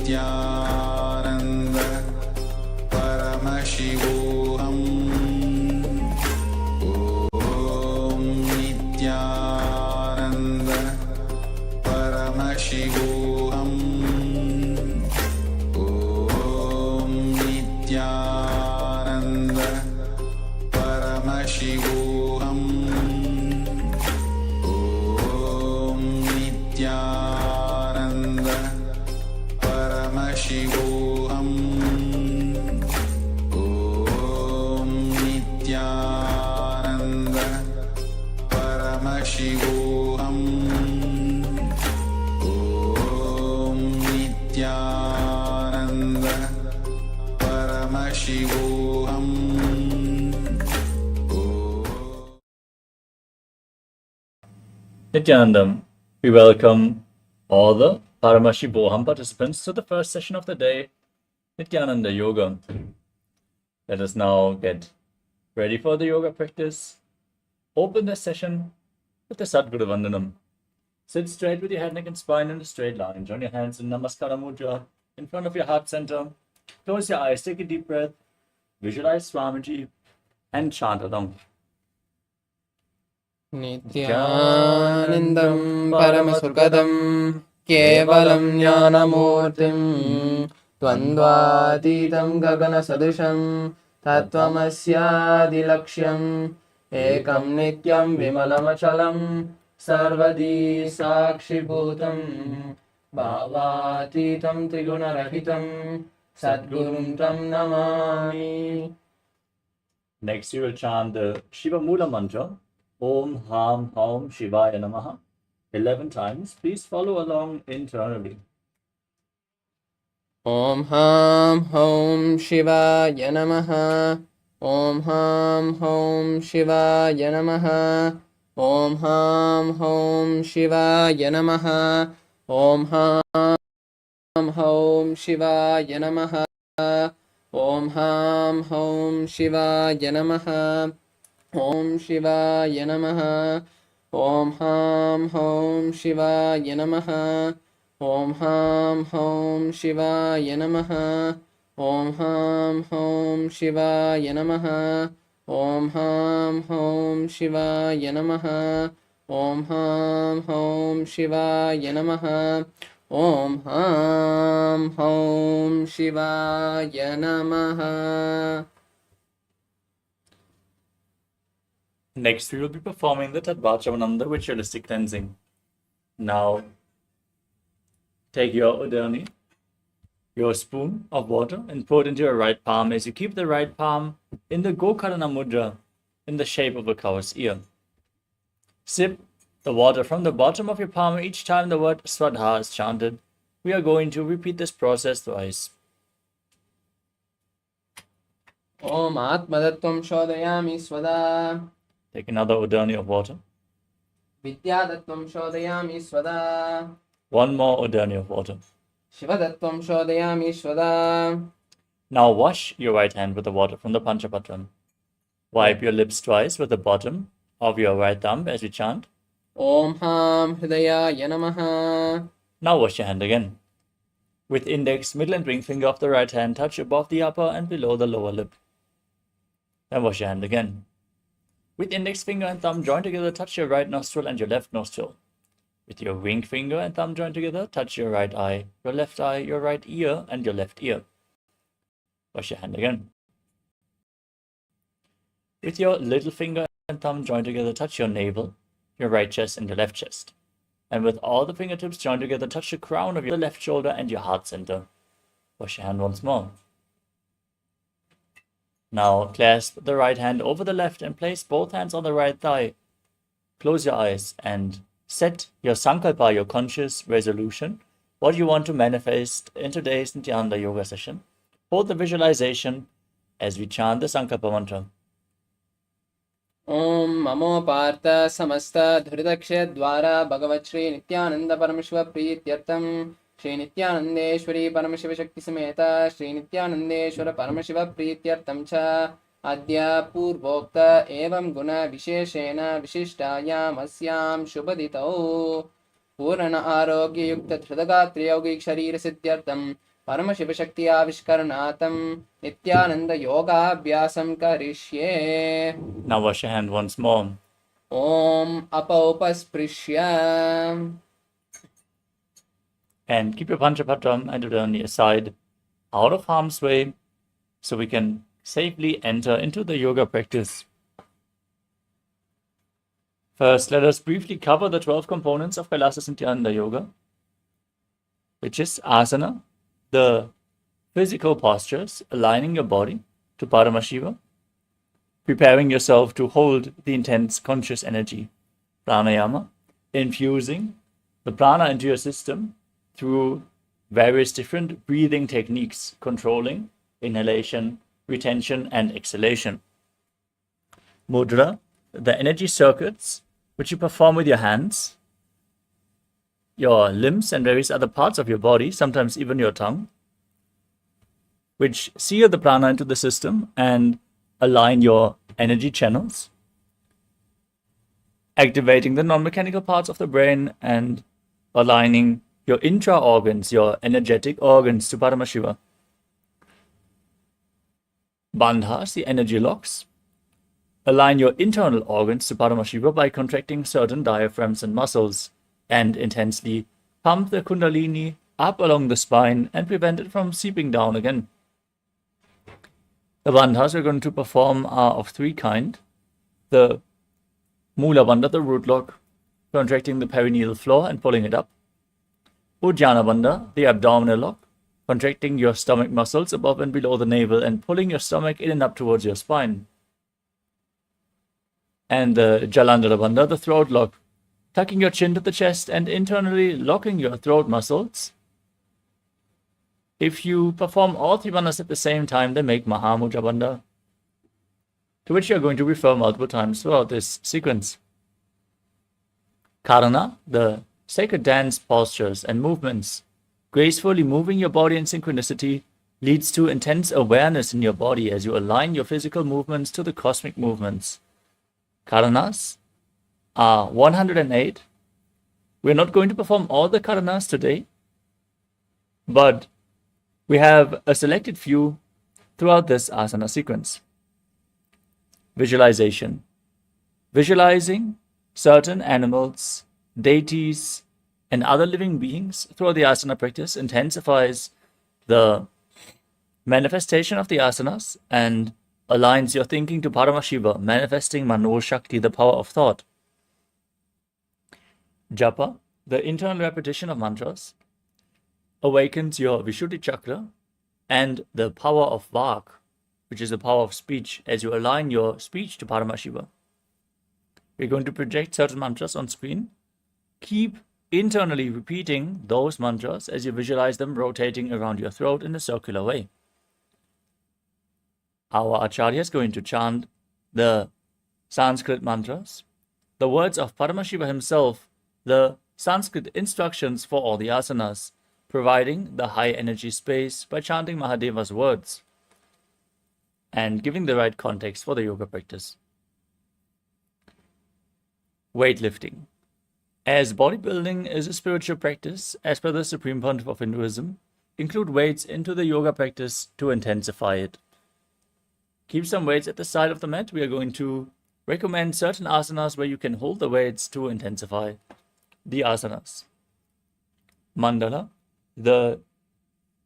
Nithyananda Paramashivoham Om Nithyananda Paramashivoham Om Nithyananda Paramashivoham Om Nithyananda Paramashivoham Om Nithyananda Paramashivoham Om Nithyananda Paramashivoham. Nithyanandam, we welcome all the Paramashivoham participants to the first session of the day, Nithyananda Yoga. Let us now get ready for the yoga practice. Open this session with the Sadguru Vandanam. Sit straight with your head, neck and spine in a straight line. Join your hands in Namaskara Mudra in front of your heart center. Close your eyes, take a deep breath. Visualize Swamiji and chant along. Nithyanandam Paramasukadam Kevalam Jnanamurtim Tvandvatitam Gagana Sadusham Tattvamasyaadilaksham Ekam Nityam Vimalamachalam Sarvadi Sakshibhutam Bhavatitam Trigunarahitam Sadgurum Tam Namami. Next, you will chant the Shiva Mula mantra, Om Ham Haum Shivaya Namaha, 11 times. Please follow along internally. Om Ham Hom Shivaya Namaha. Om Ham Hom Shivaya Namaha. Om Ham Hom Shivaya Namaha. Om Ham Hom Shivaya Namaha. Om Ham Hom Shivaya Namaha. Om Shivaya Namaha. Om Ham Hom Shivaya Namaha. Om Ham Hom Shivaya Namaha. Om Ham Hom Shivaya Namaha. Om Ham Hom Shivaya Namaha. Om Ham Hom Shivaya Namaha. Om Ham Hom Shivaya Namaha. Next, we will be performing the Tadvachavanam, the ritualistic cleansing. Now, take your udani, your spoon of water, and pour it into your right palm as you keep the right palm in the Gokarana Mudra in the shape of a cow's ear. Sip the water from the bottom of your palm each time the word Swadha is chanted. We are going to repeat this process twice. Om Atmadattvam Shodayami Swada. Take another udani of water. Vidyadattvam Shodayami Swada. One more udani of water. Shivadattvam Shodayami Swada. Now wash your right hand with the water from the Panchapatram. Wipe your lips twice with the bottom of your right thumb as we chant. Om Ham Hridayaya Namaha. Now wash your hand again. With index, middle and ring finger of the right hand touch above the upper and below the lower lip. Then wash your hand again. With index finger and thumb joined together, touch your right nostril and your left nostril. With your ring finger and thumb joined together, touch your right eye, your left eye, your right ear, and your left ear. Wash your hand again. With your little finger and thumb joined together, touch your navel, your right chest, and your left chest. And with all the fingertips joined together, touch the crown of your left shoulder and your heart center. Wash your hand once more. Now clasp the right hand over the left and place both hands on the right thigh. Close your eyes and set your sankalpa, your conscious resolution, what you want to manifest in today's Nithyananda Yoga session. Hold the visualization as we chant the sankalpa mantra. Om Mamo Partha Samasta Dhridaksha Dwara Bhagavat Shri Nithyananda Paramashiva Priyatyartam Shri Nithyanandeshwari Paramashiva Shakti Sameta Shri Nithyanandeshwara Paramashiva Priyatyartam Cha Adya Purvokta Evam Guna Visheshena Vishishtayam Asyam Shubhaditao Purana Arogya Yukta Dhridagatriya Yogik Sharira Siddhyartam परमशिवशक्त्याविष्करणार्थं नित्यानन्दयोगाभ्यासं करिष्ये। Now wash your hand once more. Om अपौपस्पृश्य And keep your Panchapatram and Udani aside, out of harm's way, so we can safely enter into the yoga practice. First, let us briefly cover the 12 components of KAILASA Nithyananda Yoga, which is asana, the physical postures, aligning your body to Paramashiva, preparing yourself to hold the intense conscious energy, pranayama, infusing the prana into your system through various different breathing techniques, controlling inhalation, retention, and exhalation. Mudra, the energy circuits which you perform with your hands, your limbs, and various other parts of your body, sometimes even your tongue, which seal the prana into the system and align your energy channels, activating the non-mechanical parts of the brain and aligning your intra-organs, your energetic organs, to Paramashiva. Bandhas, the energy locks, align your internal organs to Paramashiva by contracting certain diaphragms and muscles, and intensely pump the kundalini up along the spine and prevent it from seeping down again. The bandhas we're going to perform are of three kinds. The Mula Bandha, the root lock, contracting the perineal floor and pulling it up. Ujjana Bandha, the abdominal lock, contracting your stomach muscles above and below the navel and pulling your stomach in and up towards your spine. And the Jalandhara Bandha, the throat lock, tucking your chin to the chest and internally locking your throat muscles. If you perform all three bandhas at the same time, they make Mahamudra Bandha, to which you are going to refer multiple times throughout this sequence. Karana, the sacred dance postures and movements, gracefully moving your body in synchronicity, leads to intense awareness in your body as you align your physical movements to the cosmic movements. Karanas are 108. We're not going to perform all the karanas today, but we have a selected few throughout this asana sequence. Visualization. Visualizing certain animals, deities, and other living beings throughout the asana practice intensifies the manifestation of the asanas and aligns your thinking to Paramashiva, manifesting Mano Shakti, the power of thought. Japa, the internal repetition of mantras, awakens your Vishuddhi chakra and the power of Vak, which is the power of speech, as you align your speech to Paramashiva. We're going to project certain mantras on screen. Keep internally repeating those mantras as you visualize them rotating around your throat in a circular way. Our Acharya is going to chant the Sanskrit mantras, the words of Paramashiva himself, the Sanskrit instructions for all the asanas, providing the high energy space by chanting Mahadeva's words and giving the right context for the yoga practice. Weightlifting. As bodybuilding is a spiritual practice, as per the Supreme Pontiff of Hinduism, include weights into the yoga practice to intensify it. Keep some weights at the side of the mat. We are going to recommend certain asanas where you can hold the weights to intensify the asanas. Mandala, the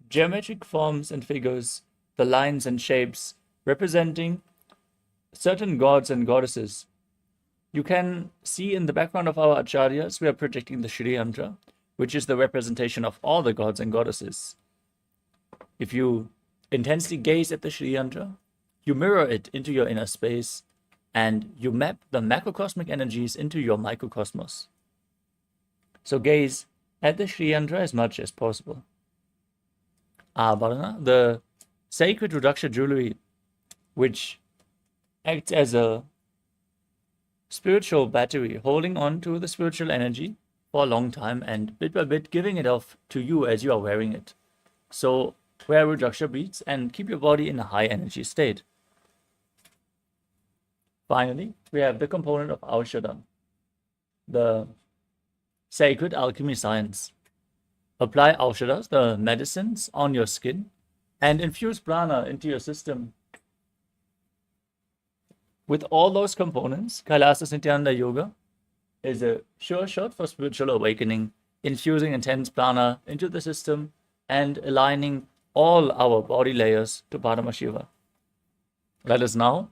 geometric forms and figures, the lines and shapes representing certain gods and goddesses. You can see in the background of our acharyas, we are projecting the Shri Yantra, which is the representation of all the gods and goddesses. If you intensely gaze at the Shri Yantra, you mirror it into your inner space, and you map the macrocosmic energies into your microcosmos. So gaze at the Shri Yantra as much as possible. Abharana, the sacred Rudraksha jewelry, which acts as a spiritual battery, holding on to the spiritual energy for a long time and bit by bit giving it off to you as you are wearing it. So wear Rudraksha beads and keep your body in a high energy state. Finally, we have the component of Aushadha, the sacred alchemy science, Apply aushadas, the medicines, on your skin, and infuse prana into your system. With all those components, KAILASA Nithyananda Yoga is a sure shot for spiritual awakening, infusing intense prana into the system and aligning all our body layers to Paramashiva. Let us now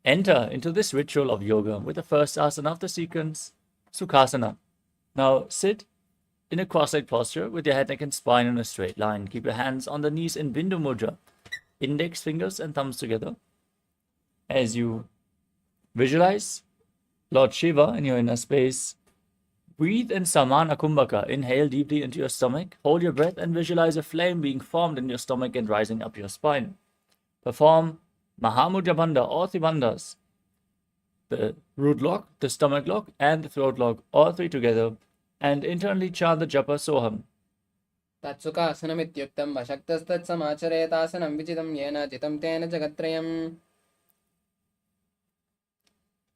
enter into this ritual of yoga with the first asana of the sequence, Sukhasana. Now sit in a cross-legged posture with your head, neck, and spine in a straight line. Keep your hands on the knees in Bindu Mudra, index fingers and thumbs together. As you visualize Lord Shiva in your inner space, breathe in Samana Kumbhaka. Inhale deeply into your stomach. Hold your breath and visualize a flame being formed in your stomach and rising up your spine. Perform Mahamudra Bandha, all three bandhas, the root lock, the stomach lock, and the throat lock, all three together, and internally chant the japa Soham. तत्सुखासनमित्युक्तं वशक्तस्तत्समाचरेतासनं विजितं येन जितं तेन जगत्त्रयम्.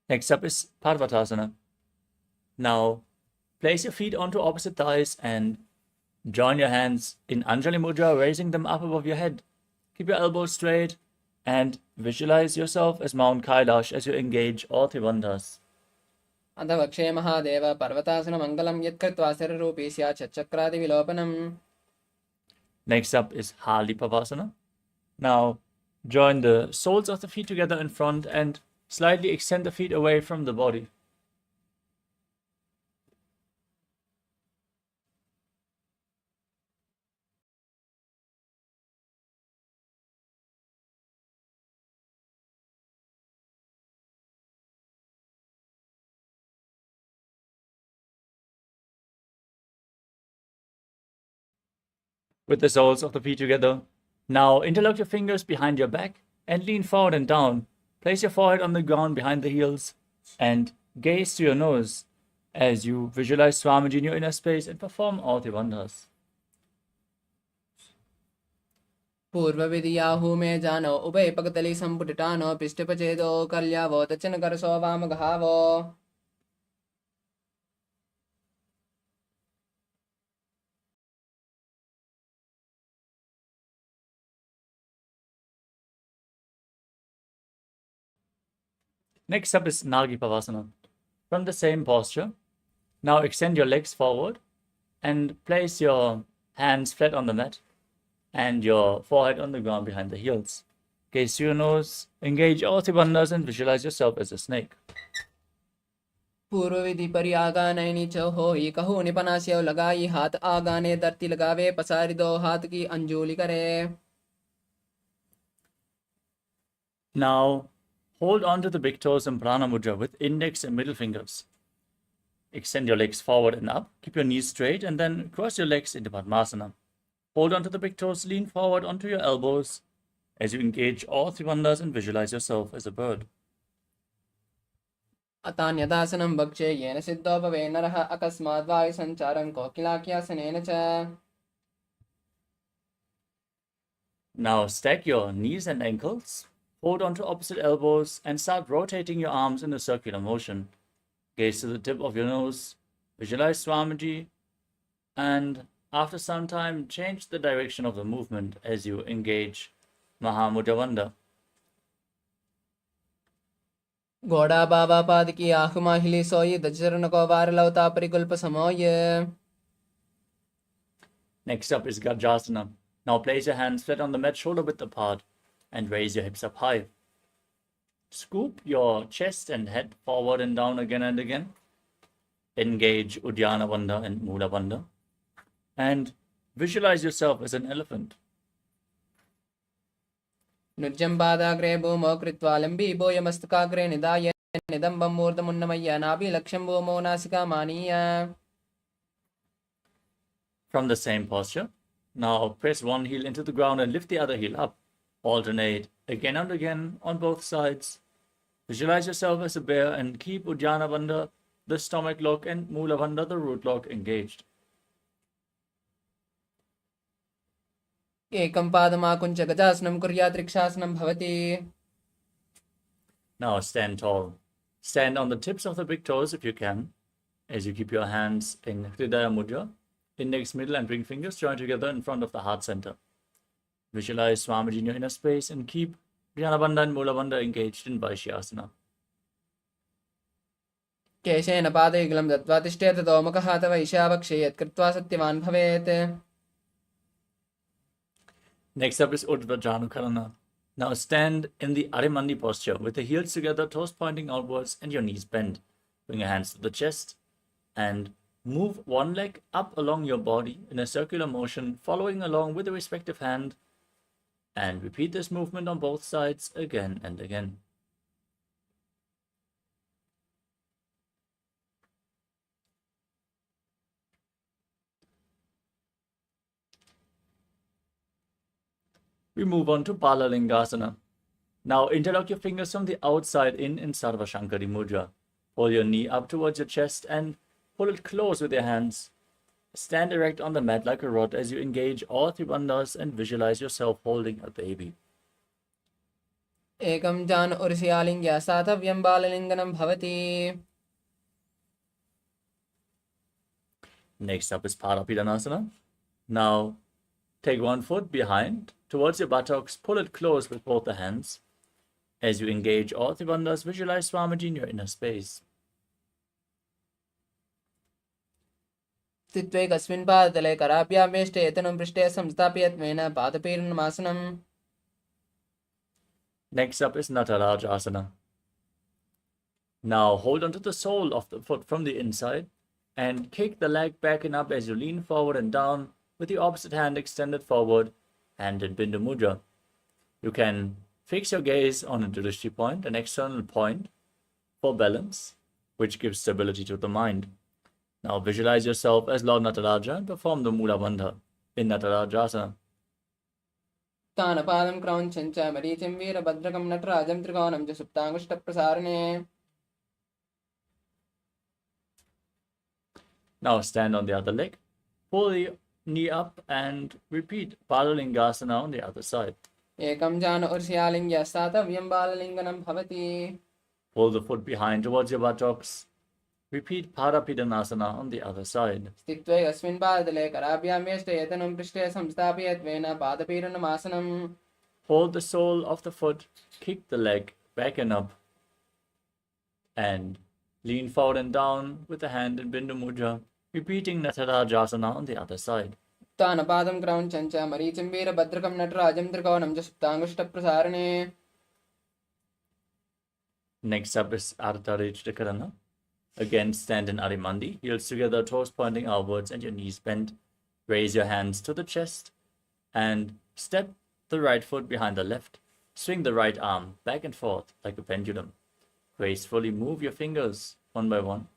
Next up is Parvatasana. Now, place your feet onto opposite thighs and join your hands in Anjali Mudra, raising them up above your head. Keep your elbows straight and visualize yourself as Mount Kailash as you engage all three bandhas. अथ वक्षे महादेव पर्वतासनमङ्गलं यत्कृत्वा शरीररूपी स्यात् चक्रादिविलोपनम्. Next up is Halipavasana. Now, join the soles of the feet together in front and slightly extend the feet away from the body. With the soles of the feet together, now interlock your fingers behind your back and lean forward and down. Place your forehead on the ground behind the heels and gaze to your nose as you visualize Swamiji in your inner space and perform all the bandhas. पूर्वविधियाहु मे जानो उभयपकतली सम्पुटिटानो पिष्टपचेदो कल्यावो दक्षिणकरसो वामगहावो. Next up is Nagipavasana. From the same posture, now extend your legs forward and place your hands flat on the mat and your forehead on the ground behind the heels. Gaze to your nose, engage all three bandhas and visualize yourself as a snake. पूर्वविधि परि आगाने नीच होई कहू निपनास्यो लगाई हाथ आगाने धरती लगावे पसारी दो हाथ की अंजोली करे. Now, hold on to the big toes in Prana Mudra with index and middle fingers. Extend your legs forward and up. Keep your knees straight and then cross your legs into Padmasana. Hold on to the big toes, lean forward onto your elbows as you engage all three bandhas and visualize yourself as a bird. अतान्यदासनं भक्षे येन सिद्धो भवे नरः अकस्मात् वायुसञ्चारं कोकिलाख्यासनेन च. Now stack your knees and ankles. Hold on to opposite elbows and start rotating your arms in a circular motion. Gaze to the tip of your nose, visualize Swamiji, and after some time, change the direction of the movement as you engage Mahamudra Bandha. घोड़ा बाबा पाद की आँख माहिली सोई दचरण को वार लवता परिकल्प समोय. Next up is Gajasana. Now place your hands flat on the mat, shoulder width apart, and raise your hips up high. Scoop your chest and head forward and down again and again. Engage Uddiyana Bandha and Mula Bandha. And visualize yourself as an elephant. नुज्जं पादाग्रे भूमौ कृत्वा लम्बीभूय मस्तकाग्रे निधाय निदम्बं मूर्धमुन्नमय्य नाभिलक्ष्यं भूमौ नासिकामानीय. From the same posture, now press one heel into the ground and lift the other heel up. Alternate again and again on both sides. Visualize yourself as a bear and keep Uddiyana Bandha, the stomach lock, and Mula Bandha, the root lock, engaged. एकं पादमाकुञ्च गजासनं कुर्यात् रिक्षासनं भवति. Now stand tall. Stand on the tips of the big toes if you can, as you keep your hands in Hridaya Mudra. Index, middle, and ring fingers join together in front of the heart center. Visualize Swamiji in your inner space and keep Jnanabandha and Mulabandha engaged in Vaishyasana. केशेन पादयुगलं दत्त्वा तिष्ठेत तोमुखः तव ईशावक्षे यत्कृत्वा सत्यवान् भवेत्. Next up is Urdhva Now stand in the Arimandi posture with the heels together, toes pointing outwards and your knees bent. Bring your hands to the chest and move one leg up along your body in a circular motion, following along with the respective hand, and repeat this movement on both sides again and again. We move on to Palalingasana. Now interlock your fingers from the outside in Sarva Shankari Mudra. Pull your knee up towards your chest and pull it close with your hands. Stand erect on the mat like a rod as you engage all three bandhas and visualize yourself holding a baby. एकं जान उर्षियालिङ्ग्या सातव्यं बाललिङ्गनं भवति. Next up is Parapidanasana. Now take one foot behind towards your buttocks, pull it close with both the hands. As you engage all three bandhas, visualize Swamiji in your inner space. स्थित्वैकस्मिन् पादतले कराभ्यां वेष्टे एतनं पृष्ठे संस्थापयत्वेन पादपीडनमासनम्. Next up is Natarajasana. Now hold onto the sole of the foot from the inside and kick the leg back and up as you lean forward and down with the opposite hand extended forward and in Bindu Mudra. You can fix your gaze on a drishti point, an external point for balance, which gives stability to the mind. Now visualize yourself as Lord Nataraja and perform the Mula Bandha in Natarajasana. तानपादं क्रौञ्चं च मरीचिं वीरभद्रकं नटराजं त्रिकोणं च सुप्ताङ्गुष्ठप्रसारणे. Now stand on the other leg, pull the knee up and repeat Palalingasana on the other side. एकं जान उर्षियालिङ्ग्या सातव्यं बाललिङ्गनं भवति. Pull the foot behind towards your buttocks. Repeat Parapidanasana on the other side. स्थित्वैकस्मिन् पादतले कराभ्यां वेष्टे एतनं पृष्ठे संस्थापयत्वेन पादपीडनमासनम्. Hold the sole of the foot, kick the leg back and up, and lean forward and down with the hand in Bindu Mudra, repeating Natarajasana on the other side. तानपादं क्रौञ्चं च मरीचिं वीरभद्रकं नटराजं त्रिकोणं च सुप्ताङ्गुष्ठप्रसारणे. Next up is Ardharishtakarana. Again, stand in Arimandi, heels together, toes pointing outwards and your knees bent. Raise your hands to the chest and step the right foot behind the left. Swing the right arm back and forth like a pendulum. Gracefully move your fingers one by one.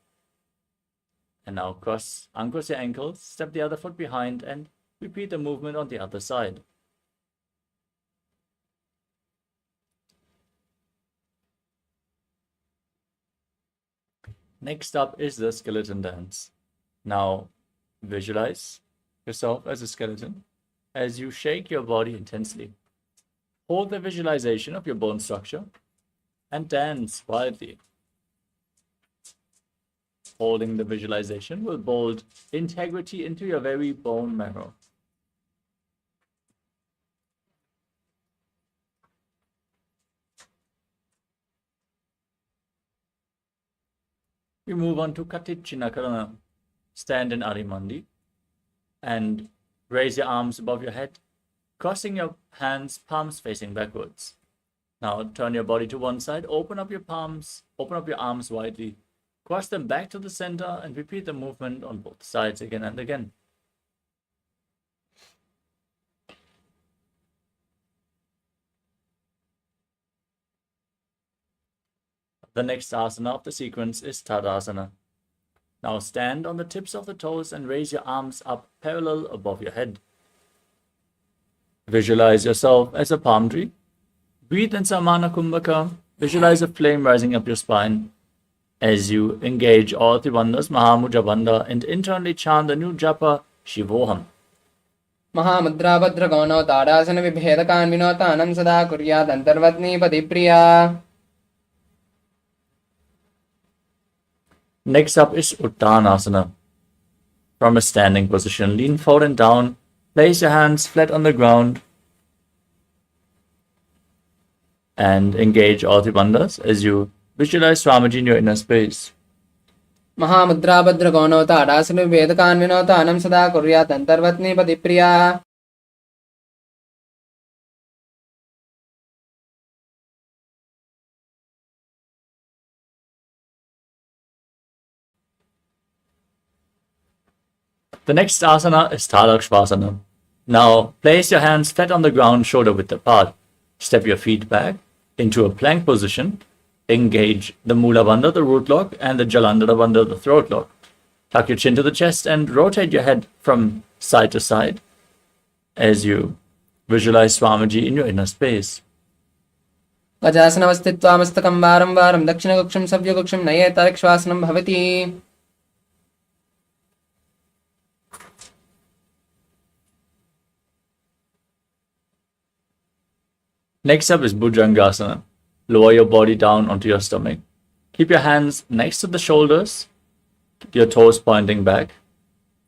And now uncross your ankles, step the other foot behind and repeat the movement on the other side. Next up is the skeleton dance. Now visualize yourself as a skeleton as you shake your body intensely. Hold the visualization of your bone structure and dance wildly. Holding the visualization will build integrity into your very bone marrow. We move on to Katichinakarana. Stand in Arimandi and raise your arms above your head, crossing your hands, palms facing backwards. Now turn your body to one side, open up your arms widely, cross them back to the center and repeat the movement on both sides again and again. The next asana of the sequence is Tadasana. Now stand on the tips of the toes and raise your arms up parallel above your head. Visualize yourself as a palm tree. Breathe in Samana Kumbhaka. Visualize a flame rising up your spine. As you engage all three bandhas, Mahamudra Bandha, and internally chant the new japa, Shivoham. Mahamudra भद्रगौणौ tadasana विभेदकान् विनोतानं सदा कुर्यात् अन्तर्वत्नी पतिप्रिया. Next up is Uttanasana. From a standing position, lean forward and down. Place your hands flat on the ground and engage all the bandhas as you visualize Swamiji in your inner space. Mahamudra Bhadra Gonota Adasanu Vedakan Vinota Anam Sada Kurya Tantarvatni Padipriya. The next asana is Tadakshvasana. Now place your hands flat on the ground, shoulder width apart. Step your feet back into a plank position. Engage the Mula Bandha, the root lock, and the Jalandhara Bandha, the throat lock. Tuck your chin to the chest and rotate your head from side to side as you visualize Swamiji in your inner space. Gajasana Mastakam Varam Varam Dakshina Guksham Savya Guksham Naye Tarakshvasanam Bhavati. Next up is Bhujangasana. Lower your body down onto your stomach. Keep your hands next to the shoulders, your toes pointing back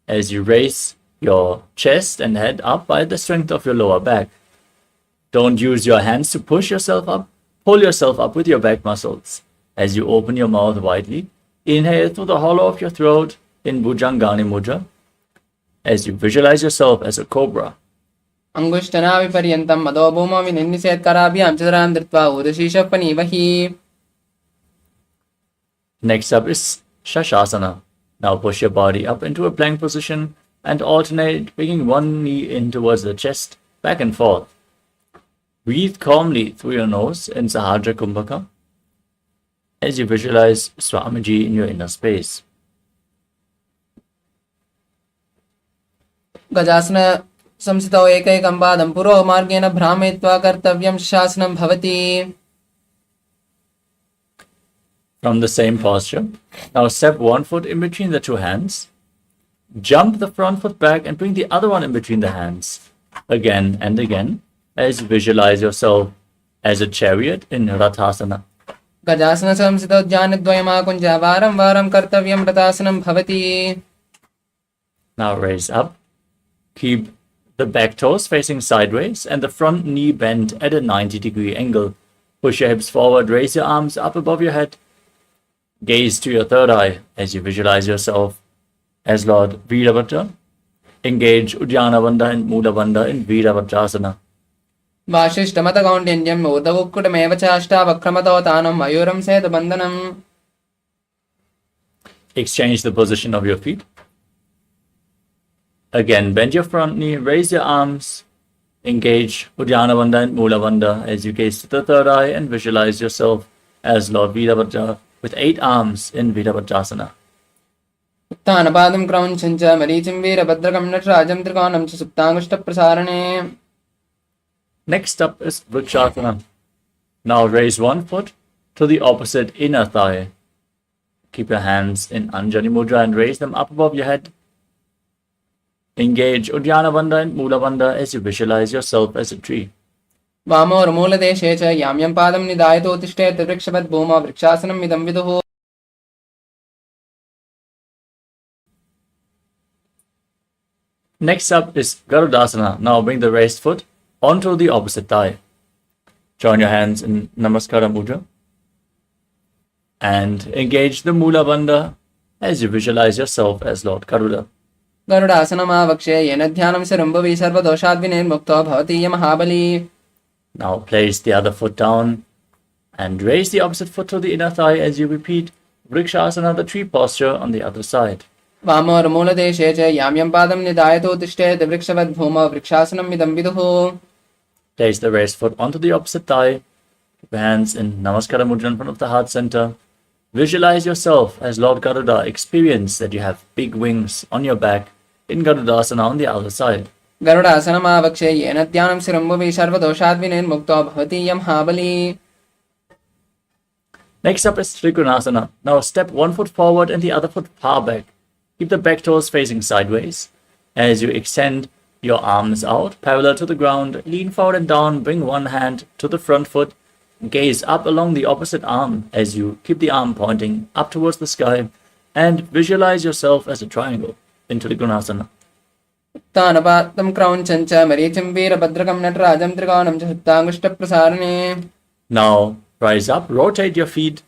as you raise your chest and head up by the strength of your lower back. Don't use your hands to push yourself up. Pull yourself up with your back muscles as you open your mouth widely. Inhale through the hollow of your throat in Bhujangani Mudra as you visualize yourself as a cobra. Angushthana Viparyantam Madobhuma Vininniset Karabhyam Chadaram Dritva Udashishapani Vahi. Next up is Shashasana. Now push your body up into a plank position and alternate, bringing one knee in towards the chest, back and forth. Breathe calmly through your nose in Sahajra Kumbhaka as you visualize Swamiji in your inner space. Gajasana Samsito Ekaikam Padam Puro Margena Brahmetva Kartavyam Shasanam Bhavati. From the same posture, now step one foot in between the two hands. Jump the front foot back and bring the other one in between the hands. Again and again as you visualize yourself as a chariot in Rathasana. Gajasana Samsito Janadvayama Kunja Varam Varam Kartavyam Rathasanam Bhavati. Now raise up. Keep the back toes facing sideways and the front knee bent at a 90-degree angle. Push your hips forward, raise your arms up above your head. Gaze to your third eye as you visualize yourself as Lord Virabhadra. Engage Uddiyana Bandha and Mula Bandha in Virabhadrasana. Vashishtamata Kaundyam Udavukkutamevachashta Vakramato Mayuram Seda Bandhanam. Exchange the position of your feet. Again, bend your front knee, raise your arms, engage Uddiyana Bandha and Mula Bandha as you gaze to the third eye and visualize yourself as Lord Virabhadra with 8 arms in Virabhadrasana. Uttanapadam Kraunchancha Marichim Virabhadrakam Natrajam Trikonam Cha Suptangushta Prasarane. Next up is Vrikshasana. Now raise one foot to the opposite inner thigh. Keep your hands in Anjali Mudra and raise them up above your head. Engage Uddiyana Bandha and Mula Bandha as you visualize yourself as a tree. Vamo Ramula Deshecha Yamyam Padam Nidayato Tishte Trikshabat Bhuma Vrikshasanam Midam Viduhu. Next up is Garudasana. Now bring the raised foot onto the opposite thigh. Join your hands in Namaskara Mudra and engage the Mula Bandha as you visualize yourself as Lord Garuda. Garudasana Vakshe Yenadhyanam Sarambhavi Sarva Doshadvine Mukta Bhavati Mahabali. Now place the other foot down and raise the opposite foot to the inner thigh as you repeat Vrikshasana, the tree posture on the other side. Vamo Ramula Deshecha Yamyam Padam Nidayato Tishte Vrikshavat Bhuma Vrikshasanam Midam Viduhu. Place the raised foot onto the opposite thigh. Keep your hands in Namaskara Mudra in front of the heart center. Visualize yourself as Lord Garuda. Experience that you have big wings on your back in Garudasana on the other side. Garudasana Vakshe Yenadhyanam Sarambhavi Sarva Doshadvine Mukta Bhavati Mahabali. Next up is Trikonasana. Now step one foot forward and the other foot far back. Keep the back toes facing sideways. As you extend your arms out, parallel to the ground, lean forward and down, bring one hand to the front foot, gaze up along the opposite arm as you keep the arm pointing up towards the sky, and visualize yourself as a triangle. into the Gunasana. उत्तानपातं क्रौञ्चं च मरीचिं वीरभद्रकं नटराजं त्रिकोणं च सुप्ताङ्गुष्ठप्रसारणे. Now rise up, rotate your feet,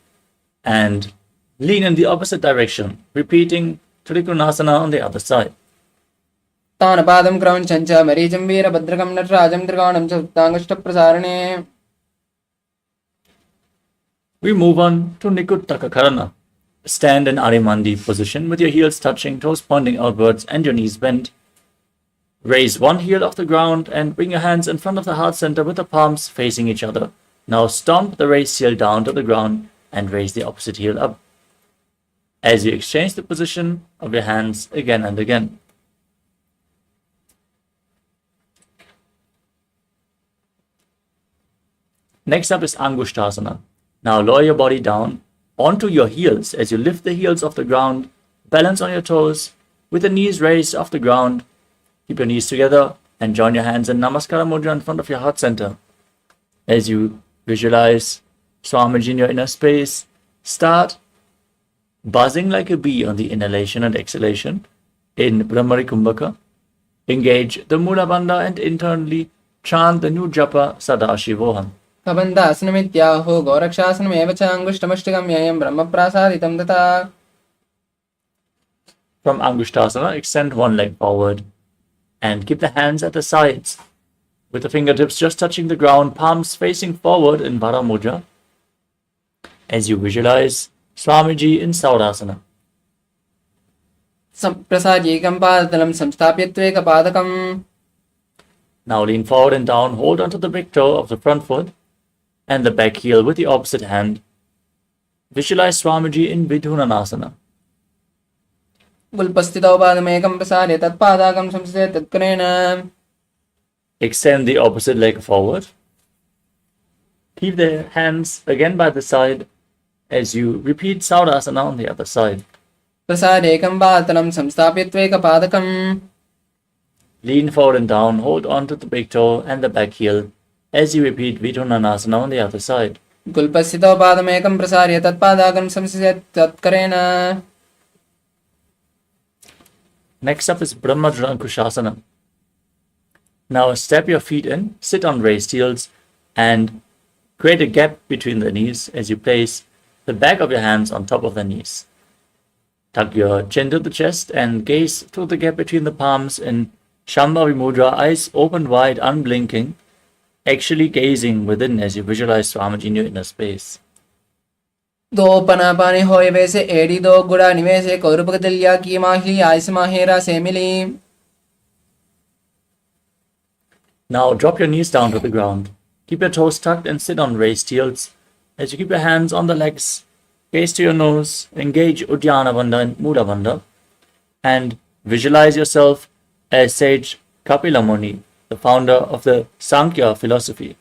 and lean in the opposite direction, repeating Trikonasana on the other side. उत्तानपातं क्रौञ्चं च मरीचिं वीरभद्रकं नटराजं त्रिकोणं च सुप्ताङ्गुष्ठप्रसारणे. We move on to Nikuttaka Karana. Stand in Arimandi position with your heels touching, toes pointing outwards, and your knees bent. Raise one heel off the ground and bring your hands in front of the heart center with the palms facing each other. Now stomp the raised heel down to the ground and raise the opposite heel up, as you exchange the position of your hands again and again. Next up is Angushtasana. Now lower your body down onto your heels as you lift the heels off the ground, balance on your toes, with the knees raised off the ground. Keep your knees together and join your hands in Namaskara Mudra in front of your heart center. As you visualize Swamiji in your inner space, start buzzing like a bee on the inhalation and exhalation in Brahmari Kumbhaka. Engage the Mula Bandha and internally chant the new japa Sadashivoham. कबन्धासनमित्याहो गौरक्षासनमेव च अङ्गुष्ठमष्टकं ययं ब्रह्मप्रासादितं तथा. From Angushtasana, extend one leg forward and keep the hands at the sides, with the fingertips just touching the ground, palms facing forward in Vara Mudra, as you visualize Swamiji in Saurasana. प्रसाद्यैकं पादतलं संस्थाप्यत्वेकपादकम्. Now lean forward and down, hold onto the big toe of the front foot and the back heel with the opposite hand. Visualize Swamiji in Vidhunanasana. गुल्पस्थितौ पादमेकं प्रसार्य तत्पादाकं संस्थिते तत्करेण. Extend the opposite leg forward. Keep the hands again by the side as you repeat Saurasana on the other side. प्रसादेकं पादतलं संस्थाप्यत्वेकपादकम्. Lean forward and down, hold on to the big toe and the back heel as you repeat Vidhunanasana on the other side. गुल्पस्थितौ पादमेकं प्रसार्य तत्पादाकं संस्थिते तत्करेण. Next up is Brahmadrakushasana. Now step your feet in, sit on raised heels, and create a gap between the knees as you place the back of your hands on top of the knees. Tuck your chin to the chest and gaze through the gap between the palms in Shambhavi Mudra, eyes open wide, unblinking, actually gazing within as you visualize Swamiji in your inner space. दो पनापानी होए वैसे AD दो गुड़ा निवेसे कौरपक दलिया की माही ice माहेरा से मिली. Now drop your knees down to the ground. Keep your toes tucked and sit on raised heels as you keep your hands on the legs, gaze to your nose, engage Uddiyana Bandha and Mula Bandha, and visualize yourself as sage Kapila Muni, the founder of the Sankhya philosophy.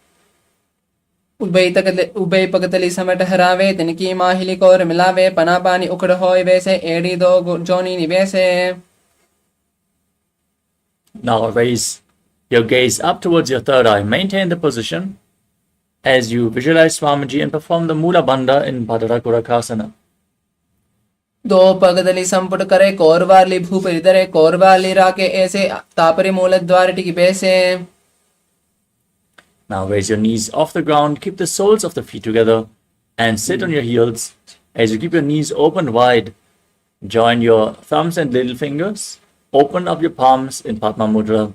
उबई पगतली समट हरावे तिनकी माहिली core मिलावे पनापानी उकड़ होए वैसे AD दो जोनी निवेसे. Now raise your gaze up towards your third eye. Maintain the position as you visualize Swamiji and perform the Mula Bandha in Bhadrakurakasana. दो पगतली संपुट करे कोरवाली भूपरिदरे कोरवाली राके ऐसे तापरी मूल द्वार टिकी बैसे. Now raise your knees off the ground, keep the soles of the feet together, and sit on your heels as you keep your knees open wide. Join your thumbs and little fingers, open up your palms in Padma Mudra,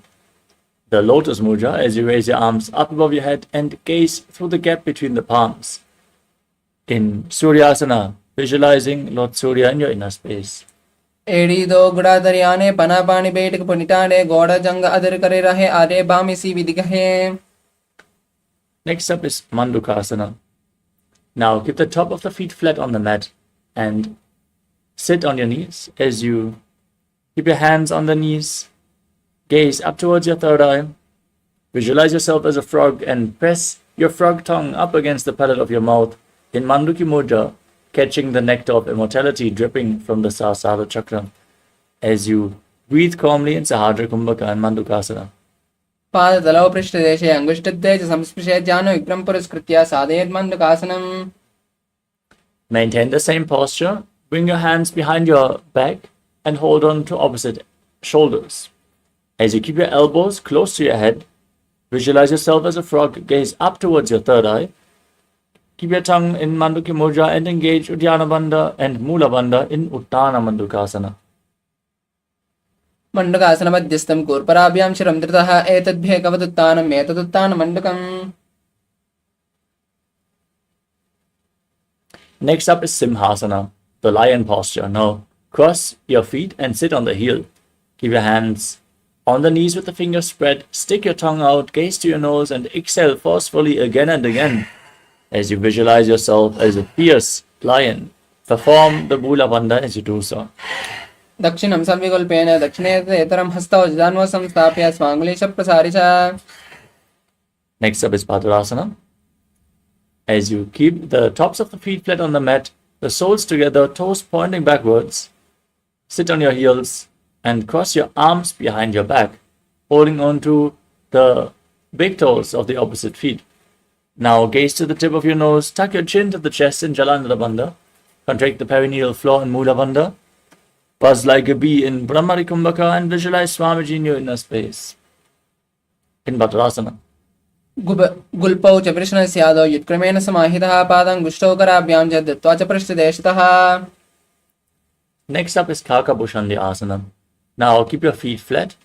the Lotus Mudra, as you raise your arms up above your head and gaze through the gap between the palms. In Suryasana, visualizing Lord Surya in your inner space. एडी दो गुड़ा दरियाने पना पानी बैठक पुनिटाने गोड़ा जंग other करे रहे आरे बामी सी विधि कहे. Next up is Mandukasana. Now keep the top of the feet flat on the mat and sit on your knees as you keep your hands on the knees, gaze up towards your third eye, visualize yourself as a frog and press your frog tongue up against the palate of your mouth in Manduki Mudra, catching the nectar of immortality dripping from the Sahasrara chakra as you breathe calmly in Sahadra Kumbhaka and Mandukasana. पादतलौ पृष्ठदेशे अङ्गुष्ठद्वये च संस्पृशेत् ज्ञानो विक्रम पुरस्कृत्य साधयेत् मन्दकासनम्. Maintain the same posture. Bring your hands behind your back and hold on to opposite shoulders. As you keep your elbows close to your head, visualize yourself as a frog, gaze up towards your third eye. Keep your tongue in Mandukya Mudra and engage Uddiyana Bandha and Mula Bandha in Uttana Mandukasana. मण्डकासन मध्यस्थं कूर्पराभ्यां शिरं धृतः एतद्भ्येकवदुत्तानम् एतदुत्तानमण्डकम्. Next up is Simhasana, the lion posture. Now, cross your feet and sit on the heel. Keep your hands on the knees with the fingers spread. Stick your tongue out, gaze to your nose, and exhale forcefully again and again. As you visualize yourself as a fierce lion, perform the Mula Bandha as you do so. दक्षिणं संविकल्पेन दक्षिणेतरं हस्तौ जदान्वौ संस्थाप्य स्वाङ्गुलीश प्रसारि च. Next up is Padurasana. As you keep the tops of the feet flat on the mat, the soles together, toes pointing backwards, sit on your heels and cross your arms behind your back, holding on to the big toes of the opposite feet. Now gaze to the tip of your nose, tuck your chin to the chest in Jalandhara Bandha, contract the perineal floor in Mula Bandha, buzz like a bee in Brahmari Kumbhaka and visualize Swamiji in your inner space. In Padurasana. गुल्पौ च वृषणस्यादौ युत्क्रमेण समाहितः पादं गुष्टौ कराभ्यां च दत्त्वा च पृष्ठदेशतः. Next up is Kakabushandhi Asana. Now keep your feet flat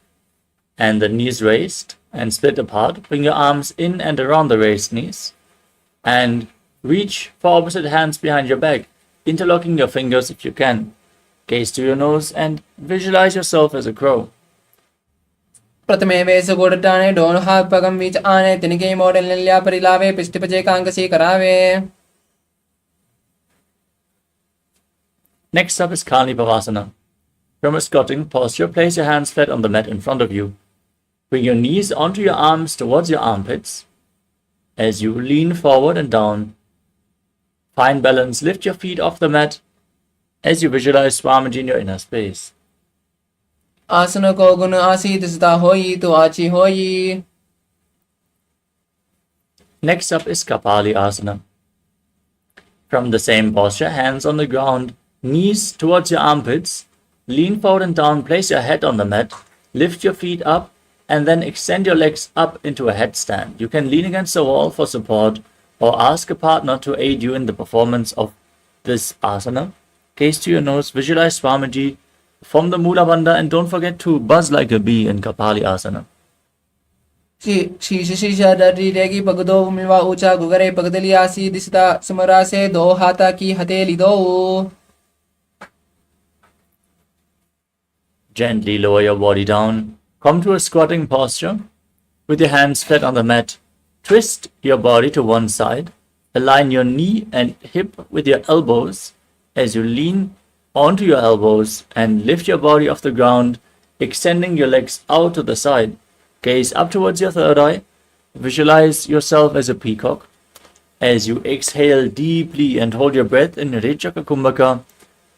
and the knees raised and split apart. Bring your arms in and around the raised knees and reach for opposite hands behind your back, interlocking your fingers if you can. Gaze to your nose and visualize yourself as a crow. प्रथमे वेशगूढटाने डोनहापगं वीच आने तिनिके model निल्या परिलावे पिष्टिपचे कांकसी करावे. Next up is Kalnipavasana. From a squatting posture, place your hands flat on the mat in front of you. Bring your knees onto your arms towards your armpits. As you lean forward and down, find balance, lift your feet off the mat as you visualize Swamiji in your inner space. आसन को गुण आसीत सदा होई तो आची होई. Next up is Kapali Asana. From the same posture, hands on the ground, knees towards your armpits, lean forward and down, place your head on the mat, lift your feet up, and then extend your legs up into a headstand. You can lean against the wall for support or ask a partner to aid you in the performance of this asana. Gaze to your nose, visualize Swamiji, form the Mula Bandha, and don't forget to buzz like a bee in Kapali Asana. शीश शीशा डरी रेगी पगदो मिलवा ऊंचा गुगरे पगदली आसी दिसता सुमरा से दो हाथा की हथेली दो. Gently lower your body down. Come to a squatting posture with your hands flat on the mat. Twist your body to one side. Align your knee and hip with your elbows as you lean onto your elbows and lift your body off the ground, extending your legs out to the side. Gaze up towards your third eye. Visualize yourself as a peacock. As you exhale deeply and hold your breath in Rechaka Kumbhaka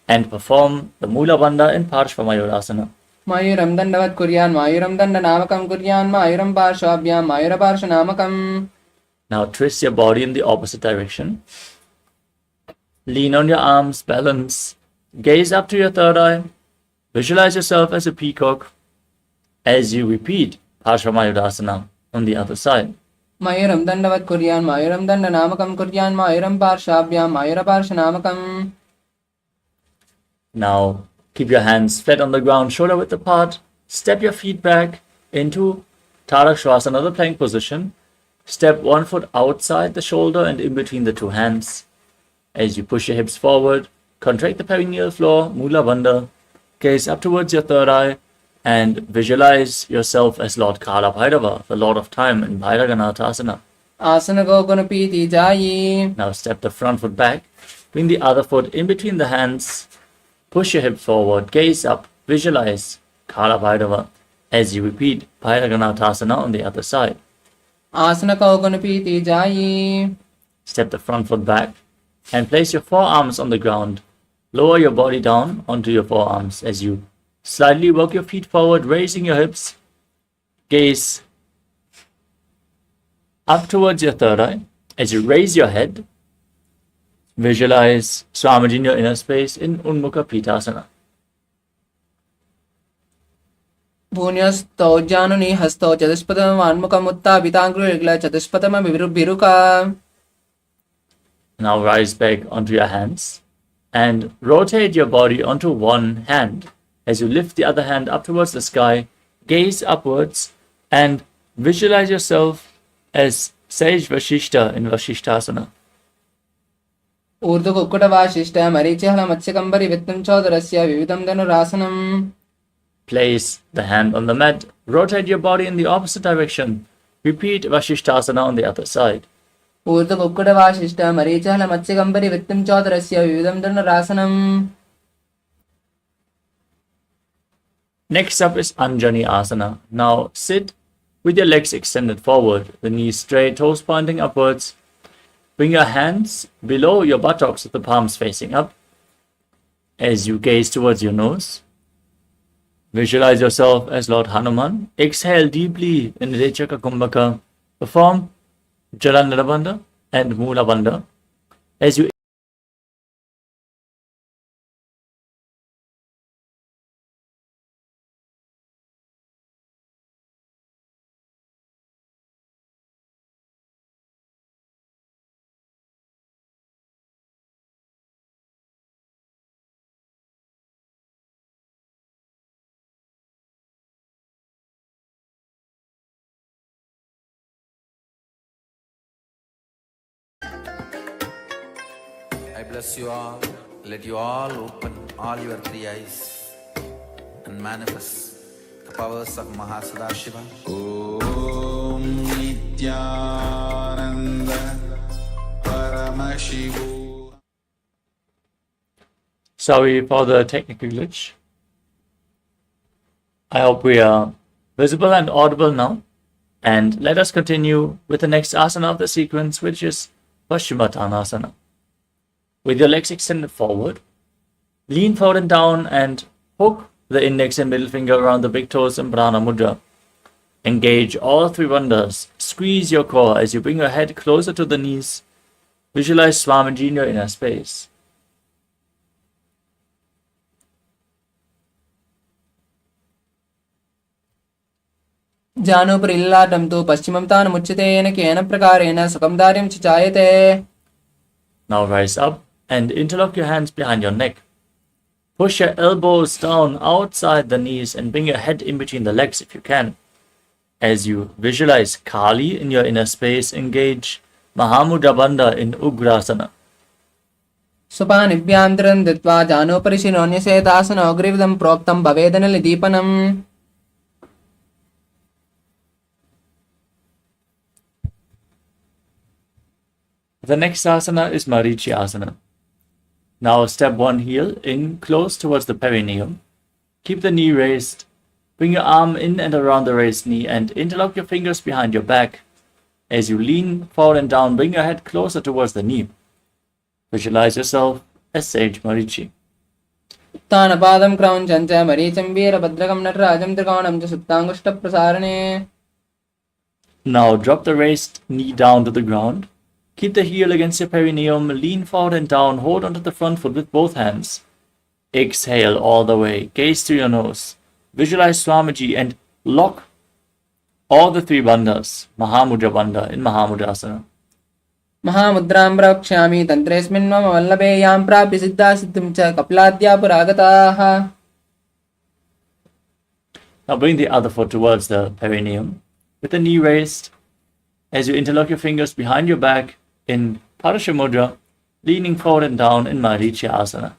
and perform the Mula Bandha in Parshvamayurasana. मायूरं दण्डवत् कुर्यान् मायूरं दण्डनामकं कुर्यान् मायूरं पार्श्वाभ्यां मायूरपार्श्वनामकम्. Now twist your body in the opposite direction. Lean on your arms, balance. Gaze up to your third eye. Visualize yourself as a peacock as you repeat Parshvamayurasana on the other side. मायूरं दण्डवत् कुर्यान् मायूरं दण्डनामकं कुर्यान् मायूरं पार्श्वाभ्यां मायूरपार्श्वनामकम्. Now keep your hands flat on the ground, shoulder width apart. Step your feet back into Tarakshvasana, the plank position. Step one foot outside the shoulder and in between the two hands. As you push your hips forward, contract the perineal floor, Mula Bandha. Gaze up towards your third eye and visualize yourself as Lord Kala Bhairava, the Lord of Time in Bhairaganathasana. आसन को गुण पीति जायी. Now step the front foot back, bring the other foot in between the hands. Push your hip forward, gaze up, visualize Kala Bhairava as you repeat Bhairaganathasana on the other side. आसन को गुण पीति जायी. Step the front foot back and place your forearms on the ground. Lower your body down onto your forearms as you slightly walk your feet forward, raising your hips. Gaze up towards your third eye. As you raise your head, visualize Swamiji in your inner space in Unmukha Pitasana. భూన్యస్తౌజానుని హస్తౌ చతుష్పదమాన్ముఖముత్తాపితాంగులిగ్ల చతుష్పదమభిరుక. Now rise back onto your hands and rotate your body onto one hand. As you lift the other hand up towards the sky, gaze upwards and visualize yourself as Sage Vashishta in Vashishtasana. ఊర్ధ్వకుక్కుటవాశిష్ట మరీచిహల మత్స్యకంబరి విత్తం చోదరస్య వివిధం ధనురాసనం. Place the hand on the mat, rotate your body in the opposite direction. Repeat Vashishtasana on the other side. ఊర్ధ్వకుక్కుటవాశిష్ట మరీచిహల మత్స్యకంబరి విత్తం చోదరస్య వివిధం ధనురాసనం. Next up is Anjani Asana. Now sit with your legs extended forward, the knees straight, toes pointing upwards. Bring your hands below your buttocks with the palms facing up. As you gaze towards your nose, visualize yourself as Lord Hanuman. Exhale deeply in Rechaka Kumbhaka. Perform Jalandhara Bandha and Mula Bandha. As you I bless you all. Let you all open all your three eyes and manifest the powers of Mahasadashiva. Om Nithyananda Paramashivoham. sorry for the technical glitch. I hope we are visible and audible now. And let us continue with the next asana of the sequence, which is Paschimottanasana. With your legs extended forward, lean forward and down and hook the index and middle finger around the big toes in Prana Mudra. Engage all three bandhas. Squeeze your core as you bring your head closer to the knees. Visualize Swamiji in your inner space. జానుపరిల్లాటం తు పశ్చిమం తానముచ్యతే येन केन प्रकारेण सुखं दार्यं च जायते. Now rise up and interlock your hands behind your neck. Push your elbows down outside the knees and bring your head in between the legs if you can. As you visualize Kali in your inner space, engage Mahamudra Bandha in Ugrasana. సుపానిభ్యాంతరం దత్వా జానోపరిశిరోన్యసేతాసన అగ్రివిధం ప్రోక్తం భవేదనలి దీపనం. The next asana is Marichi Asana. Now step one heel in close towards the perineum. Keep the knee raised. Bring your arm in and around the raised knee and interlock your fingers behind your back. As you lean forward and down, bring your head closer towards the knee. Visualize yourself as Sage Marichi. ఉత్తానపాదం క్రౌంచం చ మరీచం వీరభద్రకం నటరాజం త్రికోణం చ సుప్తాంగుష్ట ప్రసారణే. Now drop the raised knee down to the ground. Keep the heel against your perineum, lean forward and down, hold onto the front foot with both hands. Exhale all the way, gaze to your nose. Visualize Swamiji and lock all the three bandhas, Mahamudra Bandha in Mahamudrasana. మహాముద్రాం ప్రవక్ష్యామి తంత్రేస్మిన్ మమ వల్లభే యాం ప్రాప్య సిద్ధా సిద్ధిం చ కపిలాద్యాపురాగతాః. Now bring the other foot towards the perineum with the knee raised. As you interlock your fingers behind your back in Parashamudra, leaning forward and down in Marichi Asana.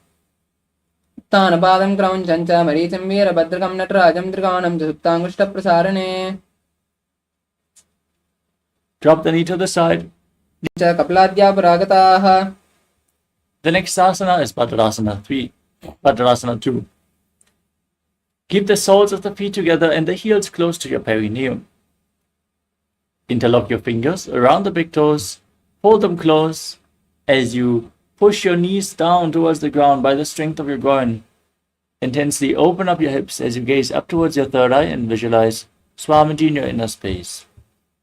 ఉత్తానపాదం క్రౌంచం చ మరీచం వీరభద్రకం నటరాజం త్రికోణం చ సుప్తాంగుష్ట ప్రసారణే. Drop the knee to the side. చ కపిలాద్యాపురాగతాః. The next asana is Bhadrasana 3, Bhadrasana 2. Keep the soles of the feet together and the heels close to your perineum. Interlock your fingers around the big toes, hold them close as you push your knees down towards the ground by the strength of your groin. Intensely open up your hips as you gaze up towards your third eye and visualize Swamiji in your inner space.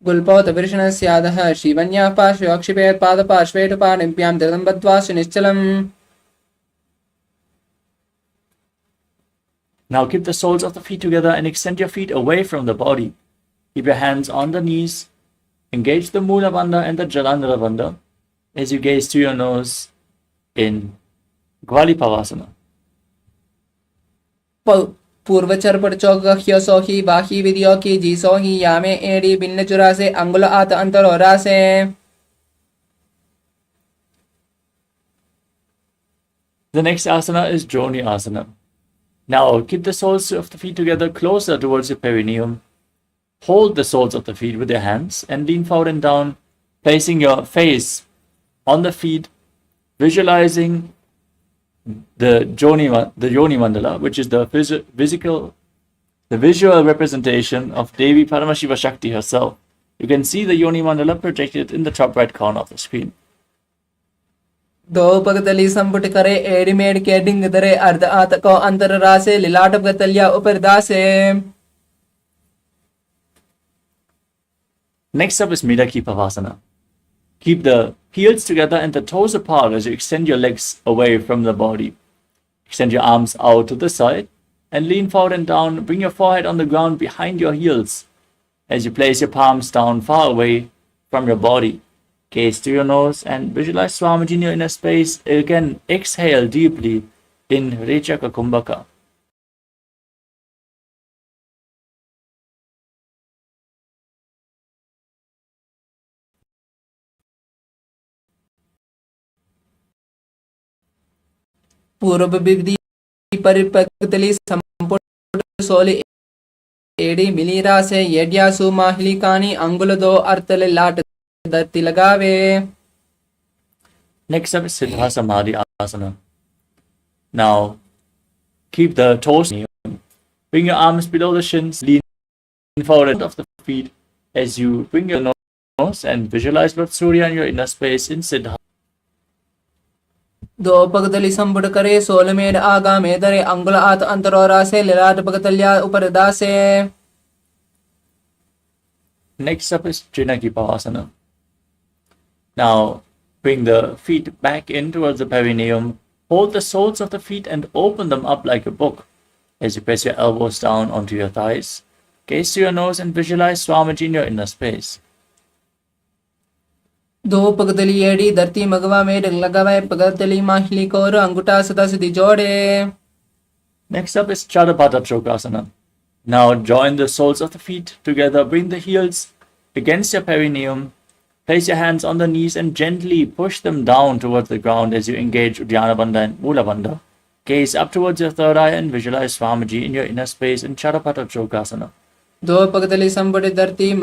గుల్పౌత విర్షణస్యాదః శ్రీవన్యాః పార్శ్వయోక్షిపేత్ పాదపార్శ్వేటుపాణిభ్యాం ధృతం బద్ధ్వా నిశ్చలం. Now keep the soles of the feet together and extend your feet away from the body. Keep your hands on the knees. Engage the Mula Bandha and the Jalandhara Bandha as you gaze to your nose in Gvalipavasana. पूर्वचर चौक ह्यसोही बाही विधियो की जीसोही यामे एड़ी बिन्न चुरा से अंगुल आत अंतर और से. The next asana is Joni Asana. Now keep the soles of the feet together closer towards your perineum. Hold the soles of the feet with your hands and lean forward and down, placing your face on the feet, visualizing the Yoni Mandala, which is the visual representation of Devi Paramashiva Shakti herself. You can see the Yoni Mandala projected in the top right corner of the screen. दो पगतली संपुट करे एडिमेड के डिंग दरे अर्ध आत को अंतर रासे लिलाट पगतलिया ऊपर दासे. Next up is Midaki Pavasana. Keep the heels together and the toes apart as you extend your legs away from the body. Extend your arms out to the side and lean forward and down. Bring your forehead on the ground behind your heels as you place your palms down far away from your body. Gaze to your nose and visualize Swamiji in your inner space. Again, exhale deeply in Rechaka Kumbhaka. पूर्व विधि परिपक्तली संपुट सोली AD मिलीरा से येड्यासु माहलिकानी अंगुल दो अर्थले लाट दत्ति लगावे. Next up is Siddha Samadhi Asana. Now, keep the toes. Bring your arms below the shins. Lean forward of the feet as you bring your nose and visualize Lord Surya in your inner space in Siddha. दो पगतली संपुट करे सोलमेड आगा मेदरे अंगुल आत अंतरोरा से लिलाट पगतलिया ऊपर दासे. Next up is Trinaki Pavasana. Now, bring the feet back in towards the perineum. Hold the soles of the feet and open them up like a book as you press your elbows down onto your thighs. Gaze to your nose and visualize Swamiji in your inner space. दो पगतली AD धरती मगवा में लगावे पगतली माहली को अंगूठा सदा सिद्धि जोड़े. Next up is Chadapata Chokasana. Now join the soles of the feet together. Bring the heels against your perineum. Place your hands on the knees and gently push them down towards the ground as you engage Uddiyana Bandha and Mula Bandha. Gaze up towards your third eye and visualize Swamiji in your inner space in Chadapata Chokasana. दो पगतली संपुट धरती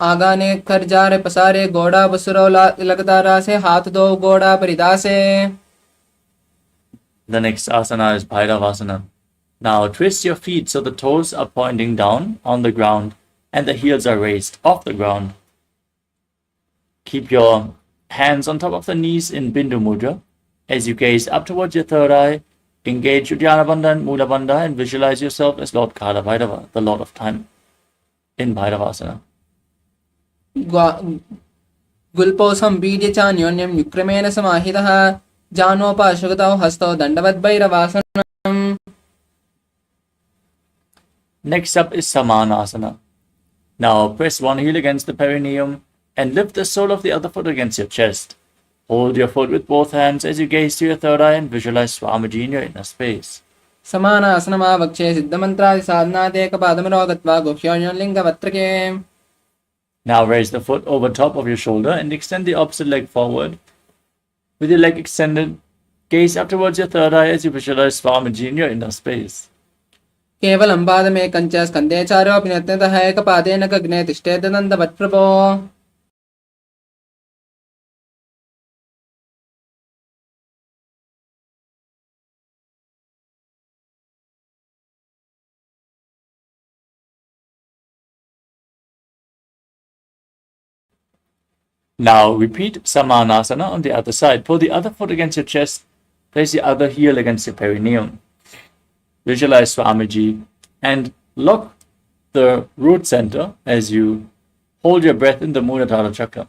आगा ने कर जा रे पसारे गोड़ा बसरो लगता रासे हाथ दो गोड़ा परिदासे. The next asana is Bhairavasana. Now twist your feet so the toes are pointing down on the ground and the heels are raised off the ground. Keep your hands on top of the knees in Bindu Mudra as you gaze up towards your third eye. Engage Uddiyana Bandha and Mula Bandha and visualize yourself as Lord Kala Bhairava, the Lord of Time, in Bhairavasana. गुल्पोसं बीजचान्योन्यं युक्रमेण समाहितः जानोपाशुगतौ हस्तौ दण्डवद्भैरवासनम्. Next up is Samanasana. Now press one heel against the perineum and lift the sole of the other foot against your chest. Hold your foot with both hands as you gaze to your third eye and visualize Swamiji in your inner space. समानासनमावक्षे सिद्धमन्त्रादि साधनादेकपादमरो गत्वा गुह्योन्लिङ्गवत्रके. Now raise the foot over top of your shoulder and extend the opposite leg forward. With your leg extended, gaze up towards your third eye as you visualize Swamiji in your inner space. केवलं पादमे कञ्च स्कन्धे चारोऽपि नत्यन्तः एकपादेन गग्ने तिष्ठेदनन्दवत्प्रभो. Now repeat Samanasana on the other side. Pull the other foot against your chest. Place the other heel against your perineum. Visualize Swamiji and lock the root center as you hold your breath in the Muladhara chakra.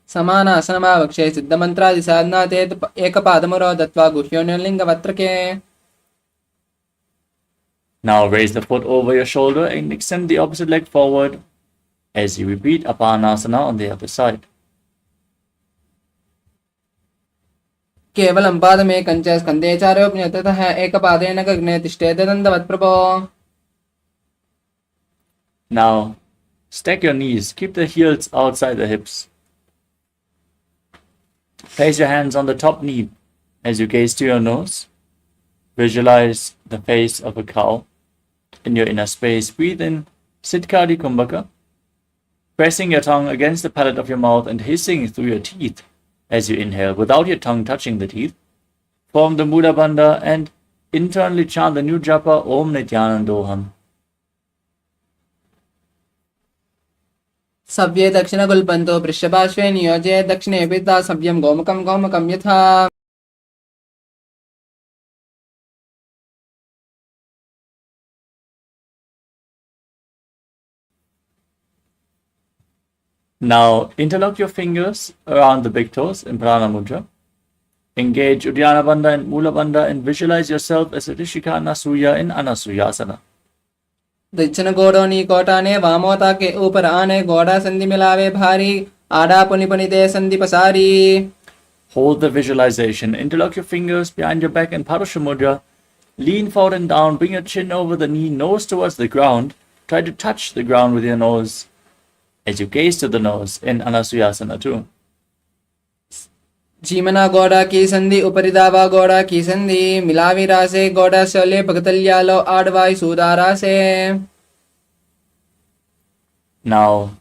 समानासनमावक्षे सिद्धमन्त्रादि साधनादेत एकपादमरो दत्वा गुह्योन्लिङ्गवत्रके. Now raise the foot over your shoulder and extend the opposite leg forward as you repeat Apanasana on the other side. केवलं पादमेकं च स्कन्धे चारोऽप्यतः एकपादेन गगने तिष्ठेत् दण्डवत् प्रभो. Now stack your knees, keep the heels outside the hips. Place your hands on the top knee as you gaze to your nose. Visualize the face of a cow in your inner space. Breathe in Siddhkari Kumbhaka, pressing your tongue against the palate of your mouth and hissing through your teeth as you inhale without your tongue touching the teeth. Form the Mula Bandha and internally chant the new japa Om Nithyanandoham. सव्ये दक्षिणगुल्पन्तो पृष्ठपार्श्वे नियोज्य दक्षिणे पिता सव्यं गोमुखं गोमुखं यथा. Now interlock your fingers around the big toes in Prana Mudra. Engage Uddiyana Bandha and Mula Bandha and visualize yourself as a Rishika Anasuya in Anasuyasana. दक्षिण गोड़ोनी कोटाने वामोता के ऊपर आने गोड़ा संधि मिलावे भारी आड़ा पुनि पुनि दे संधि पसारी. Hold the visualization. Interlock your fingers behind your back in Parusha Mudra. Lean forward and down. Bring your chin over the knee, nose towards the ground. Try to touch the ground with your nose as you gaze to the nose in Anasuyasana too. जीमना गोड़ा की संधि उपरिदावा गोड़ा की संधि मिलावी रासे गोड़ा शोले भगतल्यालो आडवाई सूदारा से. Now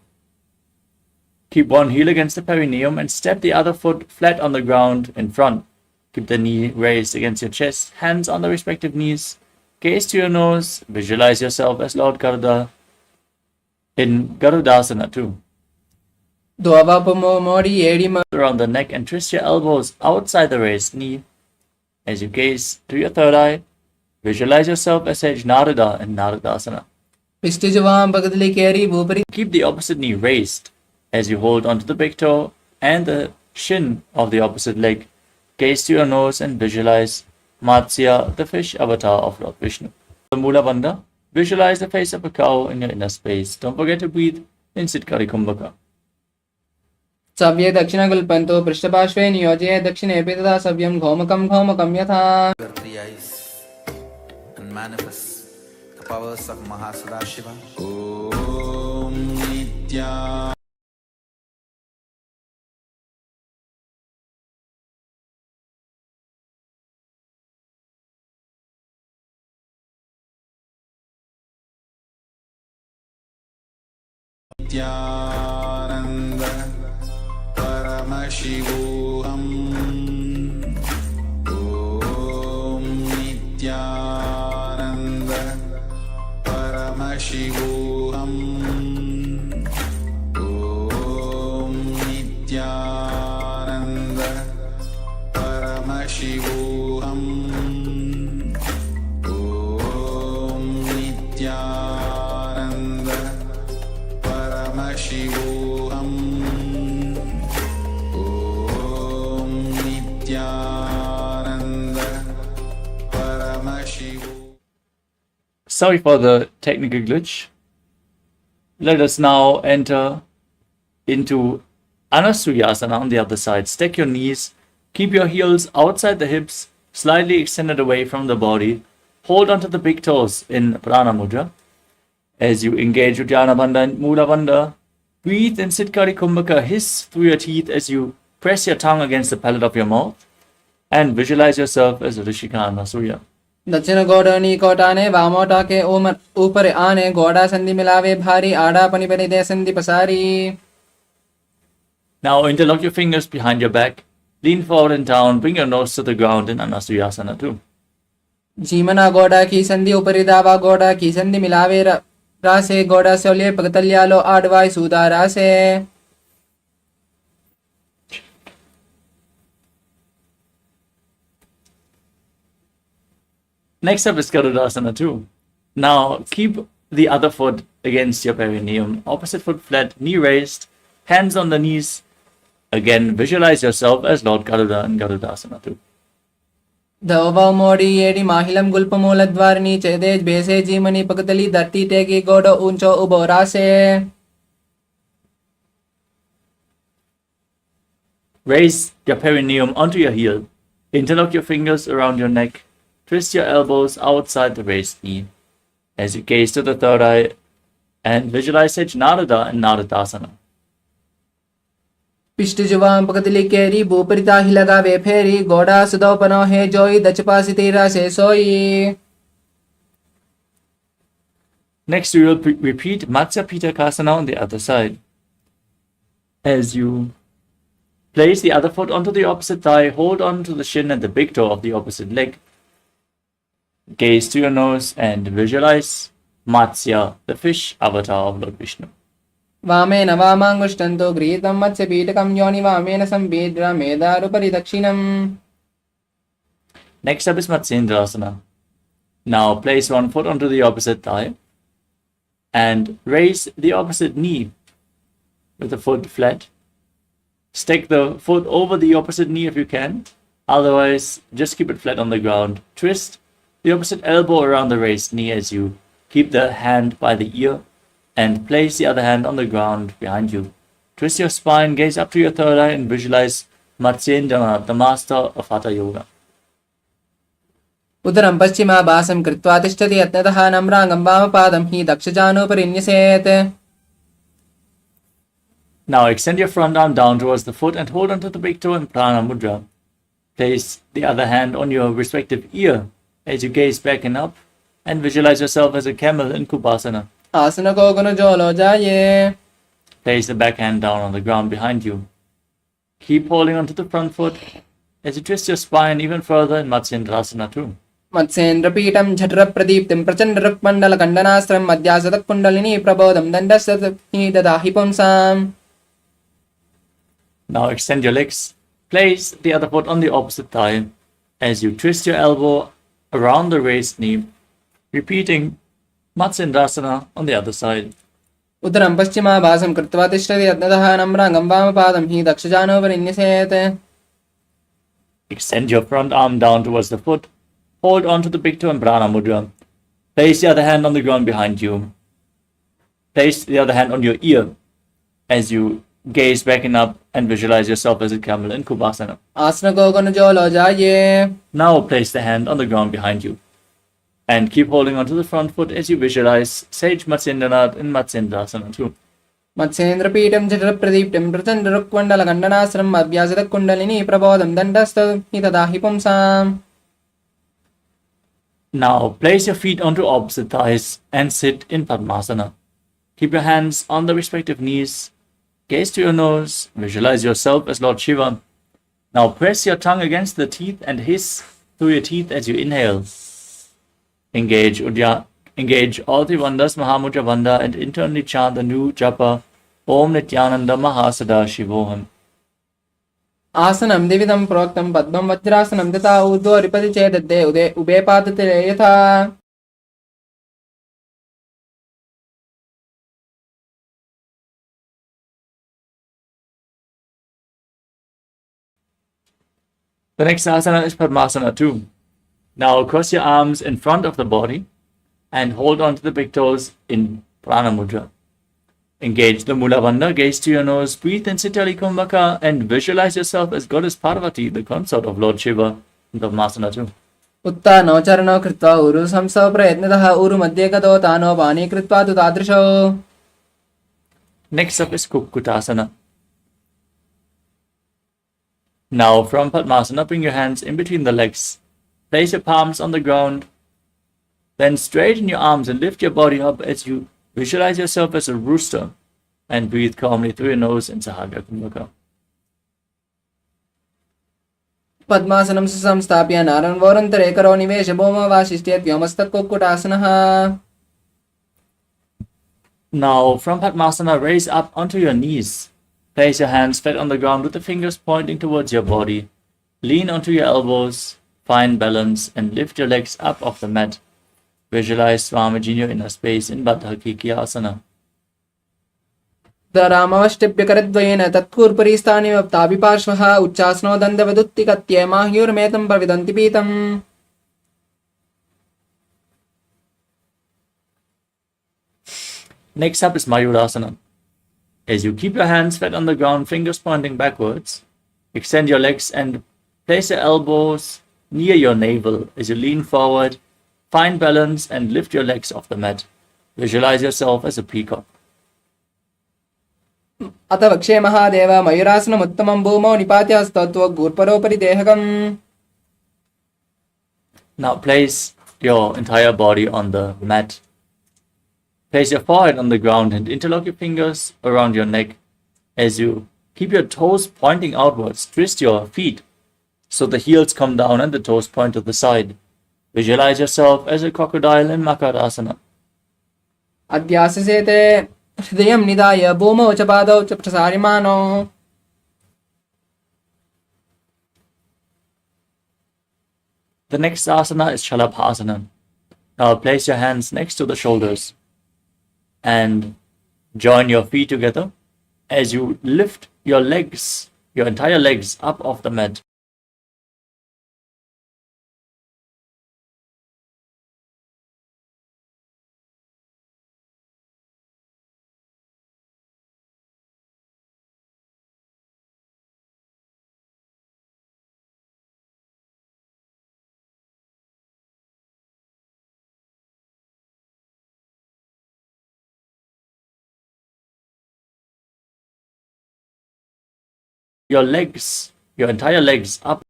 keep one heel against the perineum and step the other foot flat on the ground in front. Keep the knee raised against your chest, hands on the respective knees. Gaze to your nose. Visualize yourself as Lord Garuda in Garudasana too. Around the neck and twist your elbows outside the raised knee. As you gaze to your third eye, visualize yourself as Sage Narada in Naradasana. Keep the opposite knee raised as you hold onto the big toe and the shin of the opposite leg. Gaze to your nose and visualize Matsya, the fish avatar of Lord Vishnu. The Mula Bandha, visualize the face of a cow in your inner space. Don't forget to breathe in Siddhkari Kumbhaka. सव्ये दक्षिणगुल्पन्तो पृष्ठपार्श्वे नियोज्य दक्षिणे पिता सव्यं गोमुखं गोमुखं यथा. Your three eyes and manifest the powers of Mahasadashiva. Om Nitya. Nityananda Paramashivoham. Om Nityananda Paramashivoham. Om Nityananda Paramashivoham. Om Nityananda Paramashivoham. Om Nityananda Paramashivoham. Sorry for the technical glitch. Let us now enter into Anasuyasana on the other side. Stack your knees, keep your heels outside the hips, slightly extended away from the body. Hold onto the big toes in Prana Mudra. As you engage Uddiyana Bandha and Mula Bandha, breathe in Siddhkari Kumbhaka, hiss through your teeth as you press your tongue against the palate of your mouth, and visualize yourself as Rishika Anasuya. दक्षिण गोड़ोनी कोटाने वामोटा के ऊपर आने गोड़ा संधि मिलावे भारी आड़ा पनि पनि दे संधि पसारी. Now interlock your fingers behind your back, lean forward and down, bring your nose to the ground in Anasuyasana too. जीमना गोड़ा की संधि उपरिदावा गोड़ा की संधि मिलावे रासे गोड़ा शोले भगतल्यालो आडवाई सूदारा से. Next up is Garudasana too. Now keep the other foot against your perineum, opposite foot flat, knee raised, hands on the knees. Again, visualize yourself as Lord Garuda in Garudasana too. धवव मोड़ी येडी माहिलम गुल्पमूल द्वारनी चेदेज बेसे जीमनी पगतली धरती टेगी गोडो ऊंचो उबो रासे. Raise your perineum onto your heel. Interlock your fingers around your neck. Twist your elbows outside the raised knee. As you gaze to the third eye and visualize Sage Narada and Naradasana. पिष्ट जुवाम पगतली केरी भूपरिता ही लगावे फेरी गोडा सुदो पनो है जोई दचपासी तेरा से सोई. Next, we will repeat Matsya Pitakasana on the other side. As you place the other foot onto the opposite thigh, hold on to the shin and the big toe of the opposite leg. Gaze to your nose and visualize Matsya, the fish avatar of Lord Vishnu. वामेन वामाङ्गुष्टन्तो गृहीतं मत्स्य पीठकं योनि वामेन संवेद्रा मेदारुपरि दक्षिणम्. Next up is Matsyendrasana. Now place one foot onto the opposite thigh and raise the opposite knee with the foot flat. Stick the foot over the opposite knee if you can. Otherwise, just keep it flat on the ground. Twist the opposite elbow around the raised knee as you keep the hand by the ear and place the other hand on the ground behind you. Twist your spine, gaze up to your third eye and visualize Matsyendranath, the master of Hatha Yoga. उदरं पश्चिमाभासं कृत्वा तिष्ठति यत्नतः नम्राङ्गं वामपादं हि दक्षजानुपरिन्यसेत्. Now extend your front arm down towards the foot and hold onto the big toe in Prana Mudra. Place the other hand on your respective ear as you gaze back and up and visualize yourself as a camel in Kupasana. आसन को गुण जोलो जाये. Place the back hand down on the ground behind you. Keep holding onto the front foot as you twist your spine even further in Matsyendrasana too. मत्स्येन्द्रपीठं झठरप्रदीप्तिं प्रचण्डरुक्मण्डलकण्डनास्त्रं मध्यासतकुण्डलिनी प्रबोधं दण्डस्य ददाहि पुंसाम्. Now extend your legs. Place the other foot on the opposite thigh as you twist your elbow around the raised knee, repeating Matsyendrasana on the other side. उदरं पश्चिमाभासं कृत्वा तिष्ठति यत्नतः नम्राङ्गं वामपादं हि दक्षजानुपरिन्यसेत्. Extend your front arm down towards the foot. Hold on to the big toe in Prana Mudra. Place the other hand on the ground behind you. Place the other hand on your ear as you gaze back and up and visualize yourself as a camel in Kupasana. आसन को गुण जोलो जाये. Now place the hand on the ground behind you and keep holding onto the front foot as you visualize Sage Matsyendranath in Matsyendrasana too. मत्स्येन्द्रपीठं झठरप्रदीप्तिं प्रचण्डरुक्मण्डलकण्डनास्त्रं मध्यासतकुण्डलिनी प्रबोधं दण्डस्य ददाहि पुंसाम्. Now place your feet onto opposite thighs and sit in Padmasana. Keep your hands on the respective knees. Gaze to your nose. Visualize yourself as Lord Shiva. Now press your tongue against the teeth and hiss through your teeth as you inhale. Engage all the Vandas Mahamudra Vanda and internally chant the new japa Om Nithyananda Mahasada-shivoham. आसनं द्विविधं प्रोक्तं पद्मं वज्रासनं तथा ऊर्ध्वोरिपति चेदद्दे उदे उभे पादते यथा. The next asana is Padmasana too. Now cross your arms in front of the body and hold on to the big toes in Prana Mudra. Engage the Mula Bandha, gaze to your nose, breathe in Sitali Kumbhaka and visualize yourself as Goddess Parvati, the consort of Lord Shiva in Padmasana too. उत्तानो चरणो कृत्वा उरु संसव प्रयत्नतः उरु मध्ये गतो तानो पानी कृत्वा तु तादृशो. Next up is Kukkutasana. Now from Padmasana, bring your hands in between the legs. Place your palms on the ground. Then straighten your arms and lift your body up as you visualize yourself as a rooster and breathe calmly through your nose in Sahaga Kumbhaka. पद्मासनं संस्थाप्य नारायणवोरन्तरे करो निवेश भौम वासिष्ठ्यत् व्योमस्तकुक्कुटासनः. Now from Padmasana, raise up onto your knees. Place your hands flat on the ground with the fingers pointing towards your body. Lean onto your elbows, find balance and lift your legs up off the mat. Visualize Swamiji in your inner space in Baddha Kikyasana. रामवष्टिभ्यकरद्वयेन तत्कूर्परी स्थाने ताभिपार्श्वः उच्चासनो दन्दवदुत्तिकत्ये माह्यूर्मेतं प्रविदन्ति पीतम्. Next up is Mayurasana. As you keep your hands flat on the ground, fingers pointing backwards, extend your legs and place your elbows near your navel as you lean forward. Find balance and lift your legs off the mat. Visualize yourself as a peacock. अथ वक्षे महादेव मयूरासनमुत्तमं भूमौ निपात्य हस्तौ देहकम्. Now place your entire body on the mat. Place your forehead on the ground and interlock your fingers around your neck. As you keep your toes pointing outwards, twist your feet so the heels come down and the toes point to the side. Visualize yourself as a crocodile in Makarasana. अध्याससेते हृदयं निधाय भूमौ च पादौ च प्रसार्यमाणौ. The next asana is Shalabhasana. Now place your hands next to the shoulders and join your feet together as you lift your legs, your entire legs up off the mat. Your legs, your entire legs up.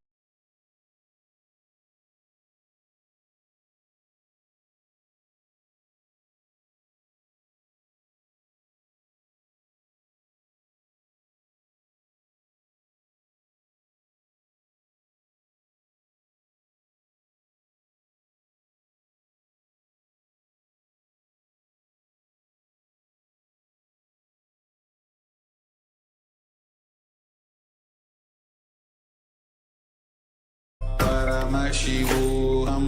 Paramashivoham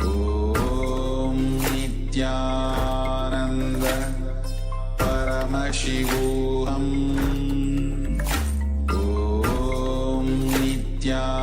Om Nithyananda Paramashivoham Om Nithyananda.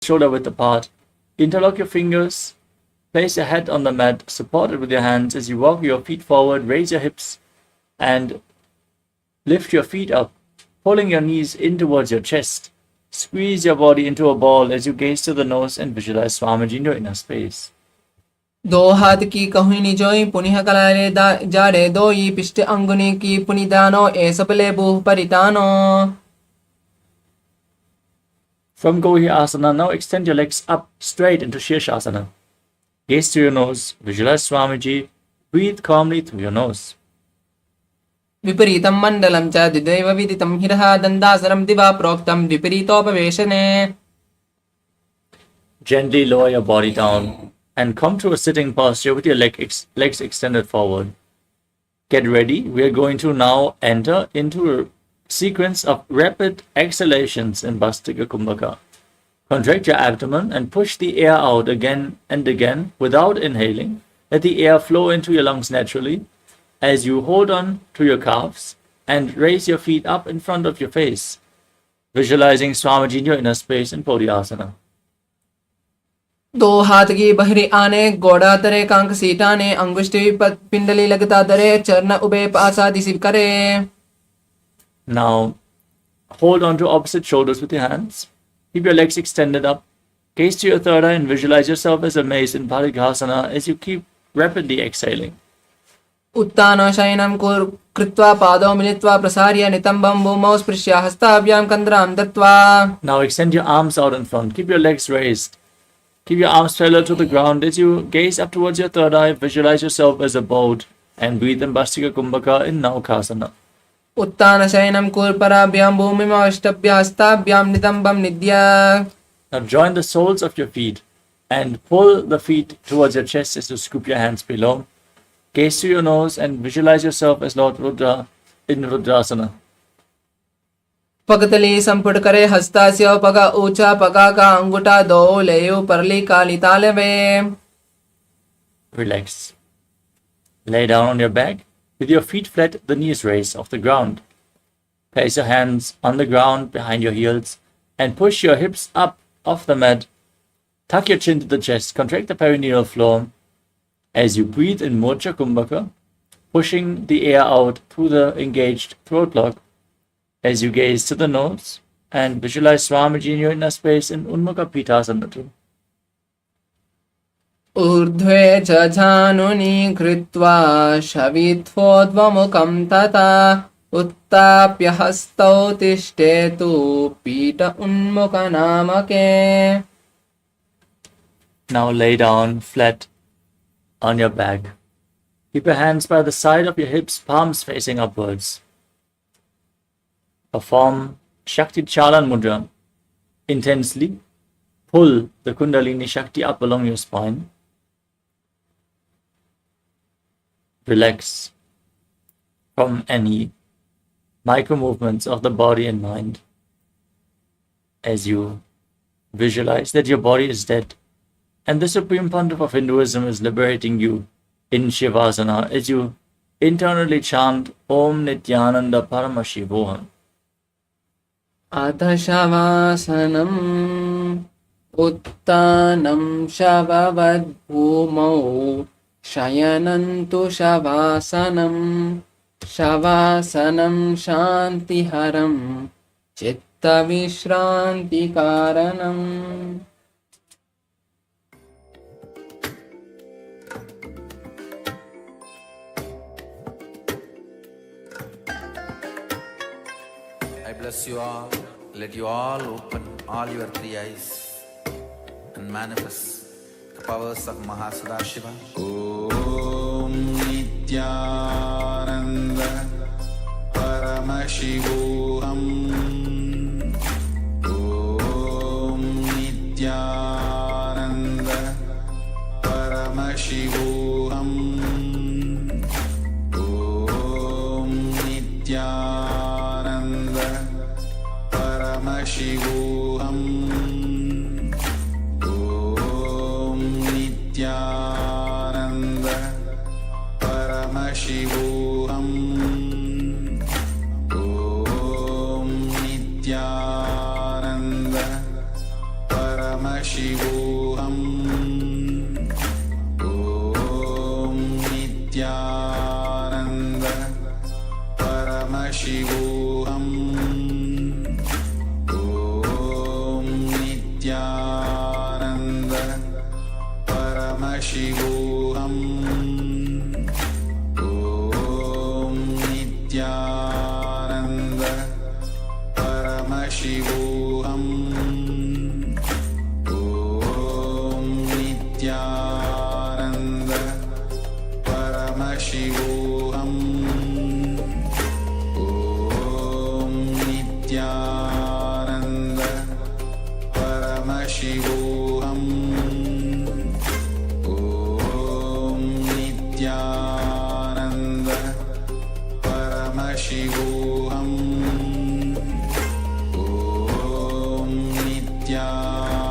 Shoulder width apart. Interlock your fingers. Place your head on the mat, support it with your hands as you walk your feet forward, raise your hips and lift your feet up, pulling your knees in towards your chest. Squeeze your body into a ball as you gaze to the nose and visualize Swamiji in your inner space. दो हाथ की कहुई निजोई पुनिह कलाले जारे दोई पिष्ट अंगुनी की पुनिदानो ए सबले बुह परितानो. From Gohi Asana, now extend your legs up straight into Shirshasana. Gaze to your nose, visualize Swamiji, breathe calmly through your nose. विपरीतं मण्डलं च द्विदैव विदितं हिरः दन्दासनं दिवा प्रोक्तं विपरीतोपवेशने. Gently lower your body down and come to a sitting posture with your legs extended forward. Get ready. We are going to now enter into a sequence of rapid exhalations in Bhastika Kumbhaka. Contract your abdomen and push the air out again and again without inhaling. Let the air flow into your lungs naturally as you hold on to your calves and raise your feet up in front of your face, visualizing Swamiji in your inner space in Bodhyasana. दो हाथ की बहरी आने गोड़ा तरे कांक सीटाने अंगुष्ठी पिंडली लगता दरे चरण उबे पासा दिसिव करे. Now, hold on to opposite shoulders with your hands. Keep your legs extended up. Gaze to your third eye and visualize yourself as a mace in Parighasana as you keep rapidly exhaling. उत्तान शयनं कृत्वा पादौ मिलित्वा प्रसार्य नितंबं भूमौ स्पृश्य हस्ताभ्यां कन्द्रां दत्त्वा. Now extend your arms out in front. Keep your legs raised. Keep your arms parallel to the ground as you gaze up towards your third eye. Visualize yourself as a boat and breathe in Bhastika Kumbhaka in Naukasana. उत्तान शयनं पराभ्यां भूमिमष्टभ्य हस्ताभ्यां नितंबं निद्य. Now join the soles of your feet and pull the feet towards your chest as you scoop your hands below. Gaze to your nose and visualize yourself as Lord Rudra in Rudrasana. पगतली संपुट करे हस्तास्य पगा ऊंचा पगा का अंगूठा दो लेयो परली काली तालवे. Relax. Lay down on your back with your feet flat, the knees raised off the ground. Place your hands on the ground behind your heels and push your hips up off the mat. Tuck your chin to the chest, contract the perineal floor as you breathe in Mocha Kumbhaka, pushing the air out through the engaged throat lock as you gaze to the nose and visualize Swamiji in your inner space in Unmukha Pitasana too. ऊर्ध्वे च झानुनि कृत्वा शवित्वोद्वमुखं तथा उत्ताप्य हस्तौ तिष्ठेतु पीठ उन्मुखनामके. Now lay down flat on your back. Keep your hands by the side of your hips, palms facing upwards. Perform Shakti Chalan Mudra. Intensely pull the Kundalini Shakti up along your spine. Relax from any micro movements of the body and mind as you visualize that your body is dead and the Supreme Pontiff of Hinduism is liberating you in Shivasana as you internally chant Om Nithyananda Paramashivoham. Adha Shavasanam Uttanam Shavavad Bhumau Shayanantu Shavasanam Shavasanam Shantiharam Chitta Vishranti Karanam. I bless you all. Let you all open all your three eyes and manifest the powers of Mahasadashiva. Om Nithyananda Paramashivoham. Om Nithyananda Paramashivoham. Om Nithyananda Paramashivoham. Om Nithyananda Paramashivoham. Om Nithyananda Paramashivoham. Om Nithyananda Paramashivoham. Om Nithyananda Paramashivoham. Om Nithyananda Paramashivoham. Om Nithyananda Paramashivoham. Om Nithyananda Paramashivoham. Om Nithyananda Paramashivoham. Om Nithyananda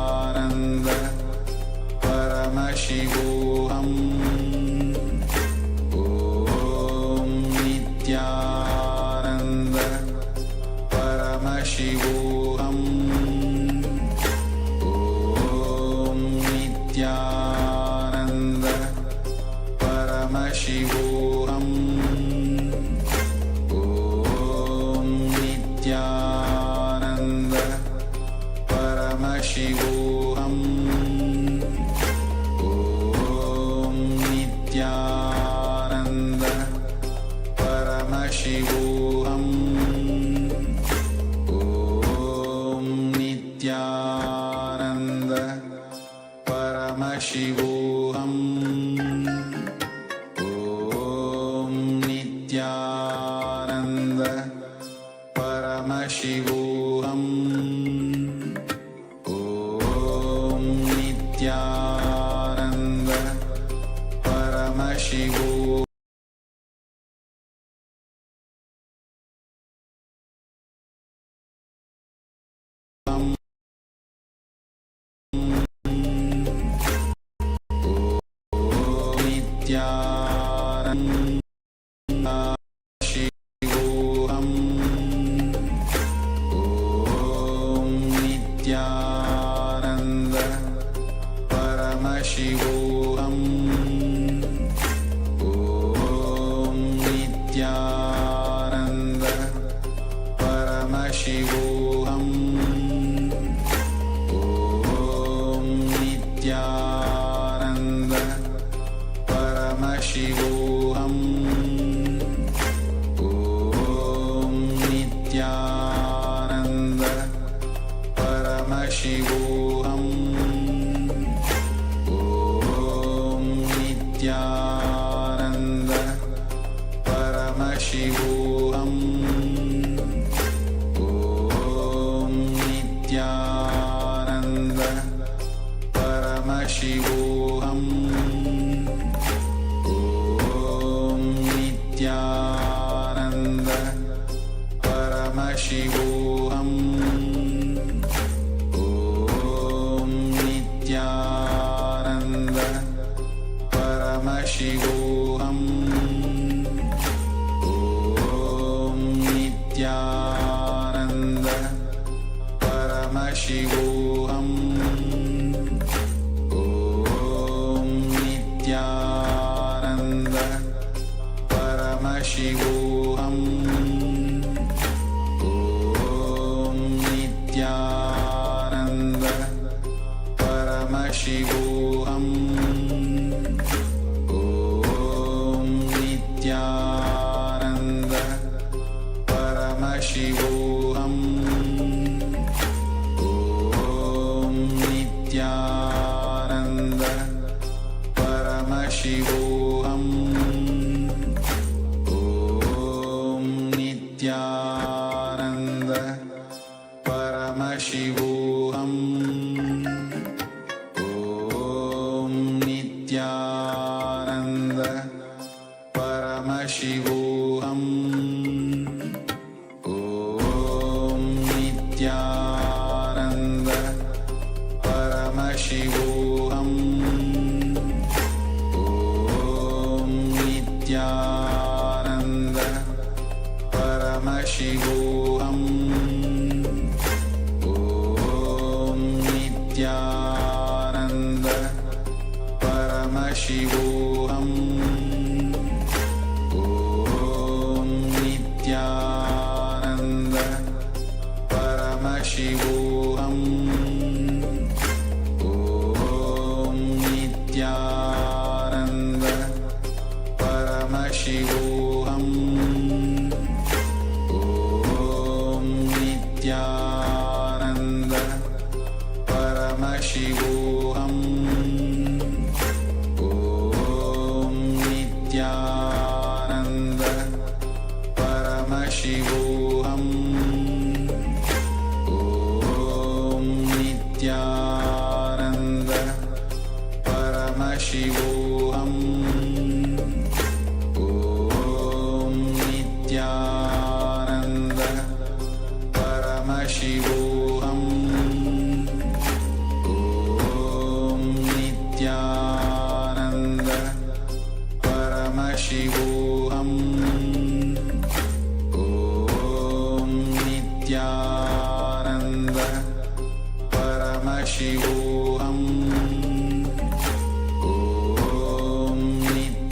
Nithyananda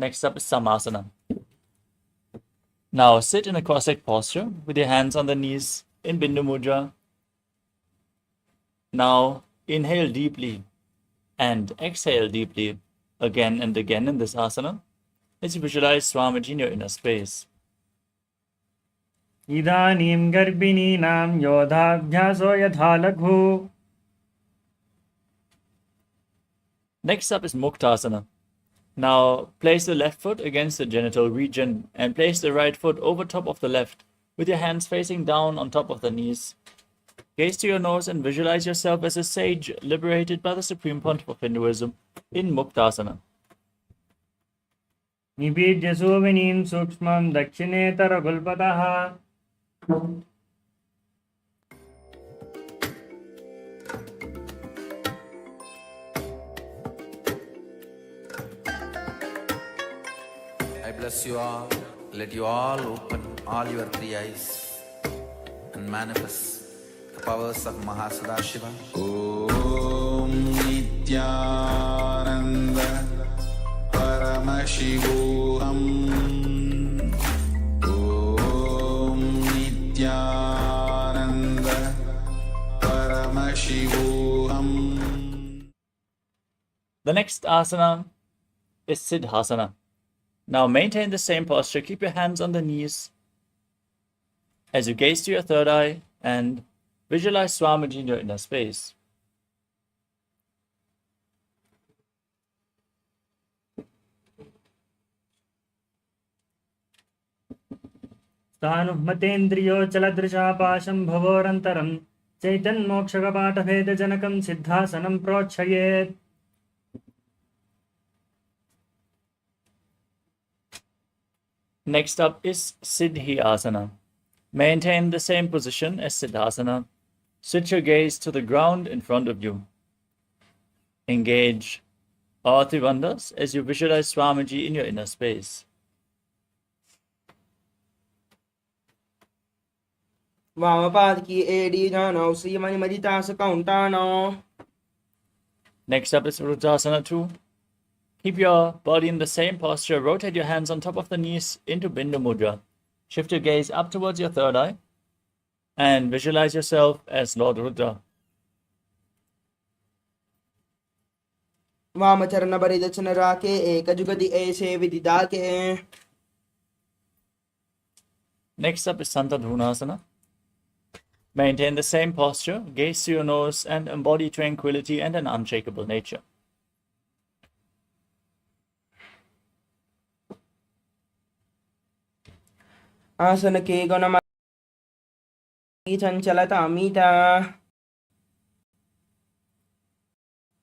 Next up is Samasana. Now sit in a cross-legged posture with your hands on the knees in Bindu Mudra. Now inhale deeply and exhale deeply again and again in this asana as you visualize Swamiji in your inner space. Idanim garbininam yodhabhyaso yatha laghu. Next up is Muktasana. Now place the left foot against the genital region and place the right foot over top of the left with your hands facing down on top of the knees. Gaze to your nose and visualize yourself as a sage liberated by the Supreme Pontiff of Hinduism in Muktasana. Nibidya suvinim sukshmam dakshinetara gulpataha. I bless you all. Let you all open all your three eyes and manifest the powers of Mahasudashiva. Om Nithyananda Paramashivoham. Om Nithyananda Paramashivoham. The next asana is Siddhasana. Now maintain the same posture. Keep your hands on the knees as you gaze to your third eye and visualize Swamiji in your inner space. Stanuhmatendriyo chaladrishapasham bhavorantaram chaitan mokshagapataveda janakam siddhasanam prochayet. Next up is Siddhi Asana. Maintain the same position as Siddhasana. Switch your gaze to the ground in front of you. Engage all three wonders as you visualize Swamiji in your inner space. वामपाद की AD जानो श्रीमणि मदिता सकाउंटानो. Next up is Vrujasana 2. Keep your body in the same posture. Rotate your hands on top of the knees into Bindu Mudra. Shift your gaze up towards your third eye and visualize yourself as Lord Rudra. वामचरण बरिदचन राके एक जुगति ऐसे विदिदा के. Next up is Santadhunasana. Maintain the same posture, gaze to your nose, and embody tranquility and an unshakable nature. आसन के गुणम चंचलता मीता.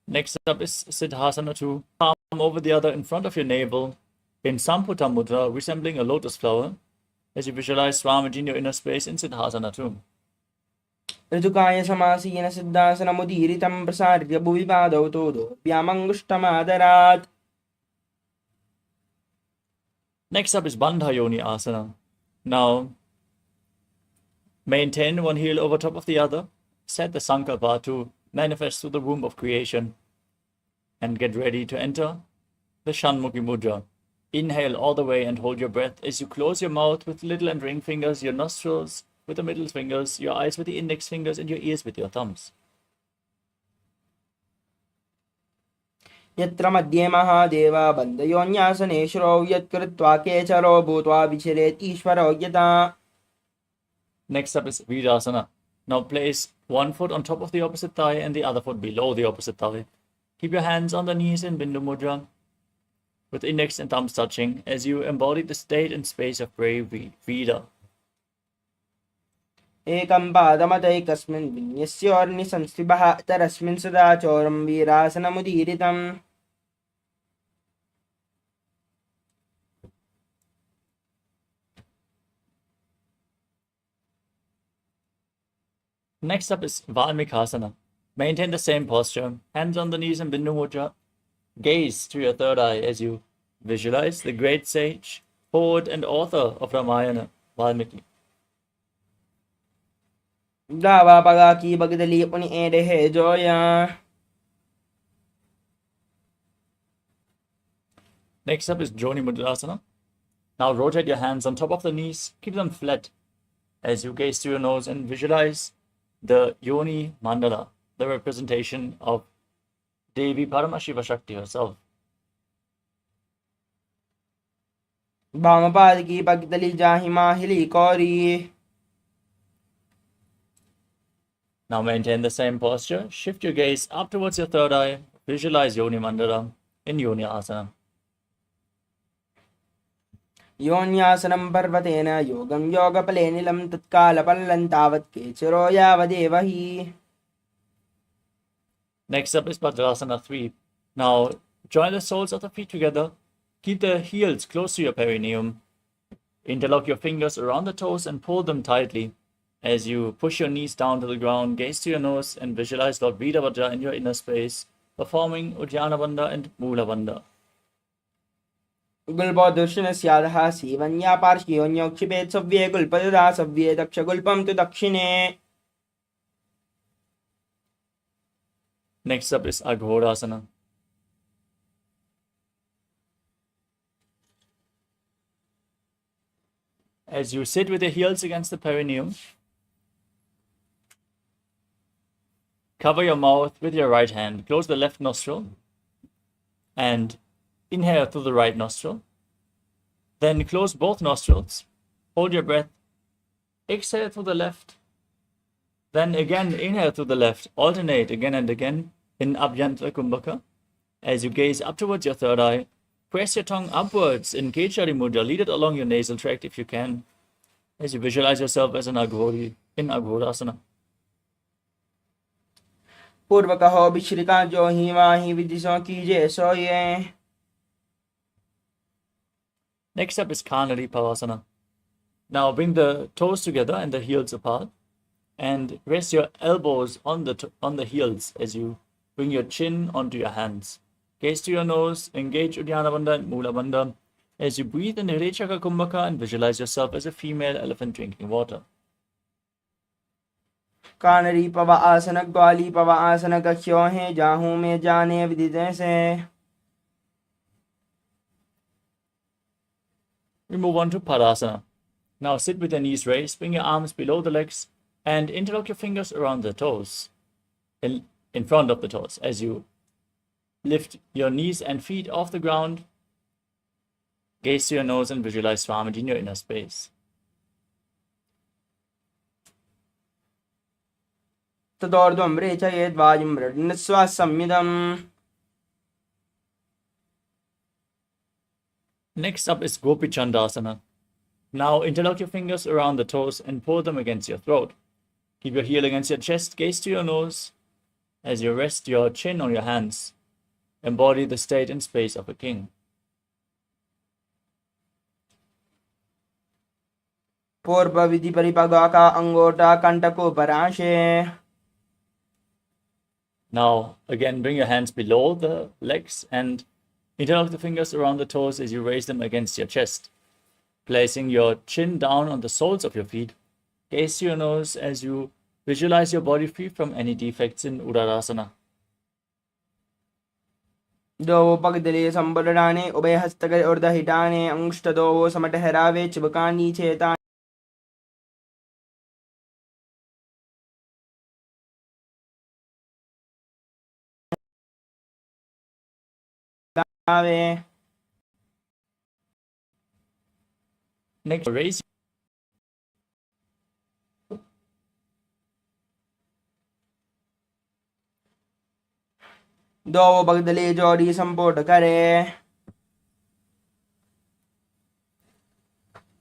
Next up is Siddhasana 2. Palm over the other in front of your navel in Samputa Mudra, resembling a lotus flower, as you visualize Swamiji in your inner space in Siddhasana 2. ऋतुकाय समासीन siddhasana मुदीरितं प्रसार्य भुवि पादौ तोदो व्यामङ्गुष्टमादरात्. Next up is Bandha Yoni Asana. Now, maintain one heel over top of the other. Set the Sankalpa to manifest through the womb of creation. And get ready to enter the Shanmukhi Mudra. Inhale all the way and hold your breath as you close your mouth with little and ring fingers, your nostrils with the middle fingers, your eyes with the index fingers, and your ears with your thumbs. यत्र मध्ये महादेव बन्धयोन्यासनेश्वरो यत्कृत्वा केचरो भूत्वा विचरेत् ईश्वरो यथा. Next up is Virasana. Now place one foot on top of the opposite thigh and the other foot below the opposite thigh. Keep your hands on the knees in Bindu Mudra with index and thumbs touching as you embody the state and space of bravery, Vida. एकं पादमतैकस्मिन् विन्यस्योर्निसंस्थितः तरस्मिन् सदा चोरं वीरासनमुदीरितम्. Next up is Valmikasana. Maintain the same posture, hands on the knees in Bindu Mudra. Gaze to your third eye as you visualize the great sage, poet and author of Ramayana, Valmiki. दावा पगा की बगदली अपनी एडे है Zoya. Next up is Joni Mudra. Now rotate your hands on top of the knees, keep them flat as you gaze to your nose and visualize the Yoni Mandala, the representation of Devi Paramashiva Shakti herself. वामपाद की पगतली जाहि माहिली कौरी. Now maintain the same posture. Shift your gaze up towards your third eye. Visualize Yoni Mandala in Yoni Asana. योन्यासनं पर्वतेन योगं योगफलेनिलं तत्कालपल्लं तावत् केचिरो यावदेव हि. Next up is Bhadrasana 3. Now join the soles of the feet together. Keep the heels close to your perineum. Interlock your fingers around the toes and pull them tightly. As you push your knees down to the ground, gaze to your nose and visualize Lord Veerabhadra in your inner space, performing Uddiyana Bandha and Mula Bandha. गुल्पोदुष्णस्याधः सीवन्या पार्श्वयोन्योक्षिपेत् सव्ये गुल्पददा सव्ये दक्षगुल्पं तु दक्षिणे. Next up is Aghodasana. As you sit with your heels against the perineum, cover your mouth with your right hand, close the left nostril, and inhale through the right nostril. Then close both nostrils, hold your breath, exhale through the left, then again inhale through the left, alternate again and again in Abhyantara Kumbhaka. As you gaze up towards your third eye, press your tongue upwards in Kechari Mudra, lead it along your nasal tract if you can, as you visualize yourself as an Aghori in Aghodasana. पूर्वकहो विश्रिता जो ही माहि विदिशों कीजे सोये. Next up is Kanari Pavasana. Now bring the toes together and the heels apart, and rest your elbows on the heels as you bring your chin onto your hands. Gaze to your nose, engage Uddiyana Bandha and Mula Bandha as you breathe in Hirechaka Kumbhaka and visualize yourself as a female elephant drinking water. कानरी पव आसन ग्वाली पव आसन कख्यो है जाहू में जाने विदिते से. We move on to Padasana. Now sit with your knees raised, bring your arms below the legs, and interlock your fingers around the toes, in front of the toes, as you lift your knees and feet off the ground. Gaze to your nose and visualize Swamiji in your inner space. तदोर्ध्वं रेचयेद् वायुं मृण्मस्वासंयुधम्. Next up is Gopi Chandasana. Now interlock your fingers around the toes and pull them against your throat. Keep your heel against your chest, gaze to your nose as you rest your chin on your hands. Embody the state and space of a king. पूर्व विधि परिपगा का अंगोटा कंटको पराशे. Now again bring your hands below the legs and interlock the fingers around the toes as you raise them against your chest. Placing your chin down on the soles of your feet, gaze to your nose as you visualize your body free from any defects in Uddarasana. दो पगदले संबलडाने उभय हस्तक उर्धहिटाने अंगुष्ठ दो समटहरावे चिबकानी चेता. Next, raise दो पगदले जोड़ी संपोट करे.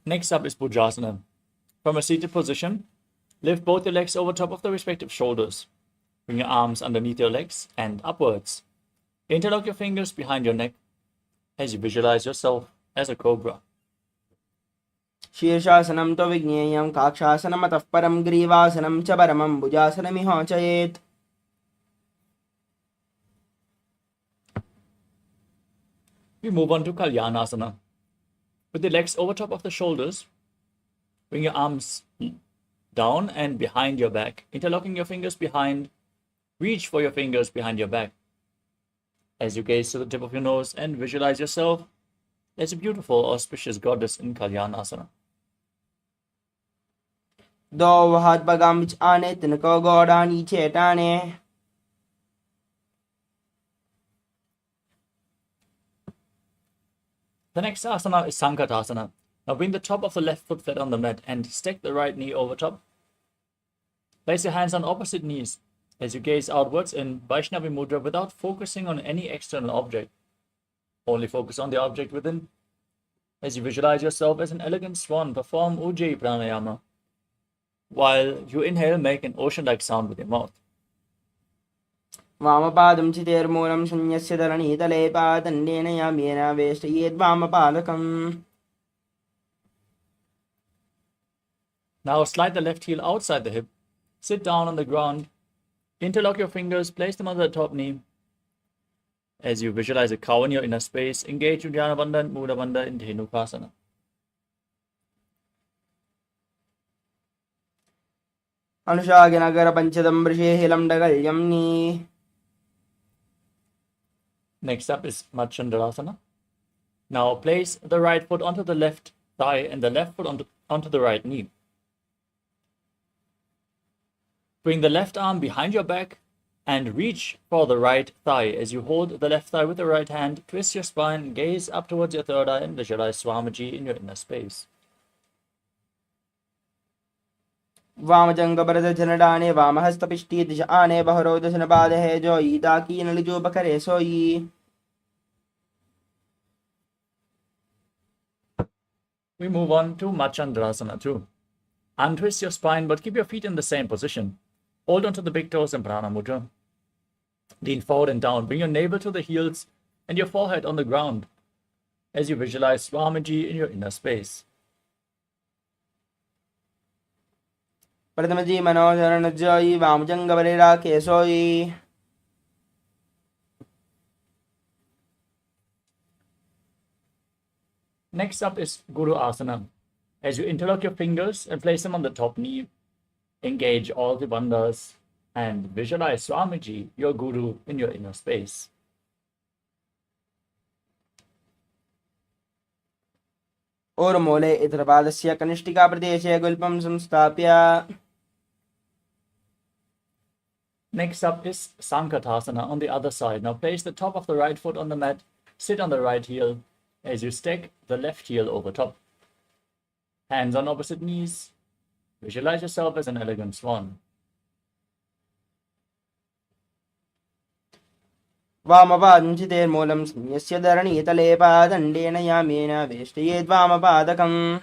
Next up is Bhujasana. From a seated position, lift both your legs over top of the respective shoulders. Bring your arms underneath your legs and upwards. Interlock your fingers behind your neck as you visualize yourself as a cobra. शीर्षासनं तो विज्ञेयं काक्षासनमतः परं ग्रीवासनं च परमं भुजासनमिहाचयेत्. We move on to Kalyanasana. With the legs over top of the shoulders, bring your arms down and behind your back, interlocking your fingers behind. Reach for your fingers behind your back. As you gaze to the tip of your nose and visualize yourself There's a beautiful, auspicious goddess in Kalyanasana. दो हाथ बगाम विच आने तिनको गोड़ा नीचे टाने The next asana is Sankatasana. Now bring the top of the left foot flat on the mat and stack the right knee over top. Place your hands on opposite knees as you gaze outwards in Vaishnavi Mudra without focusing on any external object. Only focus on the object within. As you visualize yourself as an elegant swan, perform Ujjayi Pranayama. While you inhale, make an ocean-like sound with your mouth. वामपादं चितेर्मूलं शून्यस्य धरणीतले पादण्डेन याम्येन वेष्टयेद्वामपादकम् Now slide the left heel outside the hip. Sit down on the ground. Interlock your fingers, place them on the top knee. As you visualize a cow in your inner space, engage Uddiyana Bandha and Mula Bandha in Dhenukasana. अनुशागिनगर पंचदं वृषेहिलं डगल्यम्नि Next up is Machandrasana. Now place the right foot onto the left thigh and the left foot onto the right knee. Bring the left arm behind your back and reach for the right thigh. As you hold the left thigh with the right hand, twist your spine, gaze up towards your third eye and visualize Swamiji in your inner space. वामजंगबरद जनडाने वामहस्तपिष्टी दिश आने बहरो दशन बाद है जो ईता की नलिजो बकरे सोई We move on to Machandrasana too. Untwist your spine but keep your feet in the same position. Hold onto the big toes in Prana Mudra. Lean forward and down. Bring your navel to the heels and your forehead on the ground as you visualize Swamiji in your inner space. प्रथमजी मनोचरण जोई वामजंगबरेरा के सोई Next up is Guru Asana. As you interlock your fingers and place them on the top knee, engage all the bandhas and visualize Swamiji, your Guru, in your inner space. और मूले इतरपादस्य कनिष्ठिका प्रदेशे गुल्पं संस्थाप्य Next up is Sankatasana on the other side. Now place the top of the right foot on the mat, sit on the right heel as you stack the left heel over top. Hands on opposite knees. Visualize yourself as an elegant swan. वामपादं चितेर्मूलं यस्य धरणीतले पादण्डेन यामेन वेष्टयेद्वामपादकम्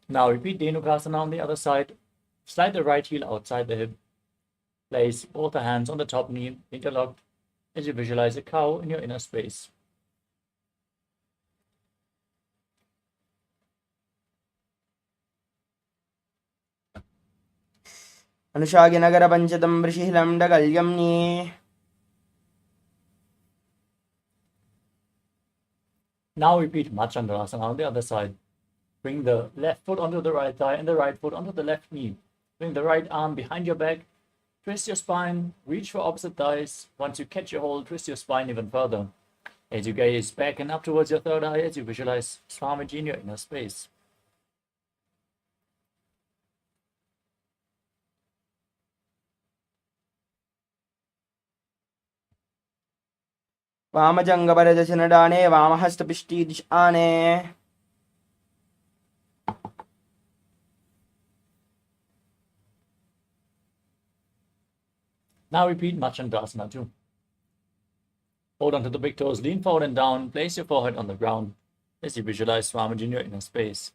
Now repeat Dhenukasana on the other side. Slide the right heel outside the hip. Place both the hands on the top knee, interlocked, as you visualize a cow in your inner space. अनुशागिनगर पंचदं वृषिहिलं डगल्यम्नि Now repeat Machandrasana on the other side. Bring the left foot onto the right thigh and the right foot onto the left knee. Bring the right arm behind your back. Twist your spine. Reach for opposite thighs. Once you catch your hold, twist your spine even further. As you gaze back and up towards your third eye, as you visualize Swamiji in your inner space. वामजंगबरदशनडाने वामहस्तपिष्टी दिश आने Now repeat Machandrasana too. Hold onto the big toes, lean forward and down, place your forehead on the ground as you visualize Swamiji in your inner space.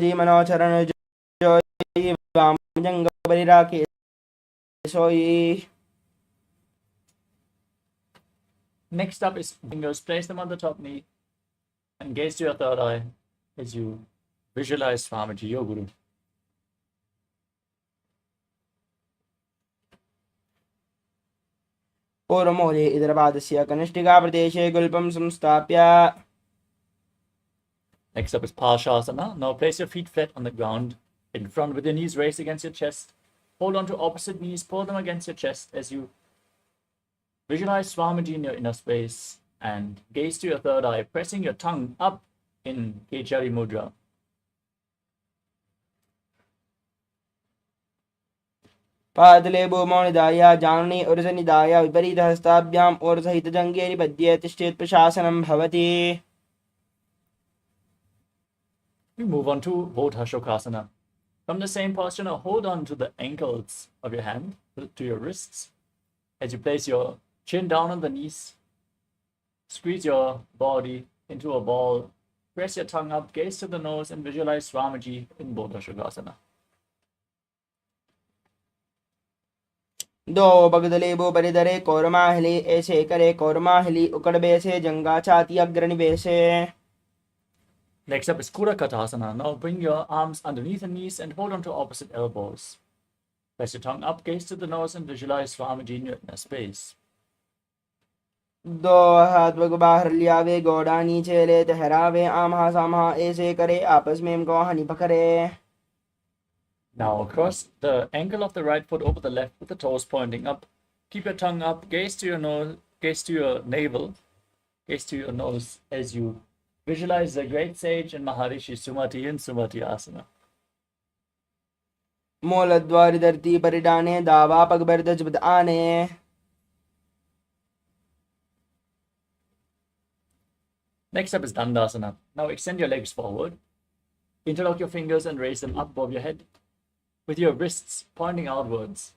मनोचरण जोई वामजंगबरेरा के सोई Next up is fingers. Place them on the top knee and gaze to your third eye as you visualize Swamiji, your Guru. और मूले इतरपादस्य कनिष्ठिका प्रदेशे गुल्पं संस्थाप्य Next up is Parshasana. Now place your feet flat on the ground. In front with your knees raised against your chest. Hold on to opposite knees, pull them against your chest as you visualize Swamiji in your inner space and gaze to your third eye, pressing your tongue up in Kechari Mudra. पादले भूमौ निधाय जानुनि उरजनिधाय विपरीतहस्ताभ्याम् ऊर्ध्वहितजङ्घे निबध्य तिष्ठेत् प्रशासनं भवति. We move on to Bodha Shokasana. From the same posture, now hold on to the ankles of your hand, to your wrists, as you place your chin down on the knees. Squeeze your body into a ball. Press your tongue up, gaze to the nose, and visualize Swamiji in Bodha Shokasana. दो बगदले बो परिदरे कौरमाहली ऐसे करे कौरमाहली उकड़बे से जंगा छाती अग्रनिबे से. Next up is Kurakatasana. Now bring your arms underneath the knees and hold on to opposite elbows. Press your tongue up, gaze to the nose, and visualize Swamiji in your inner space. दो हाथ bug बाहर लियावे गोड़ा नीचे ले तहरावे आमहा सामहा ऐसे करे आपस में इनको हनी पकड़े. Now cross the ankle of the right foot over the left with the toes pointing up. Keep your tongue up, gaze to your nose, gaze to your navel, gaze to your nose as you visualize the great sage and Maharishi Sumati in Sumati Asana. मूलद्वार धरती पर डाने दावा पग board जबद आने. Next up is Dandasana. Now extend your legs forward. Interlock your fingers and raise them up above your head with your wrists pointing outwards.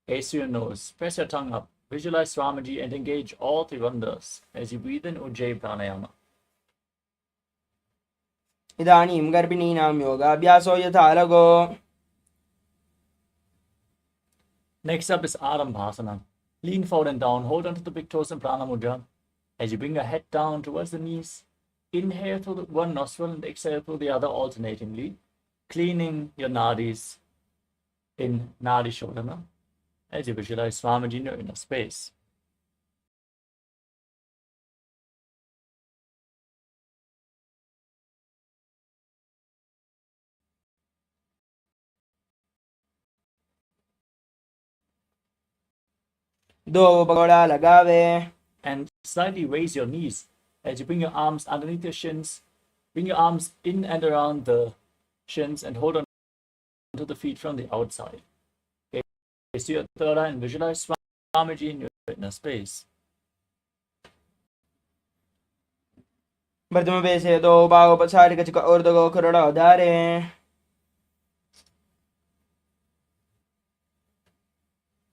Gaze to your nose. Press your tongue up. Visualize Swamiji and engage all Trivandhas as you breathe in Ujjayi Pranayama. इदानीं गर्भिणीनां योगाभ्यासो यथा लघो. Next up is Arambhasana. Lean forward and down. Hold onto the big toes in Prana Mudra. As you bring your head down towards the knees, inhale through one nostril and exhale through the other alternatingly, cleaning your nadis in Nadi Shodhana as you visualize Swamiji in your inner space. दो pagoda लगावे. And slightly raise your knees as you bring your arms underneath your shins. Bring your arms in and around the shins and hold on to the feet from the outside. Gaze to your third eye and visualize Swamiji in your inner space. प्रथम वैसे दो बागों पछाड़ी कचक और दो खरोड़ा उधारे.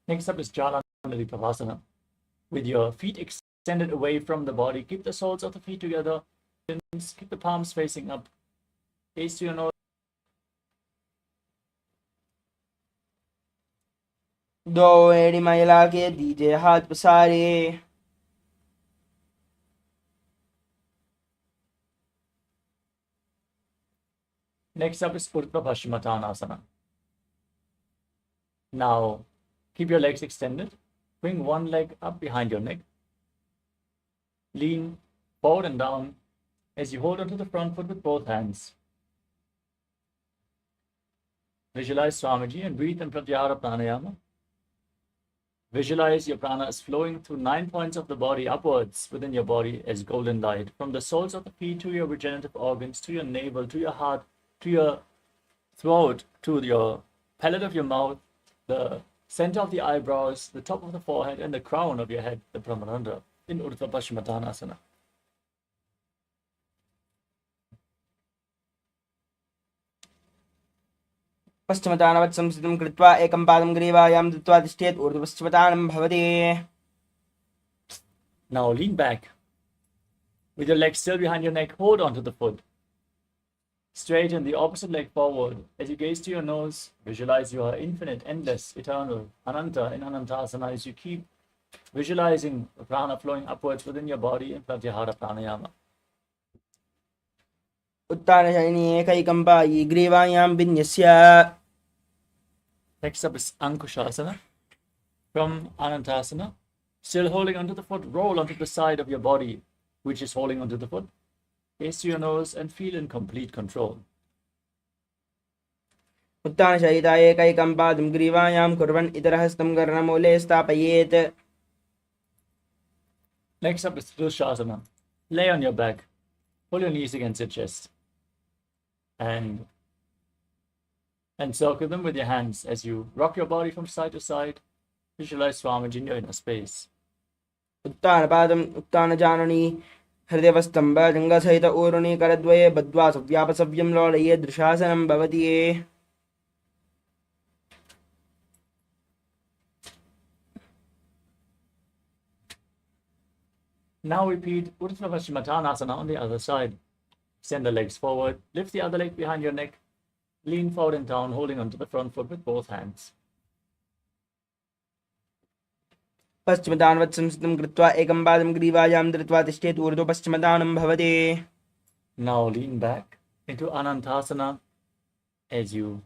Next up is Jalandhari Pavasana. With your feet extended away from the body, keep the soles of the feet together. Keep the palms facing up. Gaze to your nose. दो एड़ी महिला के दीजे हाथ पसारे. Next up is Urdhva Paschimottanasana. Now, keep your legs extended. Bring one leg up behind your neck. Lean forward and down as you hold onto the front foot with both hands. Visualize Swamiji and breathe in Pratyahara Pranayama. Visualize your prana is flowing through 9 points of the body upwards within your body as golden light, from the soles of the feet to your regenerative organs, to your navel, to your heart, to your throat, to your palate of your mouth, the center of the eyebrows, the top of the forehead, and the crown of your head, the Brahmananda, in Urdhva Paschimottanasana. पश्चिमतानवत् संस्थितं कृत्वा एकं पादं ग्रीवायां दत्त्वा तिष्ठेत् ऊर्ध्वपश्चिमतानं भवति. Now lean back. With your legs still behind your neck, hold on to the foot. Straighten the opposite leg forward. As you gaze to your nose, visualize you are infinite, endless, eternal, Ananta in Anantasana as you keep visualizing the prana flowing upwards within your body in Pratyahara Pranayama. उत्तानशयनी एकैकं पायी ग्रीवायां विन्यस्य. Next up is Ankushasana. From Anantasana, still holding onto the foot, roll onto the side of your body, which is holding onto the foot. Gaze to your nose and feel in complete control. उत्तानशयिता एकैकं पादं ग्रीवायां कुर्वन् इतरहस्तं कर्णमूले स्थापयेत्. Next up is Dushasana. Lay on your back. Pull your knees against your chest. And encircle them with your hands as you rock your body from side to side. Visualize Swamiji in your inner space. उत्तानपादम् उत्तानजानुनी हृदयवस्तम्भजङ्गसहित ऊरुणी करद्वये बद्ध्वा सव्यापसव्यं लोलये दृशासनं भवति. Now repeat Urdhva Paschimottanasana on the other side. Send the legs forward, lift the other leg behind your neck, lean forward and down, holding onto the front foot with both hands. पश्चिमदानवत् संस्थितं कृत्वा एकं पादं ग्रीवायां धृत्वा तिष्ठेत् ऊर्ध्व पश्चिमदानं भवति. Now lean back into Anantasana as you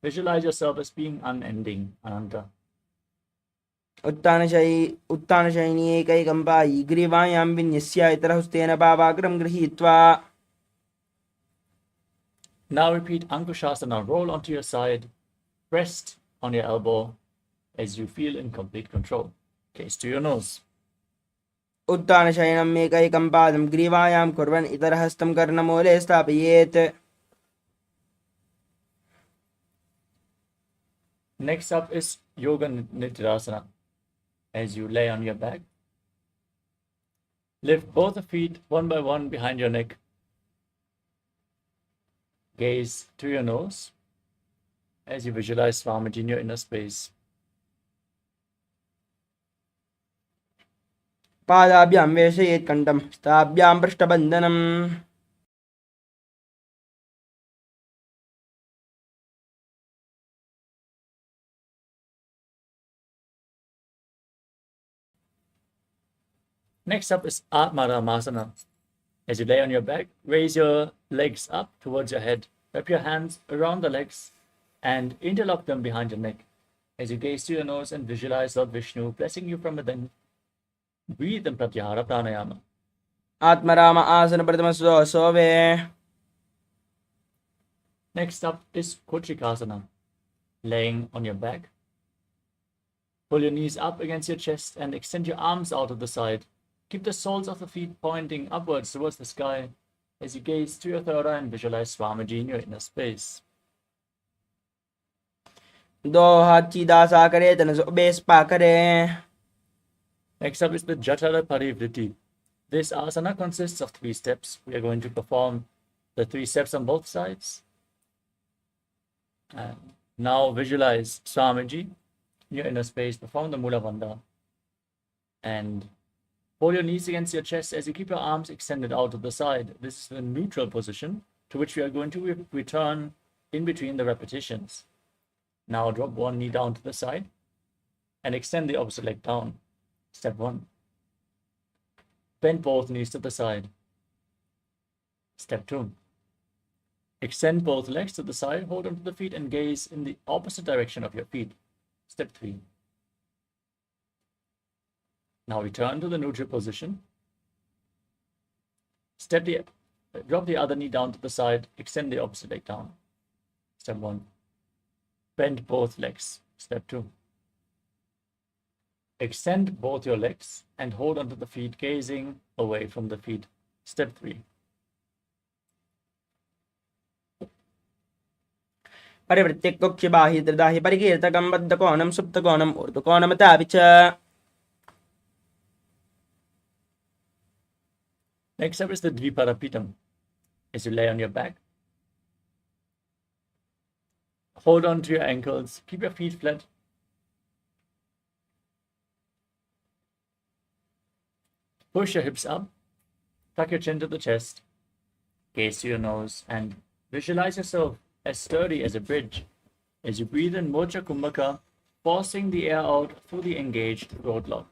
visualize yourself as being unending, Ananta. उत्तानशयिनी एकैकं पायि ग्रीवायां विन्यस्य इतरहस्तेन पावाग्रं गृहीत्वा. Now repeat Ankushasana. Roll onto your side, rest on your elbow as you feel in complete control. Gaze to your nose. उत्तानशयनम् एकैकं पादं ग्रीवायां कुर्वन् इतरहस्तं कर्णमूले स्थापयेत्. Next up is Yoga Nidrasana. As you lay on your back, lift both the feet one by one behind your neck. Gaze to your nose as you visualize Swamiji in your inner space. पादाभ्यां वेशयेत् कण्ठं स्ताभ्यां पृष्ठबन्धनम्. Next up is Atmaramasana. As you lay on your back, raise your legs up towards your head. Wrap your hands around the legs and interlock them behind your neck. As you gaze to your nose and visualize Lord Vishnu blessing you from within, breathe in Pratyahara Pranayama. Atmaram आसन प्रथम सोवे. Next up is Kochikasana. Laying on your back, pull your knees up against your chest and extend your arms out of the side. Keep the soles of the feet pointing upwards towards the sky as you gaze to your third eye and visualize Swamiji in your inner space. दो हाथ सीधा सा करे तन base पा करे. Next up is the Jatara Parivritti. This asana consists of 3 steps. We are going to perform the 3 steps on both sides. And now visualize Swamiji in your inner space. Perform the Mula Bandha. And hold your knees against your chest as you keep your arms extended out to the side. This is the neutral position to which we are going to return in between the repetitions. Now drop one knee down to the side and extend the opposite leg down. Step 1. Bend both knees to the side. Step 2. Extend both legs to the side, hold onto the feet and gaze in the opposite direction of your feet. Step 3. Now return to the neutral position. Drop the other knee down to the side, extend the opposite leg down. Step 1. Bend both legs. Step 2. Extend both your legs and hold onto the feet, gazing away from the feet. Step 3. परिवृत्तिकुक्षिबाहि त्रिदाहि परिकीर्तकं बद्धकोणं सुप्तकोणम् ऊर्ध्वकोणमतापि च. Next up is the Dviparapitam. As you lay on your back, hold on to your ankles, keep your feet flat. Push your hips up, tuck your chin to the chest, gaze to your nose, and visualize yourself as sturdy as a bridge as you breathe in Mocha Kumbhaka, forcing the air out through the engaged throat lock.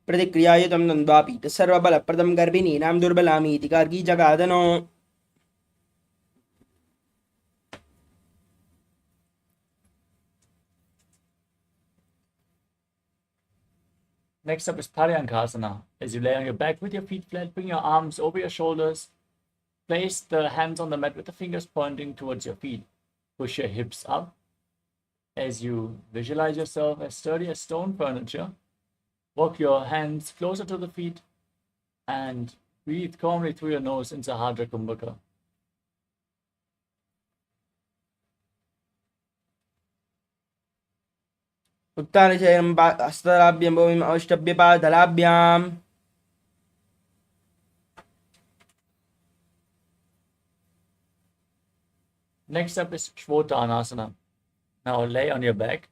प्रतिक्रियायुतं द्वन्द्वापि सर्वबलप्रदं गर्भिणीनां दुर्बलामीति Gargi जगादनो. Next up is Paryankasana. As you lay on your back with your feet flat, bring your arms over your shoulders Place the hands on the mat with the fingers pointing towards your feet. Push your hips up as you visualize yourself as sturdy as stone furniture. Walk your hands closer to the feet and breathe calmly through your nose in Sahadra Kumbhaka. उत्तानशयनं हस्तलाभ्यं भूमिम् औष्टभ्यपादलाभ्याम् Next up is Shvotanasana. Now lay on your back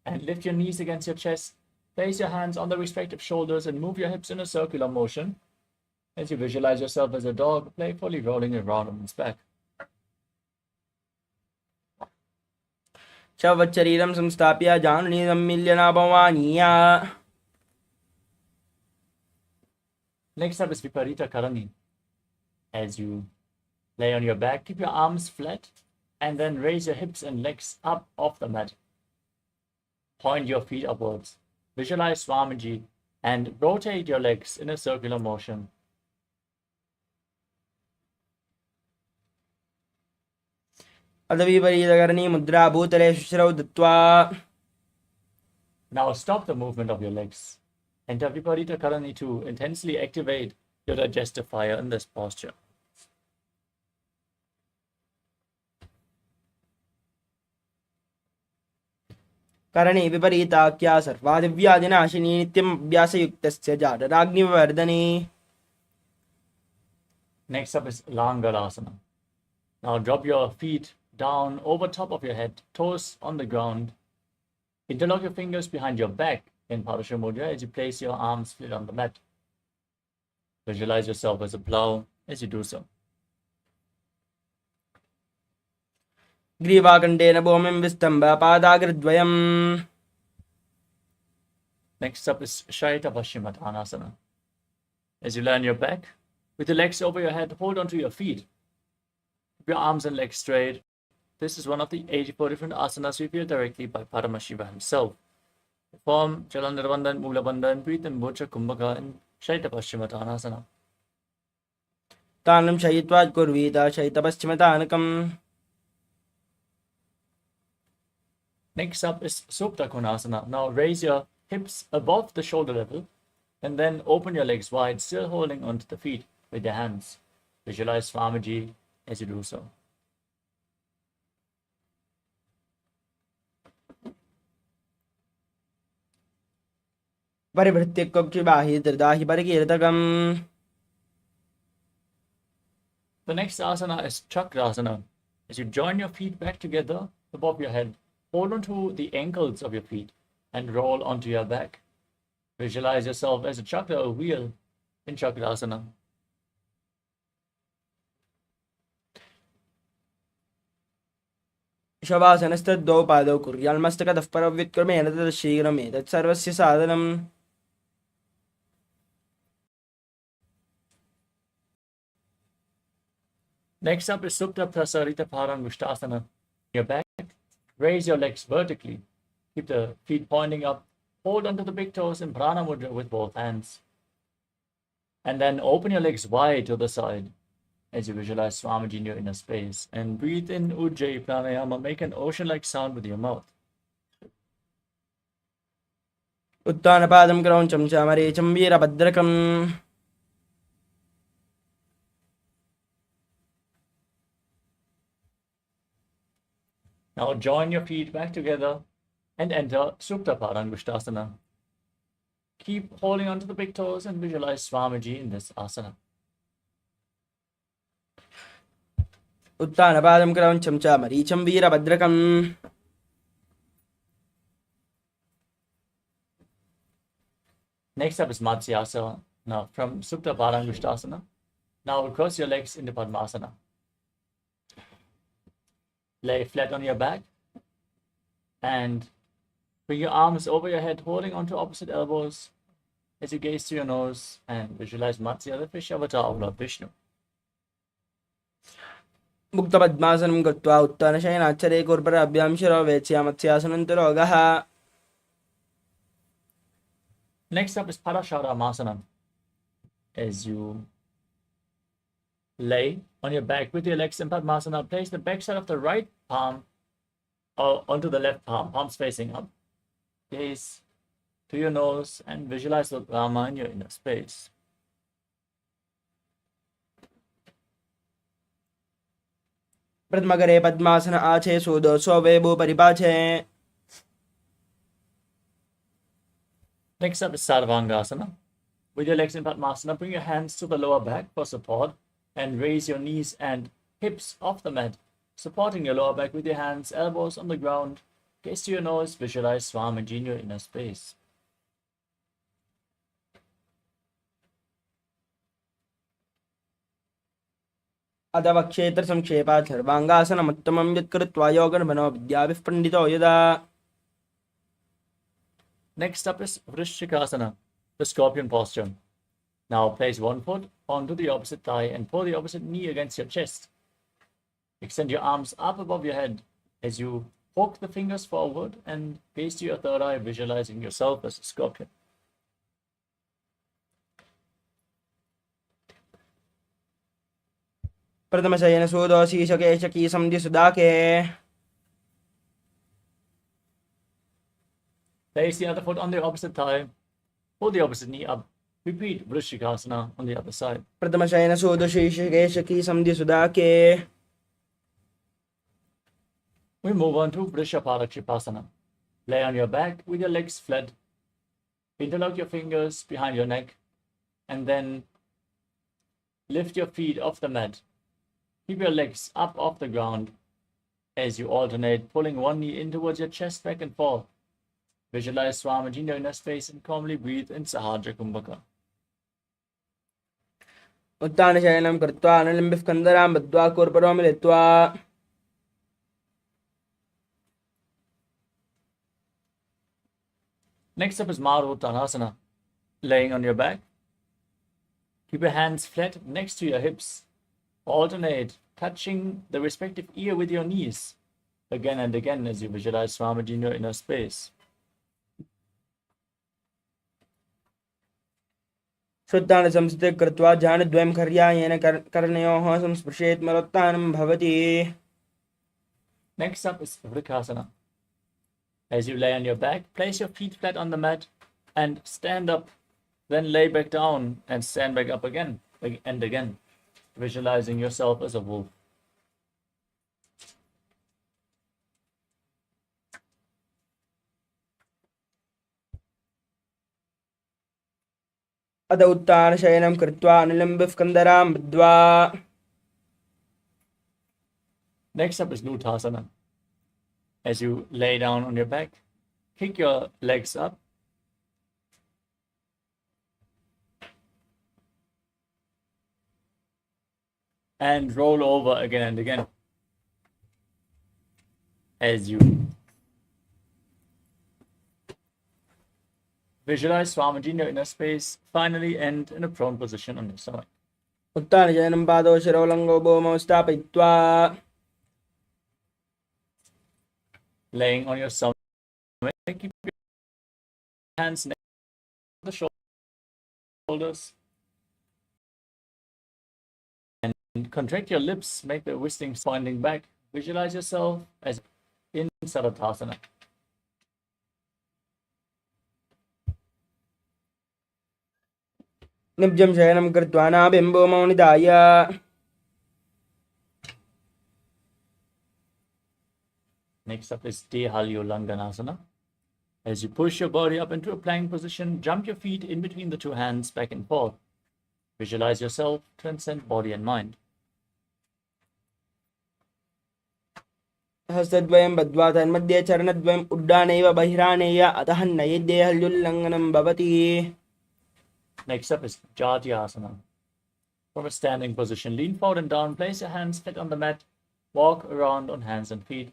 and lift your knees against your chest. Place your hands on the respective shoulders and move your hips in a circular motion as you visualize yourself as a dog playfully rolling around on its back. शवच्छरीरं संस्थाप्य जानुनी सम्मिल्य नाभवानीया. Next up is Viparita Karani. As you lay on your back, keep your arms flat and then raise your hips and legs up off the mat. Point your feet upwards. Visualize Swamiji and rotate your legs in a circular motion. अदविपरीतकरणी मुद्रा भूतले शुश्रौ दत्वा. Now stop the movement of your legs. Enter Viparita Karani to intensely activate your digestive fire in this posture. करणे विपरीताख्या सर्वादिव्यादिनाशिनी नित्यम् अभ्यासयुक्तस्य जाडराग्निवर्धने. Next up is Langalasana. Now drop your feet down over top of your head, toes on the ground. Interlock your fingers behind your back in Padasha Mudra as you place your arms flat on the mat. Visualize yourself as a plow as you do so. ग्रीवाकण्डेन भूमिं विस्तम्भ पादाग्रद्वयम्. Next up is Shaita Paschimottanasana. As you lie on your back, with your legs over your head, hold onto your feet. Keep your arms and legs straight. This is one of the 84 different asanas revealed directly by Paramashiva himself. Perform Jalandhara Bandhan, Mula Bandhan, breathe in Mudra Kumbhaka and Shaita Paschimottanasana. तानं शयित्वा कुर्वीत शयितपश्चिमतानकम्. Next up is Supta Konasana. Now raise your hips above the shoulder level and then open your legs wide, still holding onto the feet with your hands. Visualize Swamiji as you do so. परिभृत्य कोक्षिबाहि दृदाहि परिकीर्तकम्. The next asana is Chakrasana. As you join your feet back together above your head, hold onto the ankles of your feet and roll onto your back. Visualize yourself as a chakra, a wheel in Chakrasana. शवासनस्तद्वौ पादौ कुर्यान्मस्तकतः परव्युत्क्रमेण तत् शीघ्रमेतत् सर्वस्य साधनम्. Next up is Supta Prasarita Parangushtasana. Your back, raise your legs vertically. Keep the feet pointing up. Hold onto the big toes in Prana Mudra with both hands. And then open your legs wide to the side as you visualize Swamiji in your inner space. And breathe in Ujjayi Pranayama. Make an ocean-like sound with your mouth. उत्तानपादं क्रौञ्चं च मरीचं वीरभद्रकम्. Now join your feet back together and enter Supta Parangushtasana. Keep holding onto the big toes and visualize Swamiji in this asana. उत्तानपादं क्रौञ्चं च मरीचं वीरभद्रकम्. Next up is Matsyasana. Now from Supta Parangushtasana. Now cross your legs into Padmasana. Lay flat on your back and bring your arms over your head, holding onto opposite elbows as you gaze through your nose and visualize Matsya, the fish avatar of Lord Vishnu. मुक्तपद्मासनं गत्वा उत्तानशयनाच्छरे कुर्पराभ्यां शिरो वेत्स्यामत्स्यासनं तु रोगः. Next up is Parasharamasana. As you lay on your back with your legs in Padmasana. Place the backside of the right palm onto the left palm, palms facing up. Gaze to your nose and visualize the Rama in your inner space. प्रथमकरे पद्मासन आचे सुदोषो Weibo परिपाचे. Next up is Sarvangasana. With your legs in Padmasana, bring your hands to the lower back for support and raise your knees and hips off the mat, supporting your lower back with your hands, elbows on the ground. Gaze to your nose, visualize Swamiji in your inner space. अथवा क्षेत्र संक्षेपात् सर्वांगासनमुत्तमं यत्कृत्वा योगर्मणो विद्याभिः पंडितो यदा. Next up is Vrishchikasana, the scorpion posture. Now place one foot onto the opposite thigh and pull the opposite knee against your chest. Extend your arms up above your head as you poke the fingers forward and gaze to your third eye, visualizing yourself as a scorpion. प्रथमशयन सूदोशीशकेशकी संधिसुदाके. Place the other foot on the opposite thigh, pull the opposite knee up. Repeat Vrishchikasana on the other side. प्रथमशयन सूदोशीशकेशकी संधिसुदाके. We move on to Vrishapadaksipasana. Lay on your back with your legs flat. Interlock your fingers behind your neck and then lift your feet off the mat. Keep your legs up off the ground as you alternate, pulling one knee in towards your chest back and forth. Visualize Swamiji in your inner space and calmly breathe in Sahajra Kumbhaka. उत्तानशयनं कृत्वा अनुलिम्बिः कन्दरां बद्ध्वा कूर्परो मिलित्वा. Next up is Maruttanasana. Laying on your back. Keep your hands flat next to your hips. Alternate, touching the respective ear with your knees. Again and again as you visualize Swamiji in your inner space. शुद्धान संस्थित कृत्वा ध्यानद्वयं कर्यायेन कर्णयोः संस्पृशेत् मरोत्थानं भवति. Next up is Vrikasana. As you lay on your back, place your feet flat on the mat and stand up. Then lay back down and stand back up again and again, visualizing yourself as a wolf. अथ उत्तानशयनं कृत्वा अनुलिम्बिः कन्दरां बद्ध्वा. Next up is Lutasana. As you lay down on your back, kick your legs up. And roll over again and again. As you visualize Swamiji in your inner space, finally end in a prone position on your stomach. उत्तानशयनं पादौ शिरोलङ्गौ भूमौ स्थापयित्वा. Laying on your stomach, keep your hands next to the shoulders. And contract your lips, make the wristings pointing back. Visualize yourself as in Sarathasana. निब्जं शयनं कृत्वा नाभिं भूमौ निधाय. Next up is Dehalyolanganasana. As you push your body up into a plank position, jump your feet in between the two hands back and forth. Visualize yourself transcend body and mind. हस्तद्वयं बद्ध्वा तन्मध्ये चरणद्वयम् उड्डानैव बहिरानेय अतः नैदेहल्युल्लङ्घनं भवति. Next up is Jatyasana. From a standing position, lean forward and down, place your hands flat on the mat, walk around on hands and feet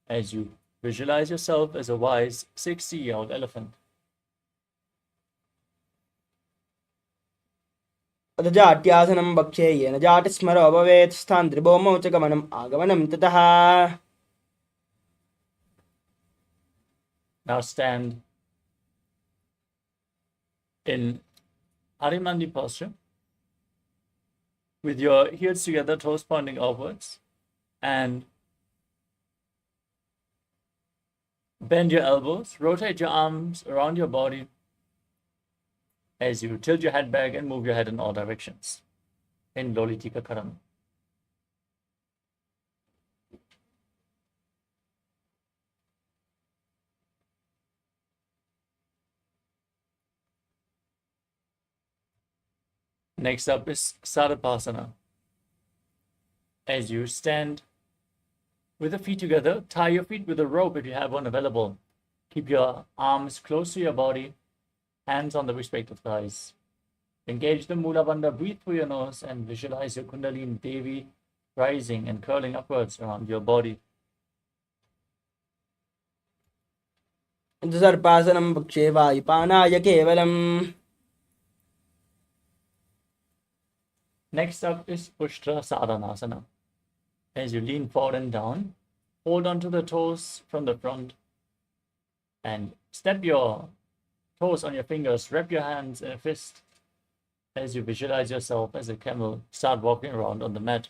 as you visualize yourself as a wise 60-year-old elephant. अथ जाट्यासनं वक्षे येन जाटिस्मरो भवेत् स्थान्त्रिभौमौ च गमनम् आगमनं ततः. Now stand in Harimandi posture. with your heels together, toes pointing upwards, and bend your elbows, rotate your arms around your body as you tilt your head back and move your head in all directions in Lolitika Karana. Next up is Sadapasana. As you stand with the feet together, tie your feet with a rope if you have one available. Keep your arms close to your body, hands on the respective thighs. Engage the Mula Bandha, breathe through your nose and visualize your Kundalini Devi rising and curling upwards around your body. सर्पासनं पक्षे वायुपानाय केवलम्. Next up is Ushtra Sadhanasana. As you lean forward and down, hold onto the toes from the front and step your toes on your fingers, wrap your hands in a fist as you visualize yourself as a camel. Start walking around on the mat.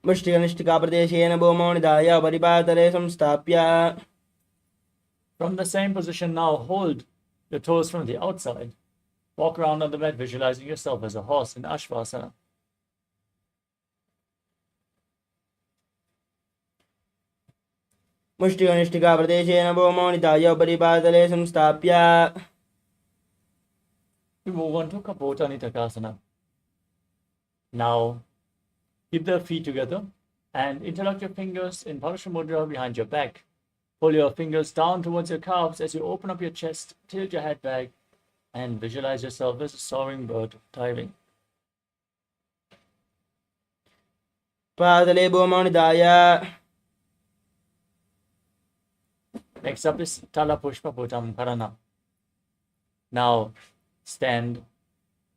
मुष्टिकनिष्ठिकाप्रदेशेन भूमौ निधाय परिपातले संस्थाप्य. From the same position now, hold your toes from the outside. Walk around on the mat, visualizing yourself as a horse in Ashvasana. मुष्टिकनिष्ठिकाप्रदेशेन भूमौ निधाय परिपातले संस्थाप्य. We move on to Kapota Nitakasana. Now, keep the feet together and interlock your fingers in Parasha Mudra behind your back. Pull your fingers down towards your calves as you open up your chest, tilt your head back, and visualize yourself as a soaring bird diving. पादले भूमौ निधाय. Next up is Tala Pushpa Putam Karana. Now, stand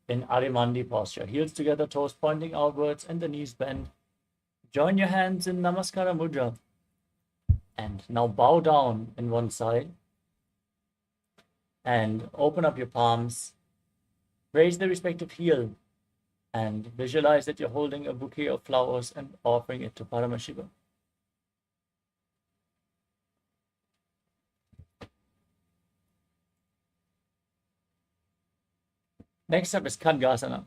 in Arimandi posture. Heels together, toes pointing outwards, and the knees bend. Join your hands in Namaskara Mudra. And now bow down in one side. And open up your palms. Raise the respective heel. And visualize that you're holding a bouquet of flowers and offering it to Paramashiva. Next up is Khadgasana.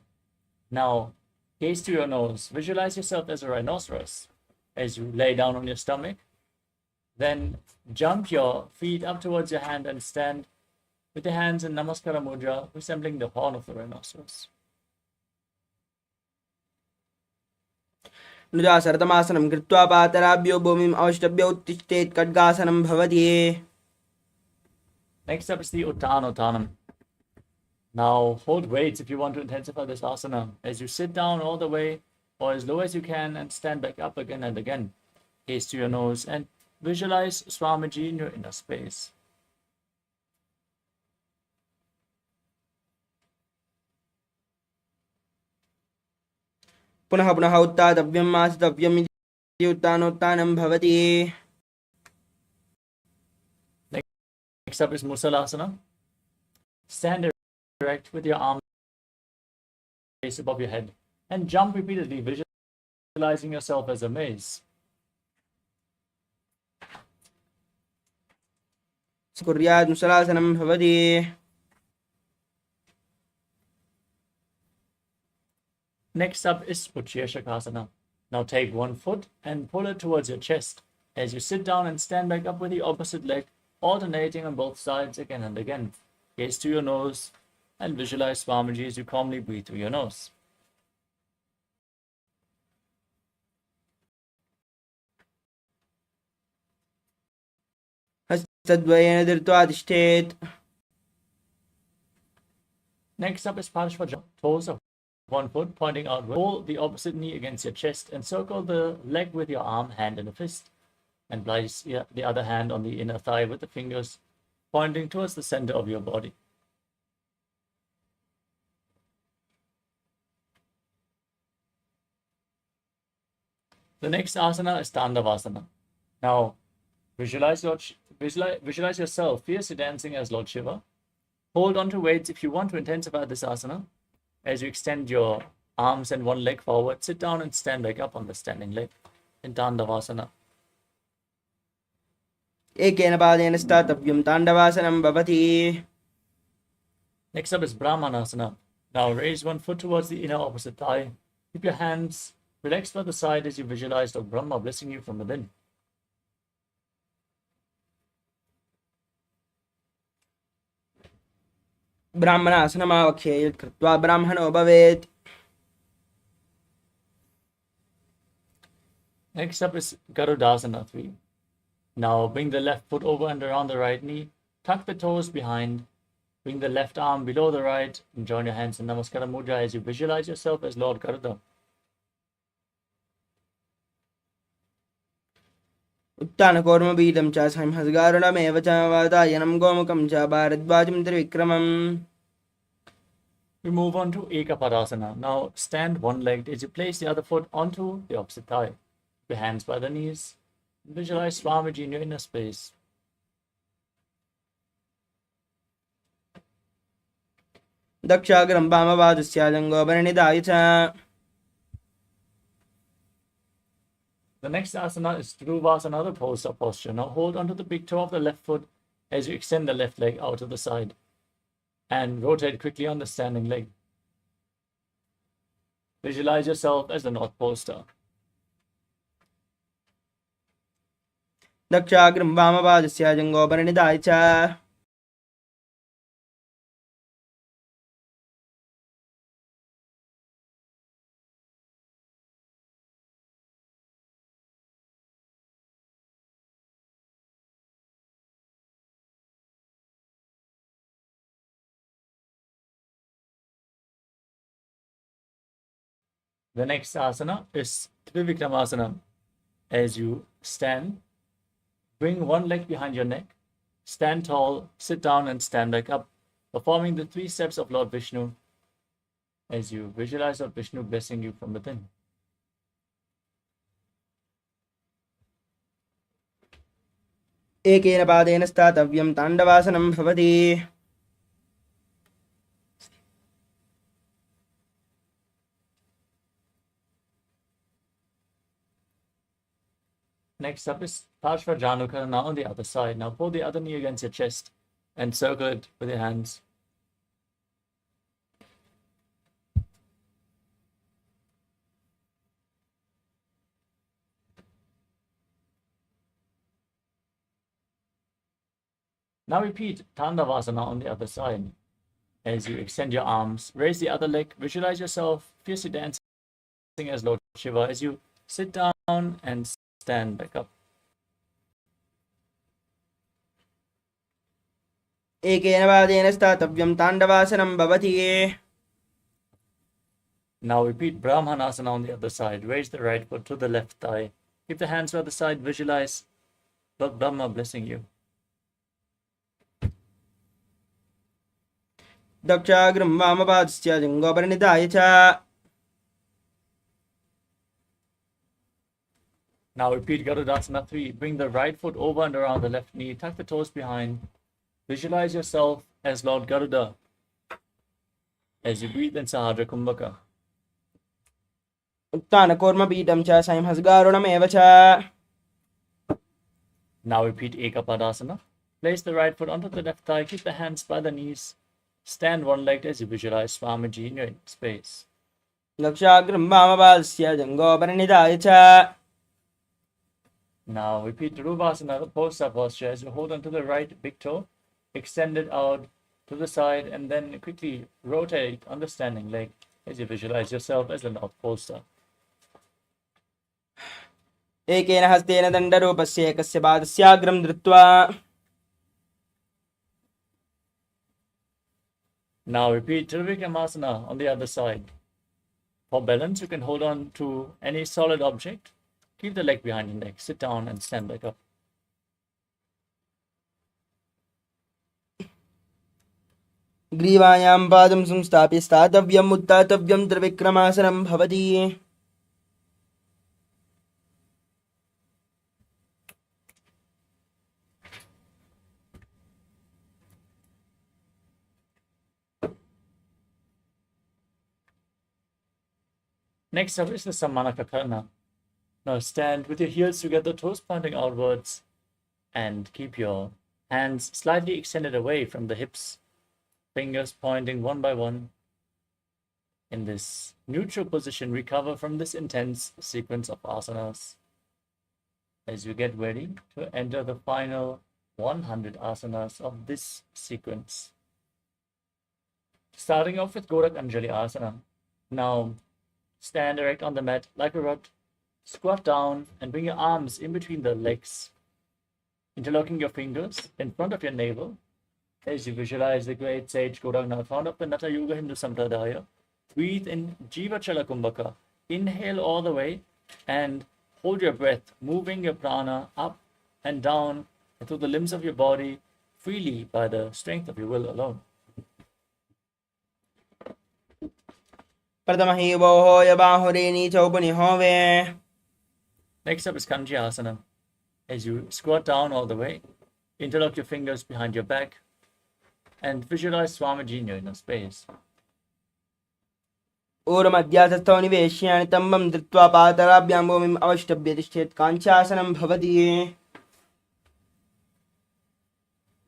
Now, gaze to your nose. Visualize yourself as a rhinoceros as you lay down on your stomach. Then jump your feet up towards your hand and stand with your hands in Namaskara Mudra, resembling the horn of the rhinoceros. नुजा सरतमासनं कृत्वा पातराभ्यो भूमिम् अवष्टभ्य उत्तिष्ठेत्. खड्गासनं भवति. Next up is the Uttanottanam. Now hold weights if you want to intensify this asana as you sit down all the way or as low as you can and stand back up again and again. Gaze to your nose and visualize Swamiji in your inner space. पुनः पुनः उत्तातव्यम् आसितव्यम् इति उत्तानोत्तानं भवति. Next up is Musalasana. Stand erect with your arms raised above your head and jump repeatedly, visualizing yourself as a maze. कुर्यात् मुसलासनं भवति. Next up is Uchcheshakasana. Now take one foot and pull it towards your chest as you sit down and stand back up with the opposite leg, alternating on both sides again and again. Gaze to your nose and visualize Swamiji as you calmly breathe through your nose. हस्तद्वयेन धृत्वा तिष्ठेत्. Next up is Parashva, toes of one foot pointing outward. Pull the opposite knee against your chest and circle the leg with your arm, hand in a fist. And place the other hand on the inner thigh with the fingers pointing towards the center of your body. The next asana is Tandavasana. Now, visualize yourself fiercely dancing as Lord Shiva, Hold on to weights if you want to intensify this asana. As you extend your arms and one leg forward, sit down and stand back up on the standing leg in Tandavasana. एकेन पादेन स्थातव्यं ताण्डवासनं भवति. Next up is Brahmanasana. Now raise one foot towards the inner opposite thigh. Keep your hands relaxed by the side as you visualize Lord Brahma blessing you from within. ब्राह्मणासनमावख्ये यत् कृत्वा ब्राह्मणो भवेत्. Next up is Garudasana 3. Now bring the left foot over and around the right knee. Tuck the toes behind. Bring the left arm below the right and join your hands in Namaskara Mudra as you visualize yourself as Lord Garuda. उत्तानकौर्मपीठं च संहसगारुणमेव च वातायनं गोमुखं च भारद्वाजं त्रिविक्रमम्. We move on to Ekapadasana. Now stand one-legged as you place the other foot onto the opposite thigh. Keep your hands by the knees. Visualize Swamiji in your inner space. दक्षाग्रं वामपादस्य जङ्घोपरिनिधाय च. The next asana is Dhruvasana, the pose posture. Now hold onto the big toe of the left foot as you extend the left leg out to the side and rotate quickly on the standing leg. Visualize yourself as the North Pole star. दक्षाग्रं वामपादस्य जङ्घोपरिनिधाय च. The next asana is Trivikramasana. As you stand, bring one leg behind your neck, stand tall, sit down and stand back up, performing the 3 steps of Lord Vishnu as you visualize Lord Vishnu blessing you from within. एकेन पादेन स्थातव्यं ताण्डवासनं भवति. Next up is Parshva Janukarana on the other side. Now pull the other knee against your chest and circle it with your hands. Now repeat Tandavasana on the other side. As you extend your arms, raise the other leg, visualize yourself fiercely dancing as Lord Shiva as you sit down and stand back up. एकेन पादेन स्थातव्यं ताण्डवासनं भवति. Now repeat Brahmanasana on the other side. Raise the right foot to the left thigh. Keep the hands by the side. Visualize Lord Brahma blessing you. दक्षाग्रं वामपादस्य जङ्घोपरिनिधाय च. Now repeat Garudasana 3. Bring the right foot over and around the left knee. Tuck the toes behind. Visualize yourself as Lord Garuda as you breathe in Sahadra Kumbhaka. उत्तानकौर्मपीठं च संहसगारुणमेव च. Now repeat Ekapadasana. Place the right foot onto the left thigh. Keep the hands by the knees. Stand one-legged as you visualize Swamiji in your space. दक्षाग्रं वामपादस्य जङ्घोपरिनिधाय च. Now repeat Dhruvasana, the poster posture, as you hold onto the right big toe, extend it out to the side, and then quickly rotate on the standing leg as you visualize yourself as the North Pole star. एकेन हस्तेन दण्डरूपस्य एकस्य पादस्याग्रं धृत्वा. Now repeat Trivikramasana on the other side. For balance, you can hold on to any solid object. Keep the leg behind your neck. Sit down and stand back up. ग्रीवायां पादं संस्थाप्य स्थातव्यम् उत्थातव्यं त्रिविक्रमासनं भवति. Next up is the Sammanakakarna. Now stand with your heels together, toes pointing outwards, and keep your hands slightly extended away from the hips, fingers pointing one by one. In this neutral position, recover from this intense sequence of asanas as you get ready to enter the final 100 asanas of this sequence. Starting off with Gorak Anjali Asana. Now stand erect on the mat like a rod, squat down and bring your arms in between the legs, interlocking your fingers in front of your navel as you visualize the great sage Gorangnath, founder of the Natha Yoga Hindu Sampradaya. Breathe in Jiva Chala Kumbhaka. Inhale all the way and hold your breath, moving your prana up and down through the limbs of your body freely by the strength of your will alone. Next up is Kanji Asana. As you squat down all the way, interlock your fingers behind your back and visualize Swamiji in your inner space. ऊर्ध्वमध्यासस्थौ निवेश्यानि तम्बं धृत्वा पादराभ्यां भूमिम् अवष्टभ्य तिष्ठेत् काञ्चासनं भवति.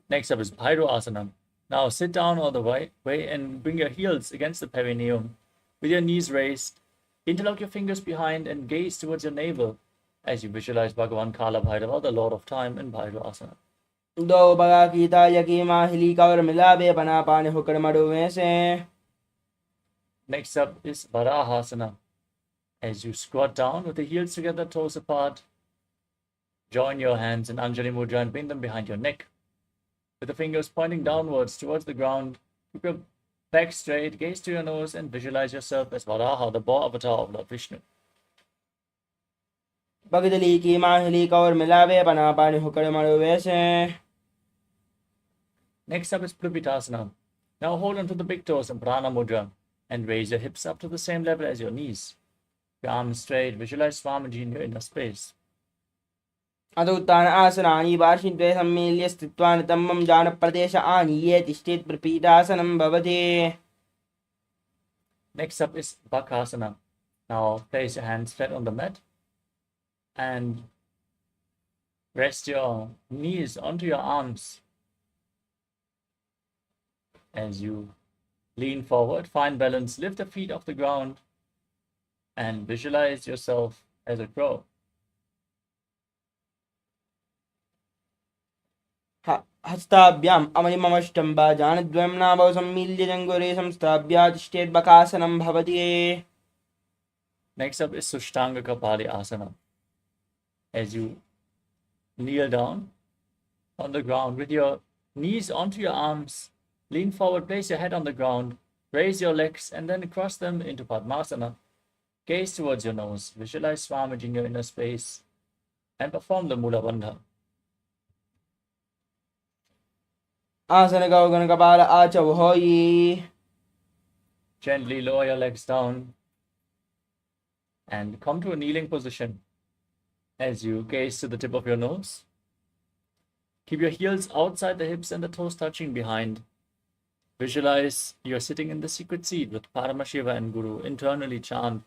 Next up is Bhairo Asana. Now sit down all the way and bring your heels against the perineum with your knees raised. Interlock your fingers behind and gaze towards your navel as you visualize Bhagavan Kala Bhairava, the Lord of Time, in Bhairo Asana. दो बगा कीता यकी माहिली cover मिलावे बना पाने हुक्र मडु में से. Next up is Varahasana. As you squat down with the heels together, toes apart, join your hands in Anjali Mudra and bring them behind your neck. With the fingers pointing downwards towards the ground, keep your back straight, gaze to your nose, and visualize yourself as Varaha, the boar avatar of Lord Vishnu. बगदली की माहिली cover मिलावे बना पाने हुक्र मडु में से. Next up is Plupitasana. Now hold onto the big toes in Prana Mudra and raise your hips up to the same level as your knees. Your arms straight, visualize Swamiji in your inner space. अदुत्तान आसनानि वार्षिद्वे सम्मील्य स्थित्वा नितम्बं जानप्रदेश आनीये तिष्ठेत् प्रपीडासनं भवति. Next up is Bakasana. Now place your hands flat on the mat and rest your knees onto your arms as you lean forward, find balance, lift the feet off the ground, and visualize yourself as a crow. हस्ताभ्याम् अमलिममष्टं बाजानद्वयं नाभौ सम्मील्य जङ्घूरे संस्थाभ्य तिष्ठेत् बकासनं भवति. Next up is Sushtanga Kapali Asana. As you kneel down on the ground with your knees onto your arms, lean forward, place your head on the ground, raise your legs, and then cross them into Padmasana. Gaze towards your nose, visualize Swamiji in your inner space, and perform the Mula Bandha. आसन गौगण कपाल आचव होयि. Gently lower your legs down and come to a kneeling position as you gaze to the tip of your nose. Keep your heels outside the hips and the toes touching behind. Visualize you're sitting in the secret seat with Paramashiva and Guru. Internally chant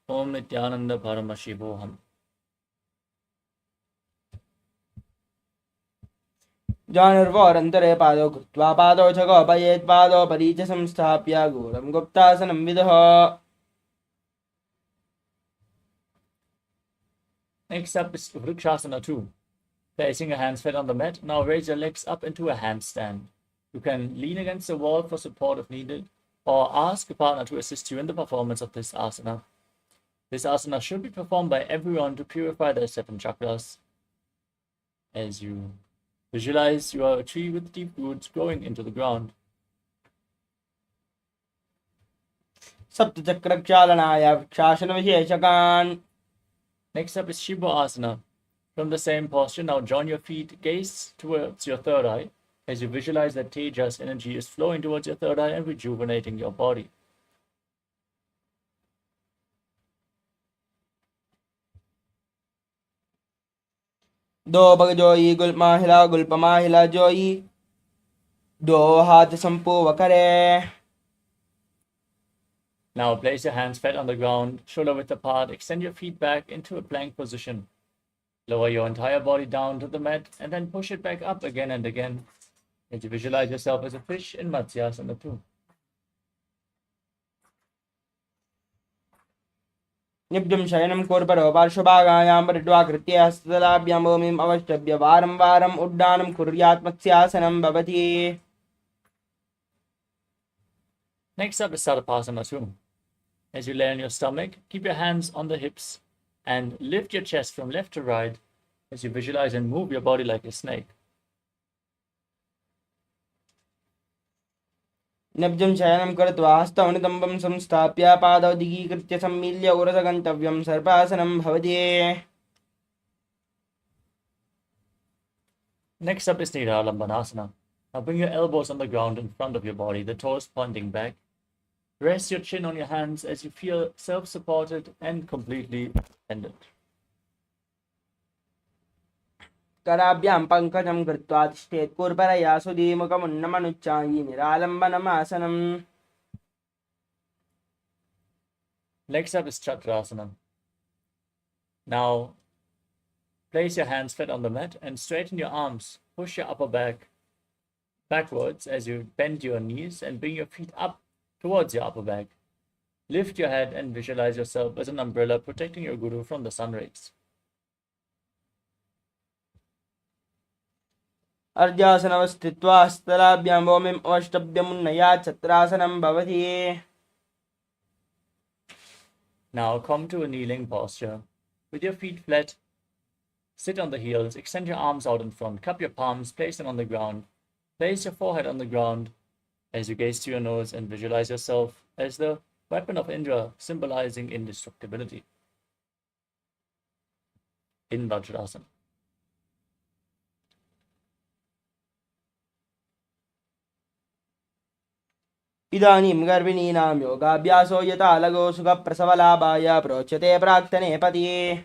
Om Nithyananda Paramashivoham. जानर्वोरन्तरे पादौ कृत्वा पादौ च गोपयेत् पादौ परी च संस्थाप्य घोरं गुप्तासनं विदः. Next up is Vrikshasana 2. Placing your hands flat on the mat, now raise your legs up into a handstand. You can lean against the wall for support if needed, or ask a partner to assist you in the performance of this asana. This asana should be performed by everyone to purify their 7 chakras. As you visualize you are a tree with deep roots growing into the ground. सप्तचक्रक्षालनाय वृक्षासनविशेषकान्. Next up is Shiva Asana. From the same posture, now join your feet, gaze towards your third eye as you visualize that Tejas energy is flowing towards your third eye and rejuvenating your body. दो पग जोई गुल्प माहिला जोई. दो हाथ संपो Thackeray. Now place your hands flat on the ground, shoulder width apart, extend your feet back into a plank position. Lower your entire body down to the mat and then push it back up again and again as you visualize yourself as a fish in Matsyasana 2. निब्जं शयनं कोर्परो पार्श्वभागायां परिड्वाकृत्य हस्तलाभ्यां भूमिम् अवष्टभ्य वारं वारम् उड्डानं कुर्यात् मत्स्यासनं भवति. Next up is Sarvasana 2. As you lay on your stomach, keep your hands on the hips and lift your chest from left to right as you visualize and move your body like a snake. नब्जं शयनं कृत्वा हस्तौ नितम्बं संस्थाप्य पादौ दिगीकृत्य सम्मील्य उरसगन्तव्यं सर्पासनं भवति. Next up is Nidhalambanasana. Now bring your elbows on the ground in front of your body, the toes pointing back. Rest your chin on your hands as you feel self-supported and completely independent. कराभ्यां पङ्कजं कृत्वा तिष्ठेत् कूर्परया सुधीमुखमुन्नमनुच्चायि निरालम्बनमासनम्. Next up is Chakrasana. Now place your hands flat on the mat and straighten your arms. Push your upper back backwards as you bend your knees and bring your feet up towards your upper back. Lift your head and visualize yourself as an umbrella protecting your guru from the sun rays. अर्जासनवस्थित्वा हस्तलाभ्यां भूमिम् अवष्टभ्यमुन्नयात् छत्रासनं भवति. Now come to a kneeling posture. With your feet flat, sit on the heels, extend your arms out in front, cup your palms, place them on the ground. Place your forehead on the ground as you gaze to your nose and visualize yourself as the weapon of Indra, symbolizing indestructibility. In Vajrasana. इदानीं गर्भिणीनां योगाभ्यासो यथा लघु सुखप्रसवलाभाय प्रोच्यते प्राक्तने पति.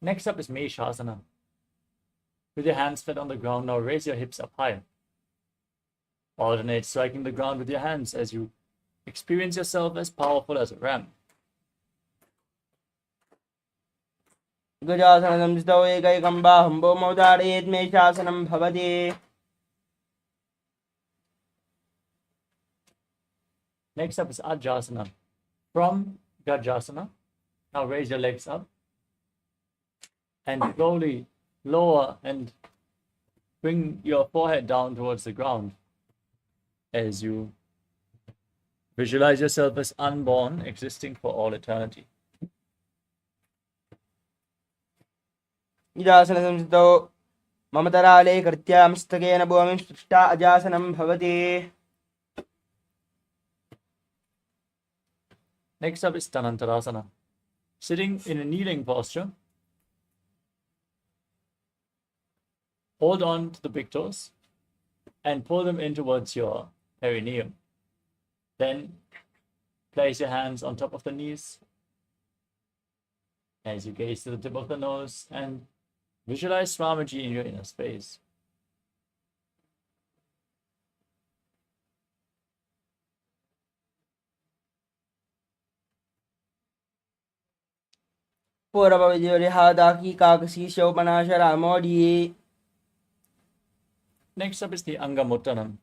Next up is Meshasana. With your hands flat on the ground, now raise your hips up high. Alternate striking the ground with your hands as you experience yourself as powerful as a ram. गजासनं स्थितौ एकैकं बाहुं भूमौ धारयेत् मेषासनं भवति. Next up is Ajasana. From Gajasana, now raise your legs up and slowly lower and bring your forehead down towards the ground as you visualize yourself as unborn, existing for all eternity. इदासनं स्थितौ ममतराले कृत्या मस्तकेन भूमिं स्पृष्टा अजासनं भवति. Next up is Tanantarasana. Sitting in a kneeling posture, hold on to the big toes and pull them in towards your perineum. Then place your hands on top of the knees as you gaze to the tip of the nose and visualize Swamiji in your inner space. पूर्वविजयोरिहादाकी काकसी शोपनाशरामोढी. Next up is the Angamuttanam.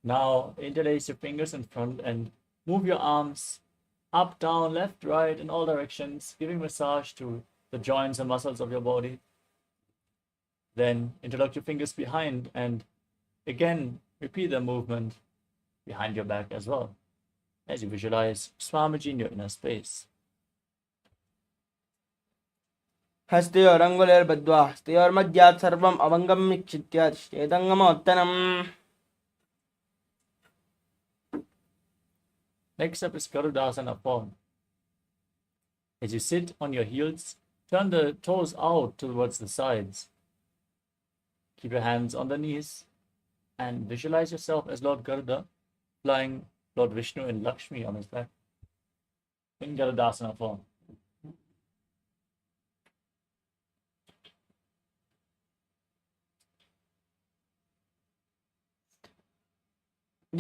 Now interlace your fingers in front and move your arms up, down, left, right, in all directions, giving massage to the joints and muscles of your body. Then interlock your fingers behind and again repeat the movement behind your back as well as you visualize Swamiji in your inner space. हस्तयोरङ्गुलिर्बद्ध्वा हस्तयोर्मध्यात् सर्वम् अवङ्गं निक्षिप्य तिष्ठेदङ्गमोत्तनम्. Next up is Garudasana form. As you sit on your heels, turn the toes out towards the sides. Keep your hands on the knees and visualize yourself as Lord Garuda flying Lord Vishnu and Lakshmi on his back in Garudasana form.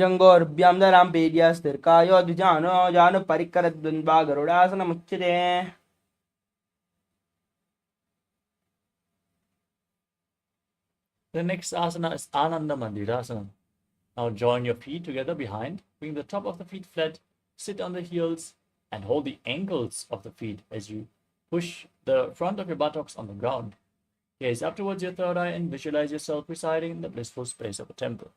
जङ्गोर्भ्यां दरां पेड्यास्तिर्कायो द्विजानो जानुपरिकरद्वन्द्वा गरुडासनमुच्यते The next asana is Ananda Mandirasana. Now join your feet together behind, bring the top of the feet flat, sit on the heels, and hold the ankles of the feet as you push the front of your buttocks on the ground. Gaze up towards your third eye and visualize yourself residing in the blissful space of a temple.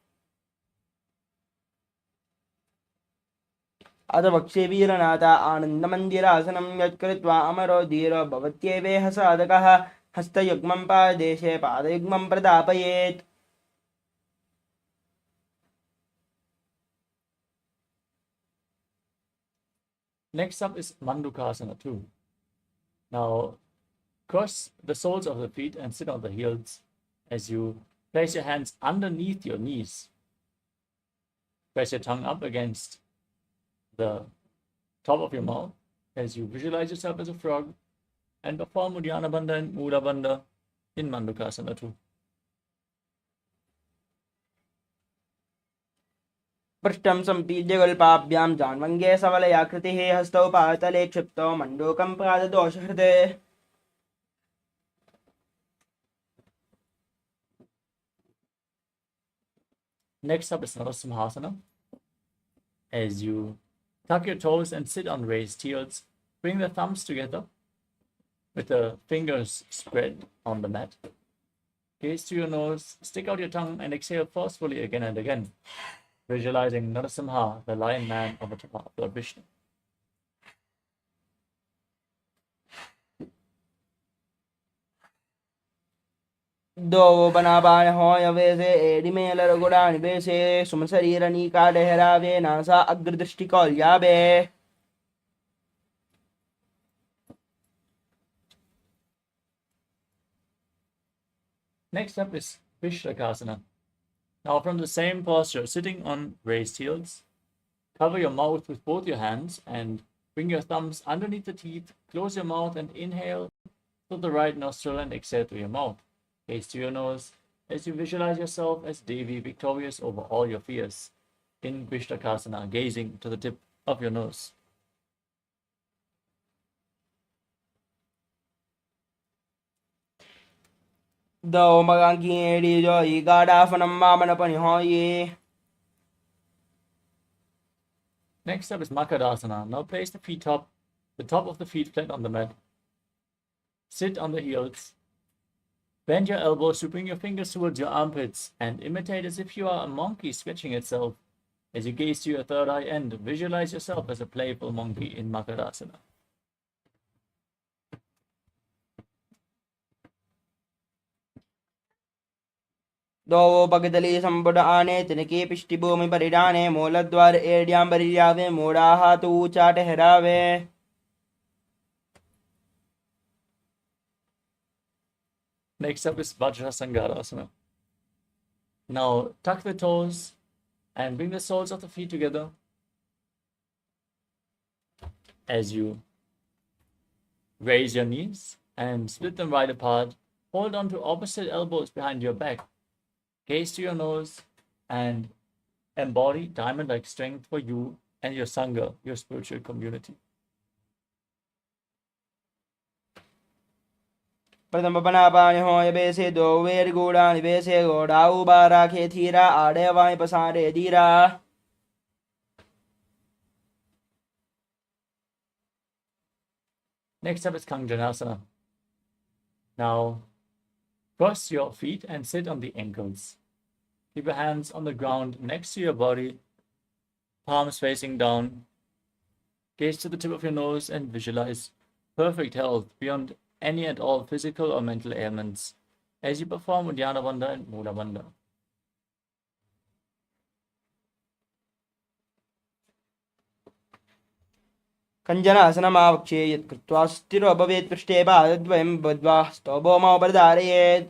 अथ वक्षे वीरनाथा आनन्दमन्दिरासनं यत्कृत्वा अमरो धीरो भवत्येवेह साधकः हस्तयुग्मं पादेशे पादयुग्मं प्रदापयेत् Next up is Mandukasana 2. Now cross the soles of the feet and sit on the heels as you place your hands underneath your knees. Press your tongue up against the top of your mouth as you visualize yourself as a frog and perform Uddiyana Bandha and Mula Bandha in Mandukasana 2. पृष्ठं सम्पीड्य गल्पाभ्यां जान्वङ्गे सवलयाकृतिः हस्तौ पातले क्षिप्तौ मण्डूकं पाददोषहृदे Next up is Narasimhasana. As you tuck your toes and sit on raised heels, bring the thumbs together with the fingers spread on the mat. Gaze to your nose, stick out your tongue, and exhale forcefully again and again, visualizing Narasimha, the lion man avatar of Lord Vishnu. दो बनाबाण होय वेसे एडिमेलर गुडानि वेसे सुमशरीरनीका डेहरावे NASA अग्रदृष्टिकौल्याबे Next up is Vishlakasana. Now from the same posture, sitting on raised heels, cover your mouth with both your hands and bring your thumbs underneath the teeth, close your mouth and inhale through the right nostril and exhale through your mouth. Gaze to your nose as you visualize yourself as Devi, victorious over all your fears in Vishlakasana, gazing to the tip of your nose. दो मगांकी AD जो ई गाडाफनं वामनपनि होये Next up is Makadasana. Now place the top of the feet flat on the mat. Sit on the heels. Bend your elbows to bring your fingers towards your armpits and imitate as if you are a monkey stretching itself as you gaze to your third eye and visualize yourself as a playful monkey in Makadasana. दो भगदली संबुड आने तिनके पिष्टिभूमि परिडाने मूलद्वार एड्यां बरियावे मूढ़ाहा तू ऊंचा ठहरावे Next up is Vajrasangarasana. Now tuck the toes and bring the soles of the feet together as you raise your knees and split them wide apart. Hold on to opposite elbows behind your back. Gaze to your nose and embody diamond-like strength for you and your Sangha, your spiritual community. प्रथम बनापानि होय बेसे दो where गूढ़ानि बेसे गोड़ाऊ बारा खे theta आड़े वाय पसारे धीरा Next up is Kanjanasana. Now cross your feet and sit on the ankles. Keep your hands on the ground next to your body, palms facing down. Gaze to the tip of your nose and visualize perfect health beyond any and all physical or mental ailments as you perform Uddiyana Bandha and Mula Bandha. कञ्जनासनमावक्षे यत्कृत्वा स्थिरो भवेत् पृष्ठे पादद्वयं बद्ध्वा स्तोभौमोपधारयेत्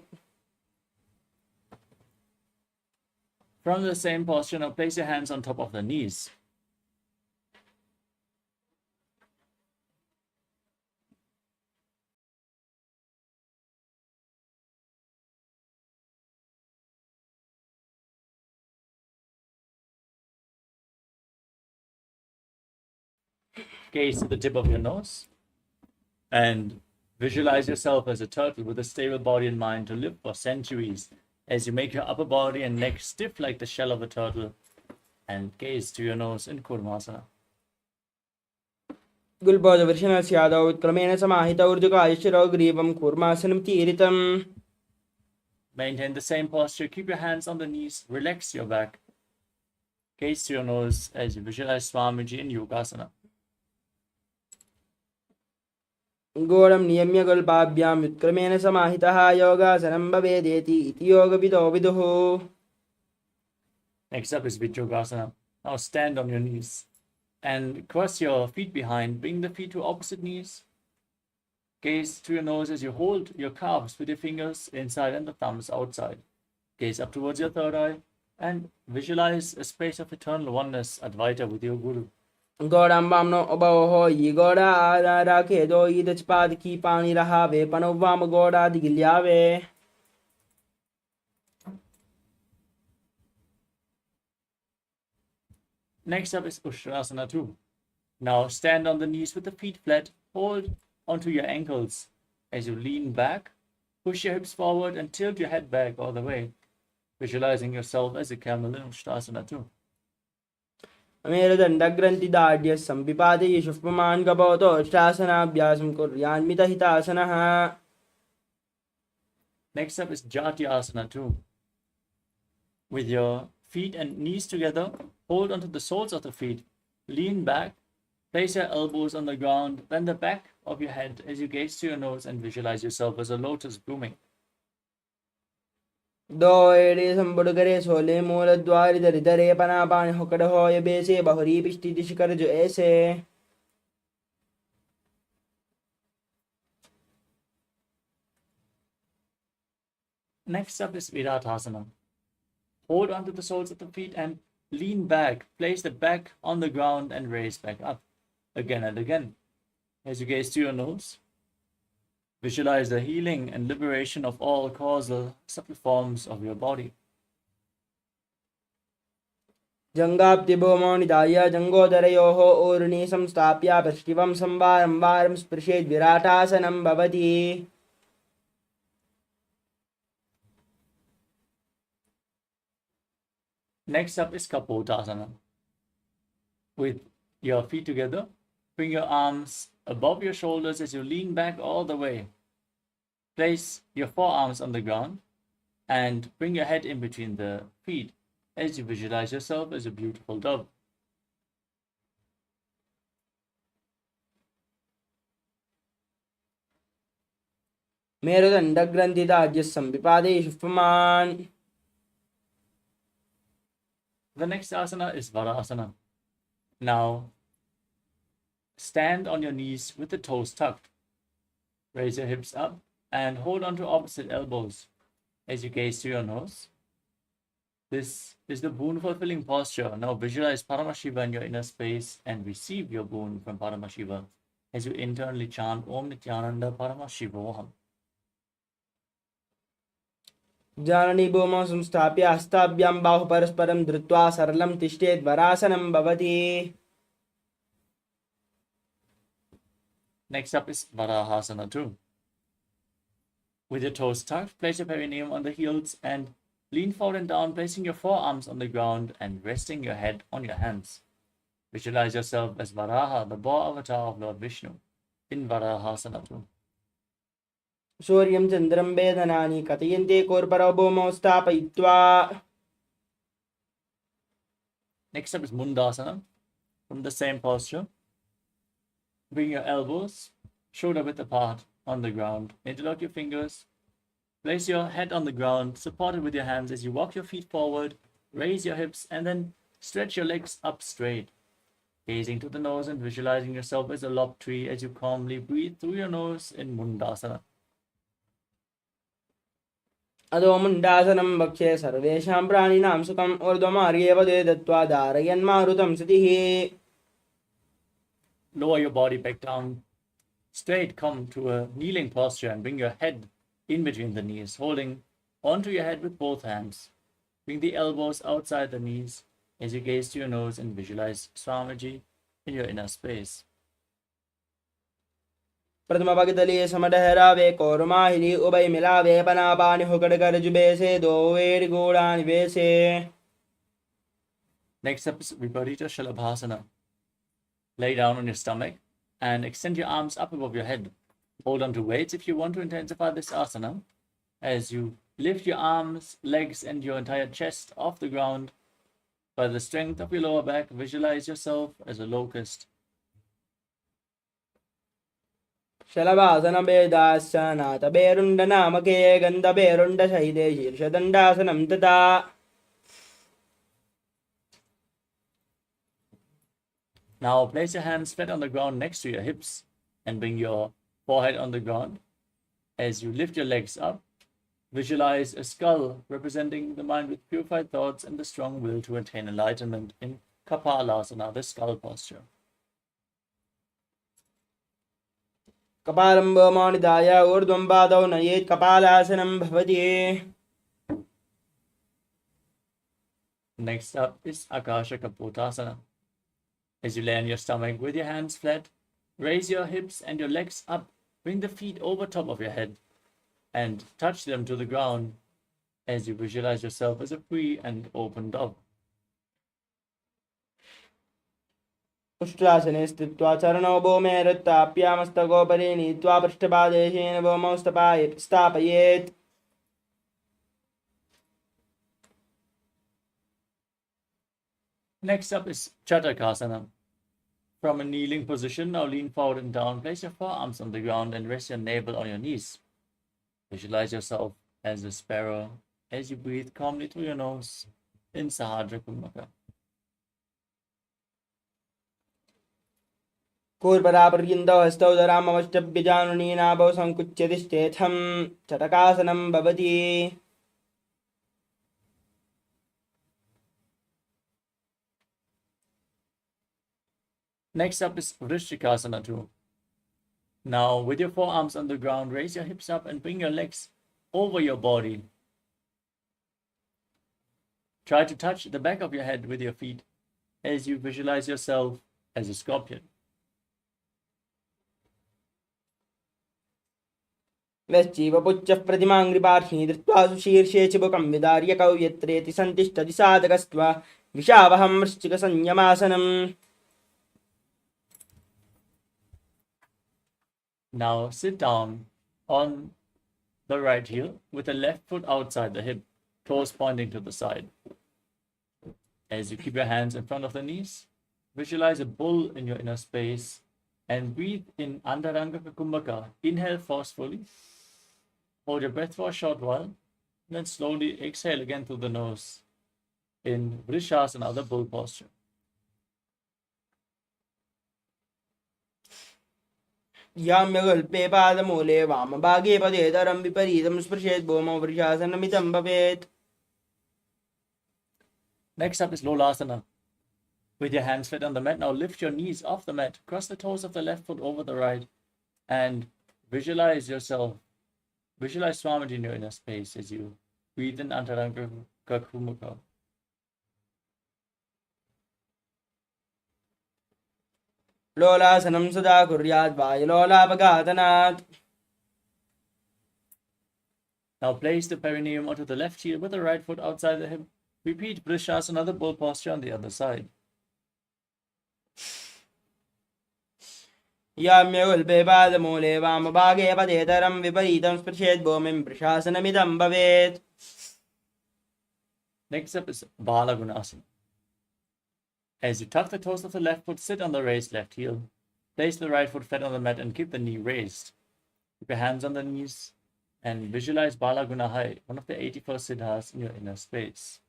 From the same posture, now place your hands on top of the knees. gaze to the tip of your nose and visualize yourself as a turtle with a stable body and mind to live for centuries as you make your upper body and neck stiff like the shell of a turtle and gaze to your nose in Kurmasana. गुल्बोधवर्षणस्यादौ क्रमेण समाहित ऊर्जुकायश्चिरौ ग्रीवं कूर्मासनं तीरितम्. Maintain the same posture. Keep your hands on the knees. Relax your back. Gaze to your nose as you visualize Swamiji in Yogasana. घोरं नियम्य गुल्पाभ्यां व्युत्क्रमेण समाहितः योगासनं भवेदेति इति योगविदो विदुः. Next up is Vijyogasana. Now stand on your knees and cross your feet behind. Bring the feet to opposite knees. Gaze to your nose as you hold your calves with your fingers inside and the thumbs outside. Gaze up towards your third eye and visualize a space of eternal oneness, Advaita, with your Guru. गौड़ाम्बाम्नो अबोहो यी गौड़ा राखे दो ईदचपाद की पानी रहावे पनोवाम Gowda दिगिल्यावे. Next up is Ushtrasana 2. Now stand on the knees with the feet flat. Hold onto your ankles as you lean back. Push your hips forward and tilt your head back all the way, visualizing yourself as a camel in Ushtrasana 2. मेरुदण्डग्रन्थिदाढ्य सम्पिपादये शुष्पमान् गभवतो अष्टासनाभ्यासं कुर्यान्मितहितासनः. Next up is Jatyasana 2. With your feet and knees together, hold onto the soles of the feet, lean back, place your elbows on the ground, bend the back of your head as you gaze to your nose and visualize yourself as a lotus blooming. दो एड़े संबुड़गरे सोले मूल द्वारि दरिदरे पना पानी होकड़ हो ये बेसे बहुरी पिष्टि दिशकर जो ऐसे. Next up is Viratasana. Hold onto the soles of the feet and lean back. Place the back on the ground and raise back up again and again. As you gaze to your nose, visualize the healing and liberation of all causal subtle forms of your body. जङ्गाब्दिभूमौ निधाय जङ्गोदरयोः ऊर्णि संस्थाप्य पृष्ठिवं संवारं वारं स्पृशेद् विराटासनं भवति. Next up is Kapotasana. With your feet together, bring your arms above your shoulders as you lean back all the way. Place your forearms on the ground and bring your head in between the feet as you visualize yourself as a beautiful dove. मेरुदण्डग्रन्थिदाढ्य सम्पिपादये शुष्पमान्. The next asana is Varasana. Now, stand on your knees with the toes tucked. Raise your hips up and hold on to opposite elbows as you gaze to your nose. This is the boon fulfilling posture. Now visualize Paramashiva in your inner space and receive your boon from Paramashiva as you internally chant Om Nithyananda Paramashivoham. जाननी भूमौ संस्थाप्य हस्ताभ्यां बाहु परस्परं धृत्वा सरलं तिष्ठेद् वरासनं भवति. Next up is Varahasana 2. With your toes tucked, place your perineum on the heels and lean forward and down, placing your forearms on the ground and resting your head on your hands. Visualize yourself as Varaha, the boar avatar of Lord Vishnu, in Varahasana 2. सूर्यं चन्द्रं वेदनानि कथयन्ते कोर्परो भूमौ स्थापयित्वा. Next up is Mundasana. From the same posture, bring your elbows shoulder width apart on the ground. Interlock your fingers. Place your head on the ground, supported with your hands as you walk your feet forward. Raise your hips and then stretch your legs up straight. Gazing to the nose and visualizing yourself as a lob tree as you calmly breathe through your nose in Mundasana. अधो मुण्डासनं वक्षे सर्वेषां प्राणिनां सुखम् ऊर्ध्वमार्गेव ते दत्त्वा धारयन्मारुतं सतिः. Lower your body back down. Straight, come to a kneeling posture and bring your head in between the knees, holding onto your head with both hands. Bring the elbows outside the knees as you gaze to your nose and visualize Swamiji in your inner space. प्रथम भगदली समडहरावे कौरमाहिली उभय मिलावे पनापानि हुकड़ कर जुबेसे दो वेड़ गोड़ानि बेसे. Next up is Viparita Shalabhasana. Lay down on your stomach and extend your arms up above your head. Hold on to weights if you want to intensify this asana. As you lift your arms, legs, and your entire chest off the ground, by the strength of your lower back, visualize yourself as a locust. शलभासनं वेदाश्चनाथ बेरुण्ड नामके गन्ध बेरुण्ड Shelley शीर्षदण्डासनं तथा. Now place your hands flat on the ground next to your hips and bring your forehead on the ground. As you lift your legs up, visualize a skull representing the mind with purified thoughts and the strong will to attain enlightenment in KAILASA, the skull posture. कपालं भौमनिधाय ऊर्ध्वं पादौ नयेत् कपालासनं भवति. Next up is Akasha Kapotasana. As you lay on your stomach with your hands flat, raise your hips and your legs up. Bring the feet over top of your head and touch them to the ground as you visualize yourself as a free and open dove. उष्ट्रासने स्थित्वा चरणौ भूमे रुत्थाप्यामस्तकोपरि नीत्वा पृष्ठपादेशेन भूमौ स्थापयेत्. Next up is Chatakasana. From a kneeling position, now lean forward and down. Place your forearms on the ground and rest your navel on your knees. Visualize yourself as a sparrow as you breathe calmly through your nose in Sahadra Kumbhaka. कूर्परापर्यन्तौ हस्तौ धरामवष्टभ्यजानुनीनाभौ सङ्कुच्य तिष्ठेथं चटकासनं भवति. Next up is Vrishikasana 2. Now, with your forearms on the ground, raise your hips up and bring your legs over your body. Try to touch the back of your head with your feet as you visualize yourself as a scorpion. वश्चीवपुच्छः प्रतिमाङ्घ्रिपार्श्वि धृत्वा सुशीर्षे चिबुकं विदार्य कौयत्रेति सन्तिष्ठति साधकस्त्वा विशावहं वृश्चिकसंयमासनम्. Now sit down on the right heel with the left foot outside the hip, toes pointing to the side. As you keep your hands in front of the knees, visualize a bull in your inner space and breathe in Antaranga Kumbhaka. Inhale forcefully, hold your breath for a short while, and then slowly exhale again through the nose in Vrishasana, the bull posture. याम्यगल्पे पादमूले वामभागे पदेतरं विपरीतं स्पृशेत् भूमौ वृषासनमिदं भवेत्. Next up is Lolasana. With your hands flat on the mat, now lift your knees off the mat, cross the toes of the left foot over the right, and visualize yourself. Visualize Swamiji in your inner space as you breathe in Antaranga Kumbhaka. लोलासनं सदा कुर्यात् वायुलोलापघातनात्. Now place the perineum onto the left heel with the right foot outside the hip. Repeat Vrishasana, the bull posture on the other side. याम्यगल्पे पादमूले वामभागे पदेतरं विपरीतं स्पृशेत् भूमिं वृषासनमिदं भवेत्. Next up is Balagunasana. As you tuck the toes of the left foot, sit on the raised left heel. Place the right foot flat on the mat and keep the knee raised. Keep your hands on the knees and visualize Balagunahai, one of the 84 siddhas in your inner space.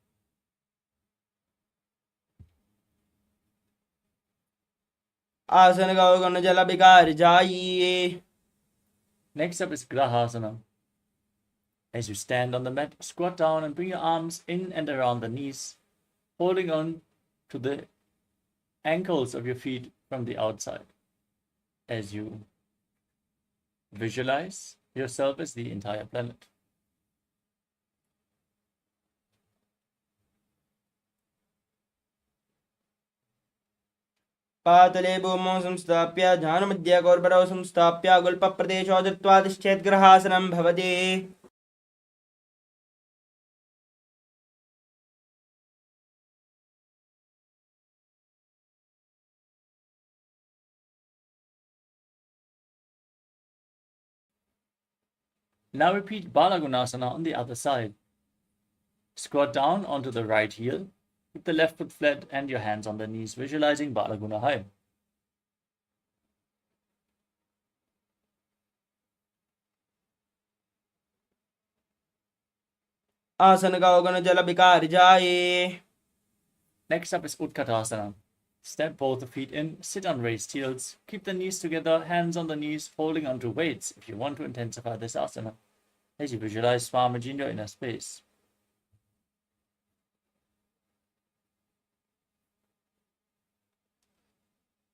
आसन गौगण जल विकार जाइए. Next up is Grahasana. As you stand on the mat, squat down and bring your arms in and around the knees, holding on to the ankles of your feet from the outside. As you visualize yourself as the entire planet. पातले भूमौ संस्थाप्य ध्यानमध्ये गौर्भरौ संस्थाप्य गुल्पप्रदेशो दत्त्वा तिष्ठेत् ग्रहासनं भवति Now repeat Balagunasana on the other side. Squat down onto the right heel, keep the left foot flat and your hands on the knees, visualizing Balaguna high. आसन का उगन जल विकार जाए Next up is Utkatasana. Step both the feet in, sit on raised heels, keep the knees together, hands on the knees, holding onto weights if you want to intensify this asana, as you visualize Swamiji in your inner space.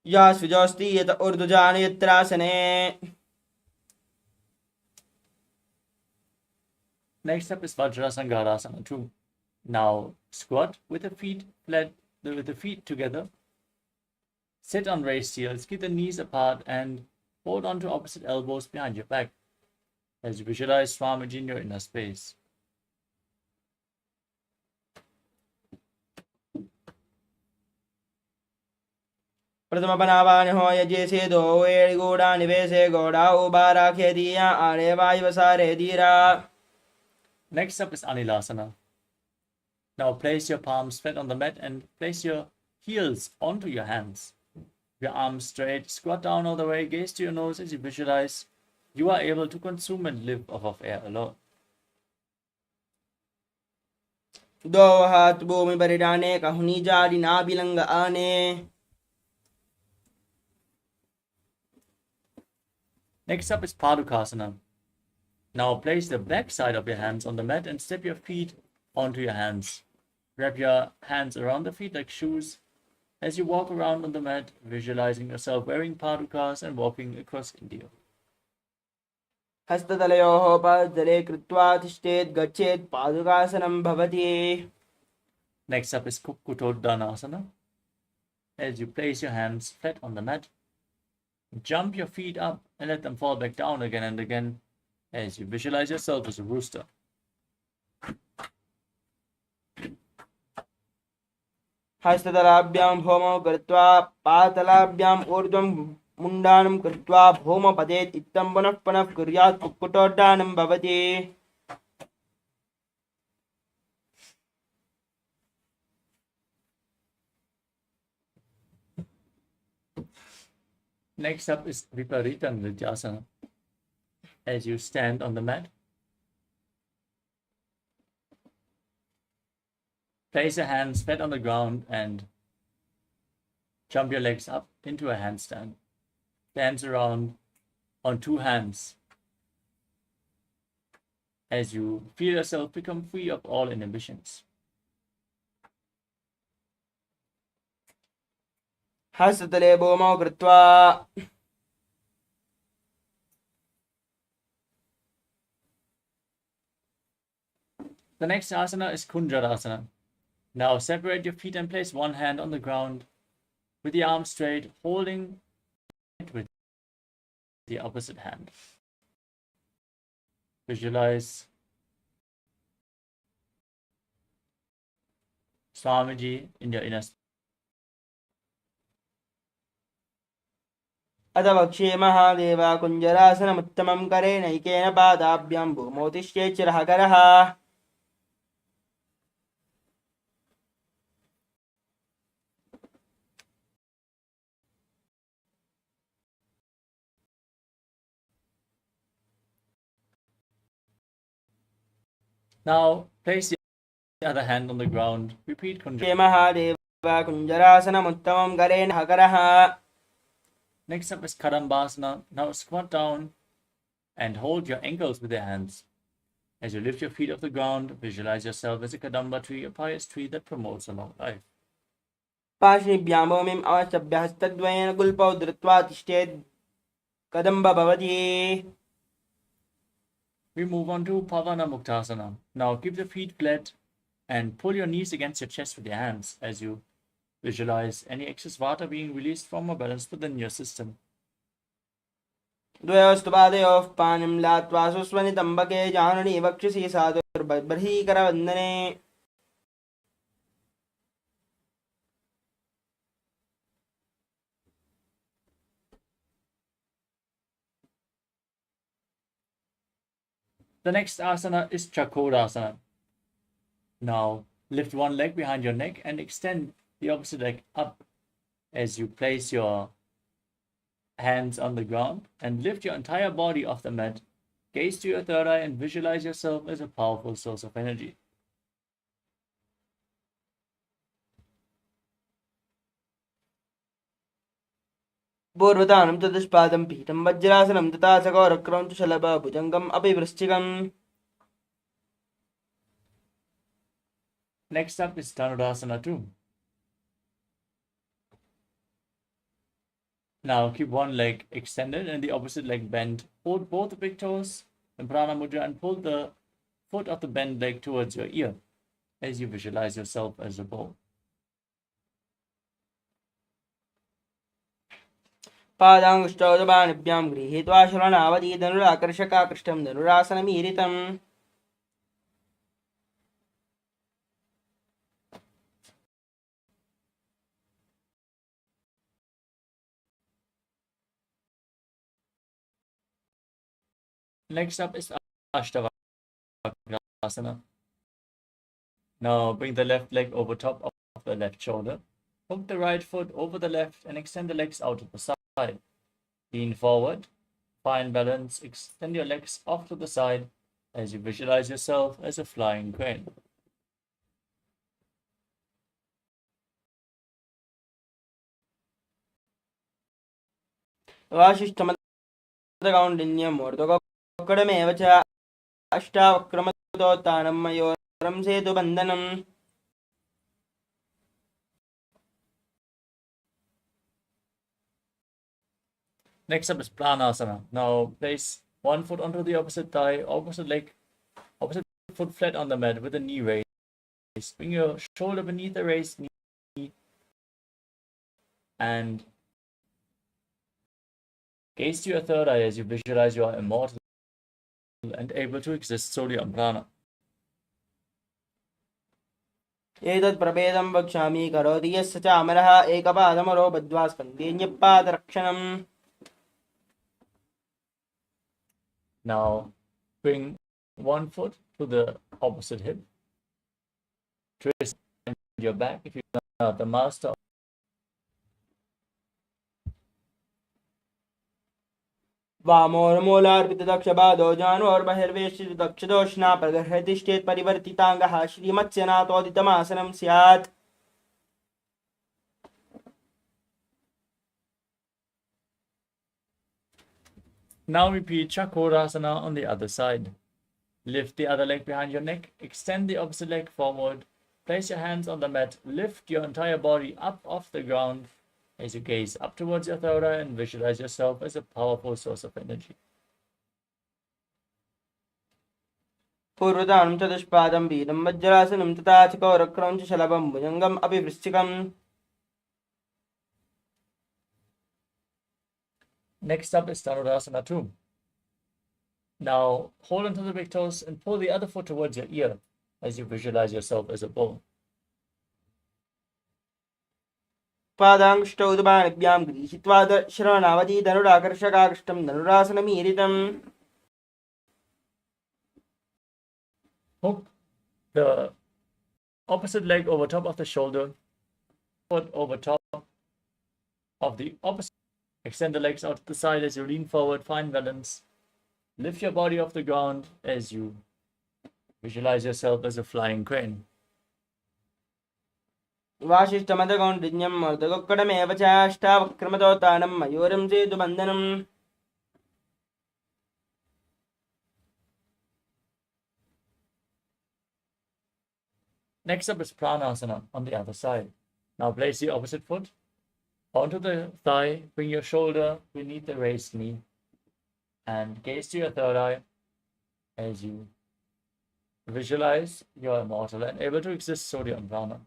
या स्विजोस्ति यत ऊर्ध्वजान यत्रासने Next up is Vajrasangarasana 2. Now squat with the feet flat, with the feet together. Sit on raised heels, keep the knees apart and hold on to opposite elbows behind your back as you visualize Swamiji in your inner space. प्रथम बनावान हो यजे से दो वेड़ गोड़ा निवेशे गोड़ा उबारा खेदिया आरे वायु सारे धीरा Next up is Anilasana. Now place your palms flat on the mat and place your heels onto your hands. Your arms straight, squat down all the way, gaze to your nose as you visualize you are able to consume and live off of air alone. दो हाथ भूमि पर डाने कहनी जारी ना belong आने Next up is Padukasana. Now place the back side of your hands on the mat and step your feet onto your hands. Wrap your hands around the feet like shoes as you walk around on the mat, visualizing yourself wearing padukas and walking across India. हस्ततलयोः पादतले कृत्वा तिष्ठेत् गच्छेत् पादुकासनं भवति Next up is Kukkutoddanasana. As you place your hands flat on the mat, jump your feet up and let them fall back down again and again as you visualize yourself as a rooster. हस्ततलाभ्यां भौमौ कृत्वा पातलाभ्याम् ऊर्ध्वं मुण्डानं कृत्वा भौम पतेत् इत्थं पुनः पुनः कुर्यात् कुक्कुटोड्डानं भवति Next up is Viparita Nrityasana. As you stand on the mat, place your hands flat on the ground and jump your legs up into a handstand. Dance around on two hands as you feel yourself become free of all inhibitions. हस्ततले भूमौ कृत्वा The next asana is Kunjarasana. Now separate your feet and place one hand on the ground with the arm straight, holding it with the opposite hand. Visualize Swamiji in your inner space. अथ वक्ष्ये महादेवा कुञ्जरासनमुत्तमं करेणैकेन पादाभ्यां भूमौ तिष्ठेत् चिरःकरः Now place the other hand on the ground. Repeat Kunjarasana. ये Mahadeva कुञ्जरासनमुत्तमं करेणःकरः Next up is Kadambasana. Now squat down and hold your ankles with your hands. As you lift your feet off the ground, visualize yourself as a Kadamba tree, a pious tree that promotes a long life. पार्श्वभ्यां भूमिम् अवष्टभ्य हस्तद्वयेन गुल्पौ धृत्वा तिष्ठेत् कदम्ब भवति We move on to Pavana Muktasana. Now keep the feet flat and pull your knees against your chest with your hands as you Visualize any excess water being released from a balance within your system. द्वयोस्तु पादयोः पानिं लात्वा सुस्वनितम्बके जाननी वक्षसि साधुर्बर्हीकरवन्दने The next asana is Chakodasana. Now lift one leg behind your neck and extend the opposite leg up as you place your hands on the ground and lift your entire body off the mat. Gaze to your third eye and visualize yourself as a powerful source of energy. पूर्वतानं चतुष्पादं पीठं वज्रासनं तथा च गौरक्रं च शलभभुजङ्गम् अपि वृश्चिकम्. Next up is Dhanurasana 2. Now keep one leg extended and the opposite leg bent. Hold both the big toes in Prana Mudra and pull the foot of the bent leg towards your ear as you visualize yourself as a bow. पादाङ्गुष्ठौदबाणिभ्यां गृहीत्वा शरणावधि धनुराकर्षकाकृष्टं धनुरासनमीरितम्. Next up is Ashtavakrasana. Now bring the left leg over top of the left shoulder. Hook the right foot over the left and extend the legs out to the side. Lean forward, find balance, extend your legs off to the side as you visualize yourself as a flying crane. वासिष्ठमदकौण्डिन्यम् ऊर्ध्वकोक्कडमेव च अष्टावक्रमदोत्तानं मयोरं सेतुबन्धनम्. Next up is Planasana. Now place one foot onto the opposite thigh, opposite leg, opposite foot flat on the mat with the knee raised. Bring your shoulder beneath the raised knee and gaze to your third eye as you visualize you are immortal and able to exist solely on prana. एतत् प्रभेदं वक्ष्यामि करोति यस्य च अमरः एकपादमरो बद्ध्वा स्कन्धेऽन्यपादरक्षणम्. Now bring one foot to the opposite hip. Twist your back if you're not the master. वामोर्मूलार्पितदक्षपादो जानोर्बहिर्वेष्टितदक्षदोष्णा प्रगर्हतिष्ठेत् परिवर्तिताङ्गः श्रीमत्स्यनाथोदितमासनं स्यात्. Now repeat Chakrasana on the other side. Lift the other leg behind your neck, extend the opposite leg forward, place your hands on the mat, lift your entire body up off the ground as you gaze up towards your third eye and visualize yourself as a powerful source of energy. पूर्वतानं चतुष्पादं पीठं वज्रासनं तथा च गौरक्रं च शलभं भुजङ्गम् अपि वृश्चिकम्. Next up is Dhanurasana 2. Now hold onto the big toes and pull the other foot towards your ear as you visualize yourself as a bull. पादाङ्गुष्ठौदबाणिभ्यां गृहीत्वा शरणावधि धनुराकर्षकाकृष्टं धनुरासनमीरितम्. Hook the opposite leg over top of the shoulder, foot over top of the opposite. Extend the legs out to the side as you lean forward, find balance. Lift your body off the ground as you visualize yourself as a flying crane. वासिष्ठमदकौण्डिन्यम् ऊर्ध्वकोक्कडमेव च अष्टावक्रमदोत्तानं मयूरं सेतुबन्धनम्. Next up is Pranasana on the other side. Now place the opposite foot onto the thigh, bring your shoulder beneath the raised knee, and gaze to your third eye as you visualize you're immortal and able to exist solely on prana.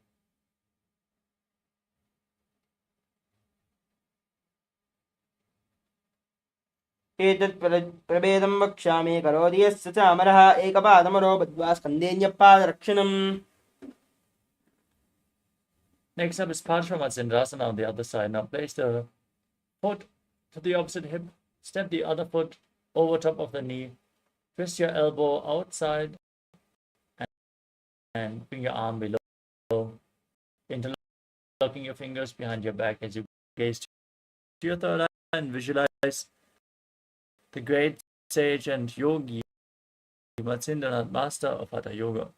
एतत् प्रभेदं वक्ष्यामि करोति यस्य च अमरः एकपादमरो बद्ध्वा स्कन्देऽन्यपादरक्षणम्. Next up is Paramashivoham on the other side. Now place the foot to the opposite hip, step the other foot over top of the knee, twist your elbow outside, and bring your arm below, interlocking your fingers behind your back as you gaze to your third eye and visualize the great sage and yogi, Nithyananda, master of Hatha Yoga.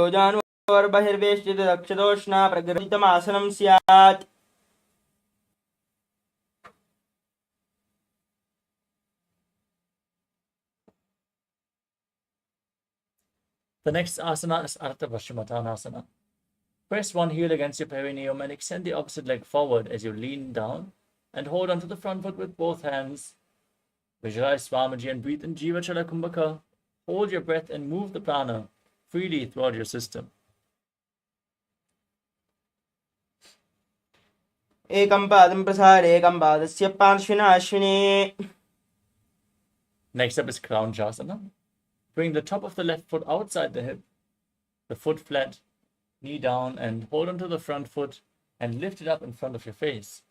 जानोर्बहिर्वेष्टित दक्षदोष्णा प्रगृहीतमासनं स्यात्. The next asana is Ardha Paschimottanasana. Press one heel against your perineum and extend the opposite leg forward as you lean down and hold onto the front foot with both hands. Visualize Swamiji and breathe in Jiva Chala Kumbhaka. Hold your breath and move the prana freely throughout your system. एकं पादं प्रसारे एकं पादस्य पार्श्विना अश्विने. Next up is Kraunchasana. Bring the top of the left foot outside the hip, the foot flat, knee down, and hold onto the front foot and lift it up in front of your face.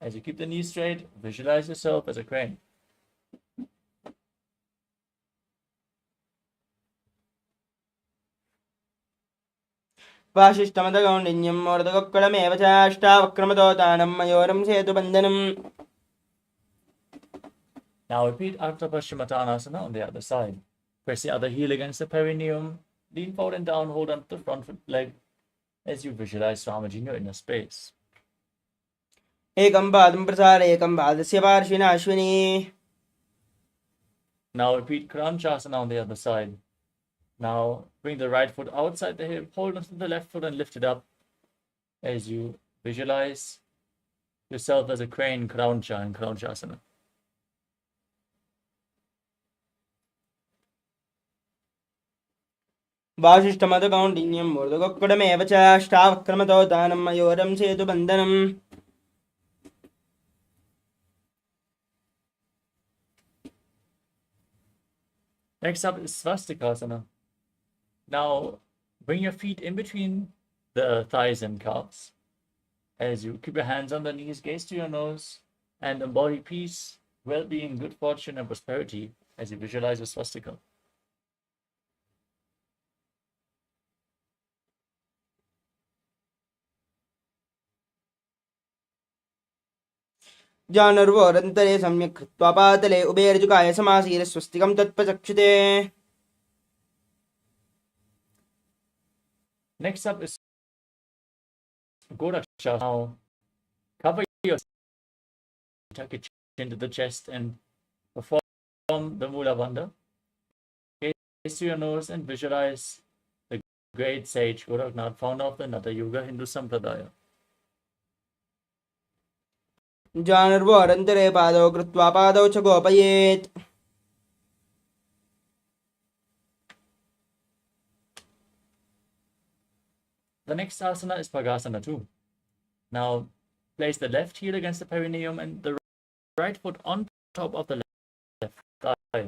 As you keep the knee straight, visualize yourself as a crane. वासिष्ठमदगौण्डिन्यं मोर्दगोक्कलमेव च अष्टावक्रमदोतानं मयोरं सेतुबन्धनम्. Now repeat Ardha Paschimottanasana on the other side. Press the other heel against the perineum, lean forward and down, hold on to the front foot leg as you visualize Swamiji in your inner space. एकं पादं प्रसारे एकं पादस्य पार्श्विना Ashwini. Now repeat Kraunchasana on the other side. Now bring the right foot outside the hip, hold onto the left foot and lift it up as you visualize yourself as a crane, Krauncha in Kraunchasana. वासिष्ठमदगौण्डिन्यं मोर्दगोक्कलमेव च अष्टावक्रमदोतानं मयोरं सेतुबन्धनम्. Next up is Swastikasana. Now bring your feet in between the thighs and calves. As you keep your hands on the knees, gaze to your nose, and embody peace, well-being, good fortune, and prosperity as you visualize your swastika. जानर्वोरन्तरे सम्यक् कृत्वा पातले उभयर्जुकाय समासीर स्वस्तिकं तत्पचक्षुते. Next up is Gorakshasana. Now cover your tuck your chin to the chest and perform the Mula Bandha. Gaze to your nose and visualize the great sage Goraknath, founder of the Natha Yoga Hindu Sampradaya. जानर्वोरन्तरे पादौ कृत्वा पादौ च गोपयेत्. The next asana is Pagasana too. Now place the left heel against the perineum and the right foot on top of the left thigh.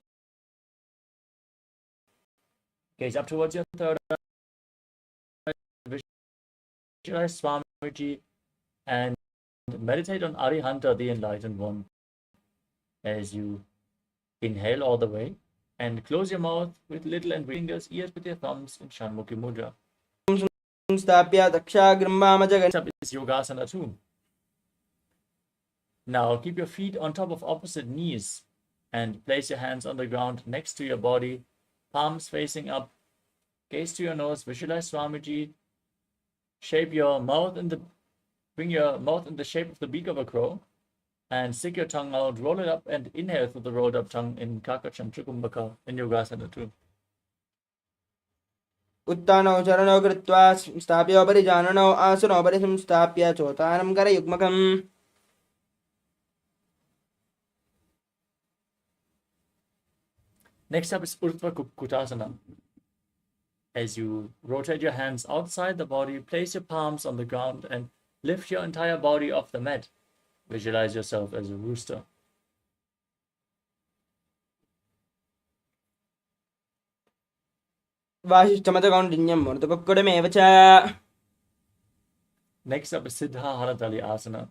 Gaze up towards your third eye. Visualize Swamiji and meditate on Arihanta, the Enlightened One, as you inhale all the way and close your mouth with little and fingers, ears with your thumbs in Shanmukhi Mudra. स्थाप्य दक्षाग्रम्भामजगन्. Next up is Yogasana too. Now keep your feet on top of opposite knees and place your hands on the ground next to your body, palms facing up. Gaze to your nose, visualize Swamiji. Shape your mouth bring your mouth in the shape of the beak of a crow and stick your tongue out, roll it up and inhale through the rolled up tongue in Kakacham Trikumbhaka in Yogasana too. उत्तानौ चरणौ कृत्वा स्थाप्योपरि जाननौ आसनोपरि संस्थाप्य चोत्तानं करयुग्मकम्. Next up is Urdhva Kukutasana. As you rotate your hands outside the body, place your palms on the ground and lift your entire body off the mat. Visualize yourself as a rooster. वासिष्ठमतकौण्डिन्यं मरुतकुक्कुटमेव च. Next up is Siddha Haratali Asana.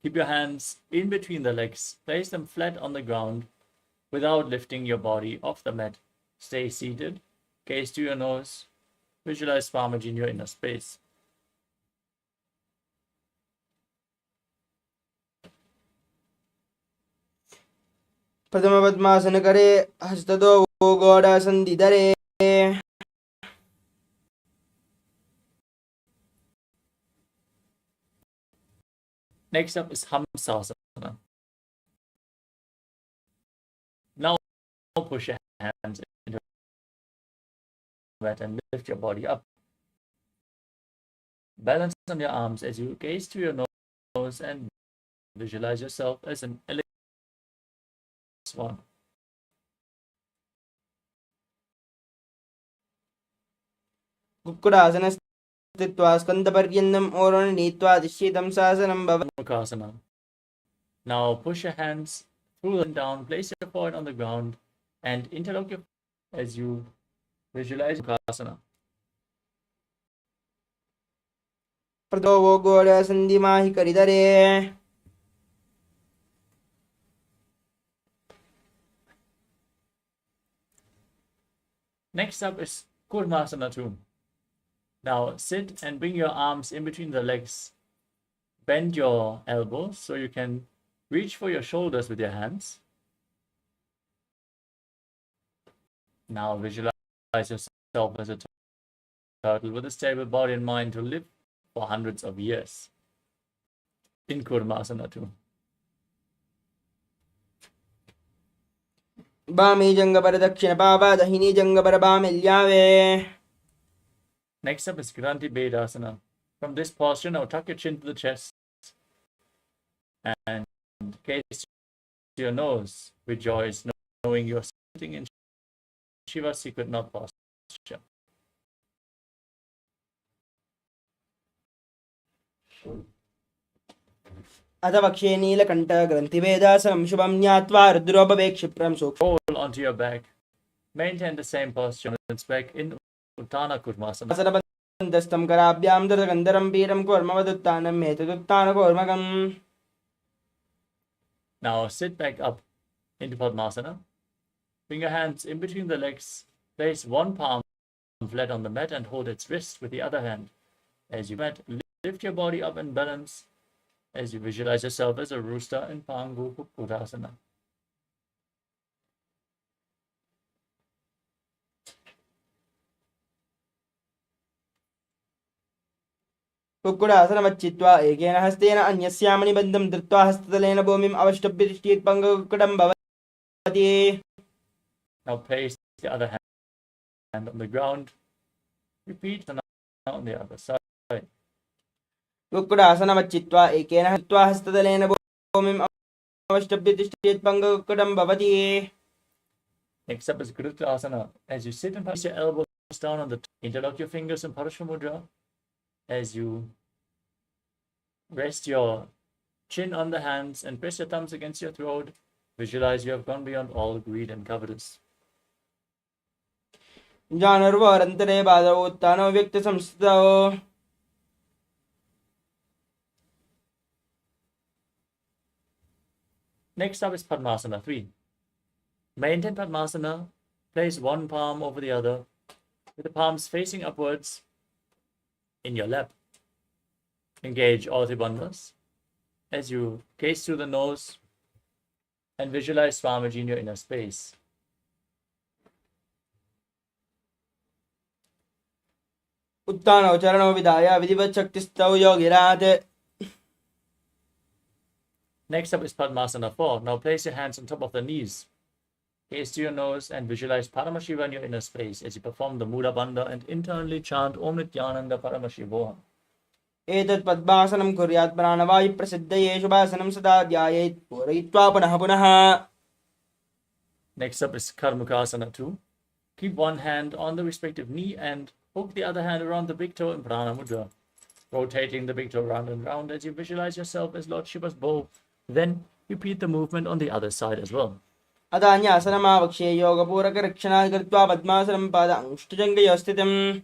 Keep your hands in between the legs. Place them flat on the ground without lifting your body off the mat. Stay seated. Gaze to your nose. Visualize Swamiji in your inner space. प्रथमपद्मासनकरे हस्ततो गोडासन्धिधरे. Next up is Hamsasana. Now push your hands into the mat and lift your body up. Balance on your arms as you gaze to your nose and visualize yourself as an elegant swan. कुक्कुटासनस्थित्वा स्कन्दपर्यन्तम् ओरोण नीत्वा तिष्ठितं शासनं भवति. Mukasana. Now push your hands through and down, place your forehead on the ground, and interlock your as you visualize Mukasana. प्रतो गोडासन्धिमाहि करिधरे. Next up is Kurmasana 2. Now sit and bring your arms in between the legs. Bend your elbows so you can reach for your shoulders with your hands. Now visualize yourself as a turtle with a stable body and mind to live for hundreds of years in Kurmasana 2. बामी जंगपर दक्षिण पावा दहिनी जंगपर बामिल्यावे. Next up is Granthi Bedasana. From this posture, now tuck your chin to the chest and gaze to your nose with joy, knowing you're sitting in Shiva's secret knot posture. अथ वक्षे नीलकण्ठ ग्रन्थिभेदासनं शुभं ज्ञात्वा रुद्रोपवेक्षिप्रं सूक्ष्मम्. Roll onto your back. Maintain the same posture and back in Uttana Kurmasana. असरबन्धस्थं कराभ्यां दृतगन्धरं पीडं कूर्मवदुत्थानं हेतुदुत्थानकूर्मकम्. Now sit back up into Padmasana. Bring your hands in between the legs. Place one palm flat on the mat and hold its wrist with the other hand. As you mat, lift your body up and balance as you visualize yourself as a rooster in Pangu Kukkutasana. कुक्कुटासनमच्चित्वा एकेन हस्तेन अन्यस्यां निबद्धं धृत्वा हस्ततलेन भूमिम् अवष्टभ्य तिष्ठेत् पङ्गकुक्कुटं भवति. Now place the other hand on the ground. Repeat and on the other side. कुक्कुटासनमच्चित्वा एकेन हत्वा हस्ततलेन भूमिम् अवष्टभ्य तिष्ठेत् पङ्गकुक्कुटं भवति. Next up is Gurukasana. As you sit and place your elbows down on the interlock your fingers in Parashamudra. As you rest your chin on the hands and press your thumbs against your throat, visualize you have gone beyond all greed and covetous. जानर्वरन्तरे बाधौ उत्थानो व्यक्तसंस्थितौ. Next up is Padmasana 3. Maintain Padmasana. Place one palm over the other with the palms facing upwards in your lap. Engage all the bandhas as you gaze through the nose and visualize Swamiji in your inner space. उत्थानौ चरणौ विधाय विधिवत् शक्तिस्थौ योगिरात्. Next up is Padmasana 4. Now place your hands on top of the knees. Gaze to your nose and visualize Paramashiva in your inner space as you perform the Mula Bandha and internally chant Om Nithyananda Paramashivoham. एतत् पद्मासनं कुर्यात् प्राणवायुप्रसिद्धये शुभासनं सदा ध्यायेत् पूरयित्वा पुनः पुनः. Next up is Karmukasana 2. Keep one hand on the respective knee and hook the other hand around the big toe in Prana Mudra, rotating the big toe round and round as you visualize yourself as Lord Shiva's bow Then repeat the movement on the other side as well. अदान्यासनमावक्ष्ये योगपूरकरक्षणात् कृत्वा पद्मासनं पादाङ्गुष्ठजङ्घयो स्थितम्.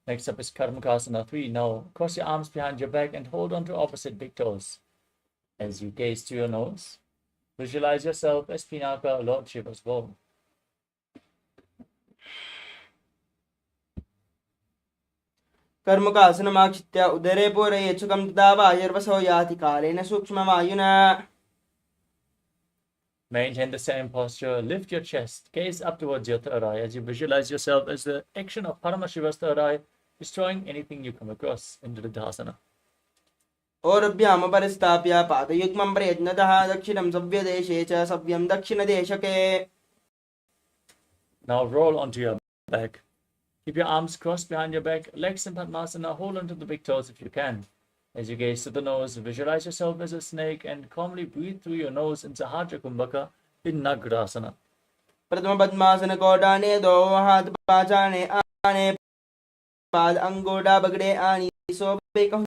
Next up is Karmakasana 3. Now cross your arms behind your back and hold on to opposite big toes. As you gaze to your nose, visualize yourself as Pinaka, Lord Shiva's bowl. कर्मुकासनमाक्षित्य उदरे पूरये सुखं तदा वायुर्वसो याति कालेन सूक्ष्मवायुना. Maintain the same posture. Lift your chest. Gaze up towards your third eye as you visualize yourself as the action of Paramashiva's third eye, destroying anything you come across in Dridasana. औरभ्याम परिस्थाप्य पादयुग्मं प्रयत्नतः दक्षिणं सव्यदेशे च सव्यं दक्षिणदेशके. Now roll onto your back. Keep your arms crossed behind your back, legs in Padmasana. Hold onto the big toes if you can. As you gaze to the nose, visualize yourself as a snake and calmly breathe through your nose in Sahajra Kumbhaka in Nagrasana. प्रथम पद्मासन कोडाने दो हाथ पाचाने आने पाद अंगोडा बगड़े आनी सोबे कहूं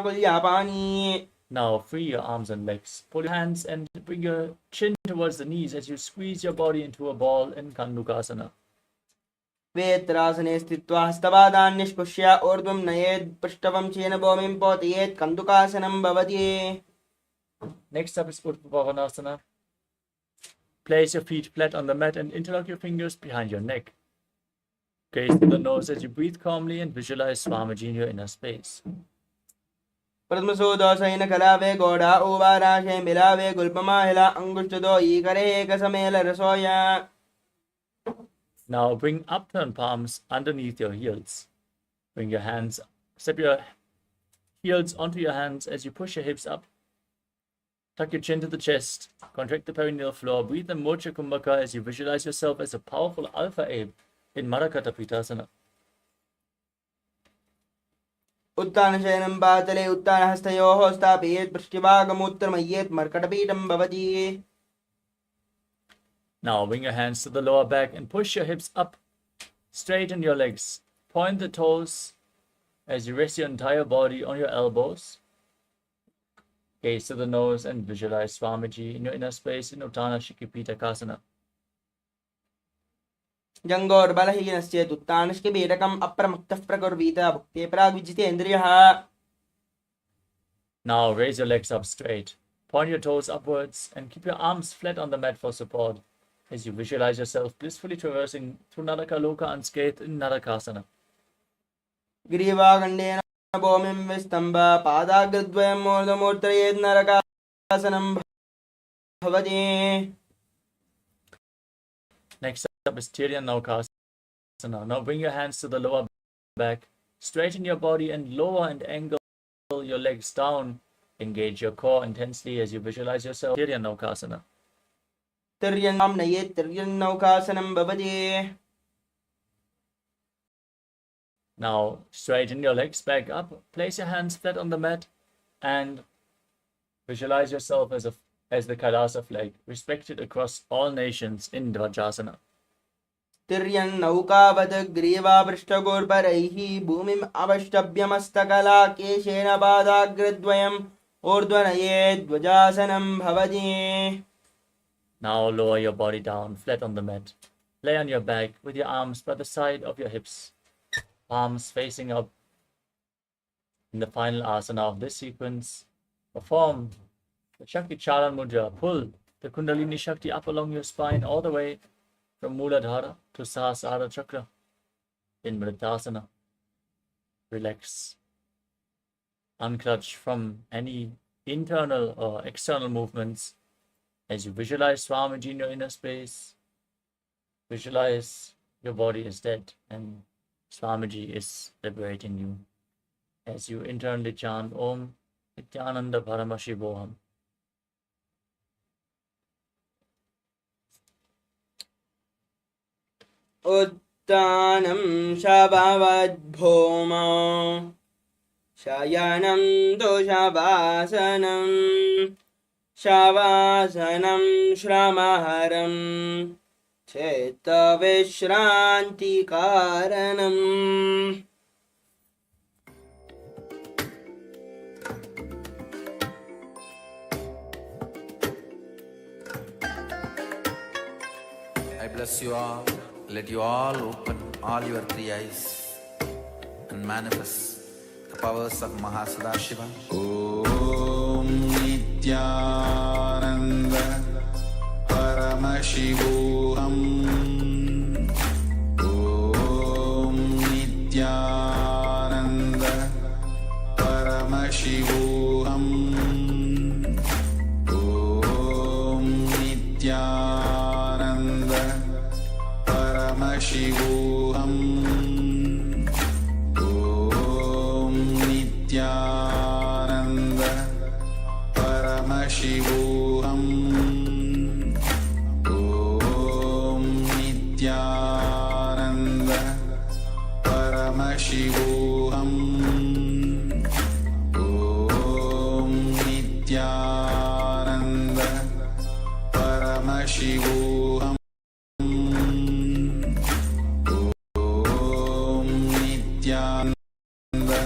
कुल्या पानी. Now free your arms and legs. Pull your hands and bring your chin towards the knees as you squeeze your body into a ball in Kandukasana. वेत्रासने स्थित्वा हस्तपादान् निष्कुष्य ऊर्ध्वं नयेत् पृष्ठवंशेन भूमिं पोतयेत् कन्दुकासनं भवति. Next up is Utpavanasana. Place your feet flat on the mat and interlock your fingers behind your neck. Gaze to the nose as you breathe calmly and visualize Swamiji in your inner space. प्रथमसोदोषेन कलावे गोडा उवाराशे मिलावे गुल्पमाहिला अंगुष्ठदो ईकरे एकसमेल रसोया. Now bring upturned palms underneath your heels. Step your heels onto your hands as you push your hips up. Tuck your chin to the chest. Contract the perineal floor. Breathe in Mocha Kumbhaka as you visualize yourself as a powerful alpha ape in Marakata Pitasana. उत्तानशयनं पातले उत्तानहस्तयोः स्थापयेत् पृष्ठभागमुत्तरमय्येत् मर्कटपीठं भवति. Now bring your hands to the lower back and push your hips up. Straighten your legs. Point the toes as you rest your entire body on your elbows. Gaze to the nose and visualize Swamiji in your inner space in Uttana Shikipita Kasana. जङ्गोर्बलहीनश्चेत् उत्तानश्किबीडकम् अप्रमक्तः प्रकुर्वीत भुक्ते प्राग्विजितेन्द्रियः. Now raise your legs up straight. Point your toes upwards and keep your arms flat on the mat for support as you visualize yourself blissfully traversing through Narakaloka unscathed in Narakasana. ग्रीवागण्डेन भूमिं विस्तम्भ पादाग्रद्वयं मूर्धमूर्धयेत् नरकासनं भवति. Next up is Tiryanukasana. Now bring your hands to the lower back. Straighten your body and lower and angle your legs down. Engage your core intensely as you visualize yourself Tiryanukasana. तिर्यन्नां नयेत् तिर्यन्नौकासनं भवति. Now straighten your legs back up. Place your hands flat on the mat and visualize yourself as the KAILASA flag, respected across all nations in Dvajasana. तिर्यन्नौकावत् ग्रीवापृष्ठगोर्परैः भूमिम् अवष्टभ्यमस्तकला केशेन पादाग्रद्वयम् ऊर्ध्वनयेत् ध्वजासनं भवति. Now lower your body down, flat on the mat. Lay on your back with your arms by the side of your hips, palms facing up. In the final asana of this sequence, perform the Shakti Charan Mudra. Pull the Kundalini Shakti up along your spine all the way from Muladhara to Sahasrara Chakra in Vriddhasana. Relax. Unclutch from any internal or external movements. As you visualize Swamiji in your inner space, visualize your body is dead and Swamiji is liberating you. As you internally chant Om Nithyananda Paramashivoham. उत्तानं शववद्भूमौ शयनं दोषवासनं शवासनं श्रमहरं चित्तविश्रान्तिकारणम्. I bless you all. Let you all open all your three eyes and manifest the powers of Mahasudashiva. Om Nithyananda Paramashivoham. Om Nithyananda Paramashivoham. Om Nithyananda Paramashivoham. Om Nithyananda Paramashivoham. Om Nithyananda Paramashivoham. Om Nithyananda Paramashivoham. Om Nithyananda Paramashivoham. Om Nithyananda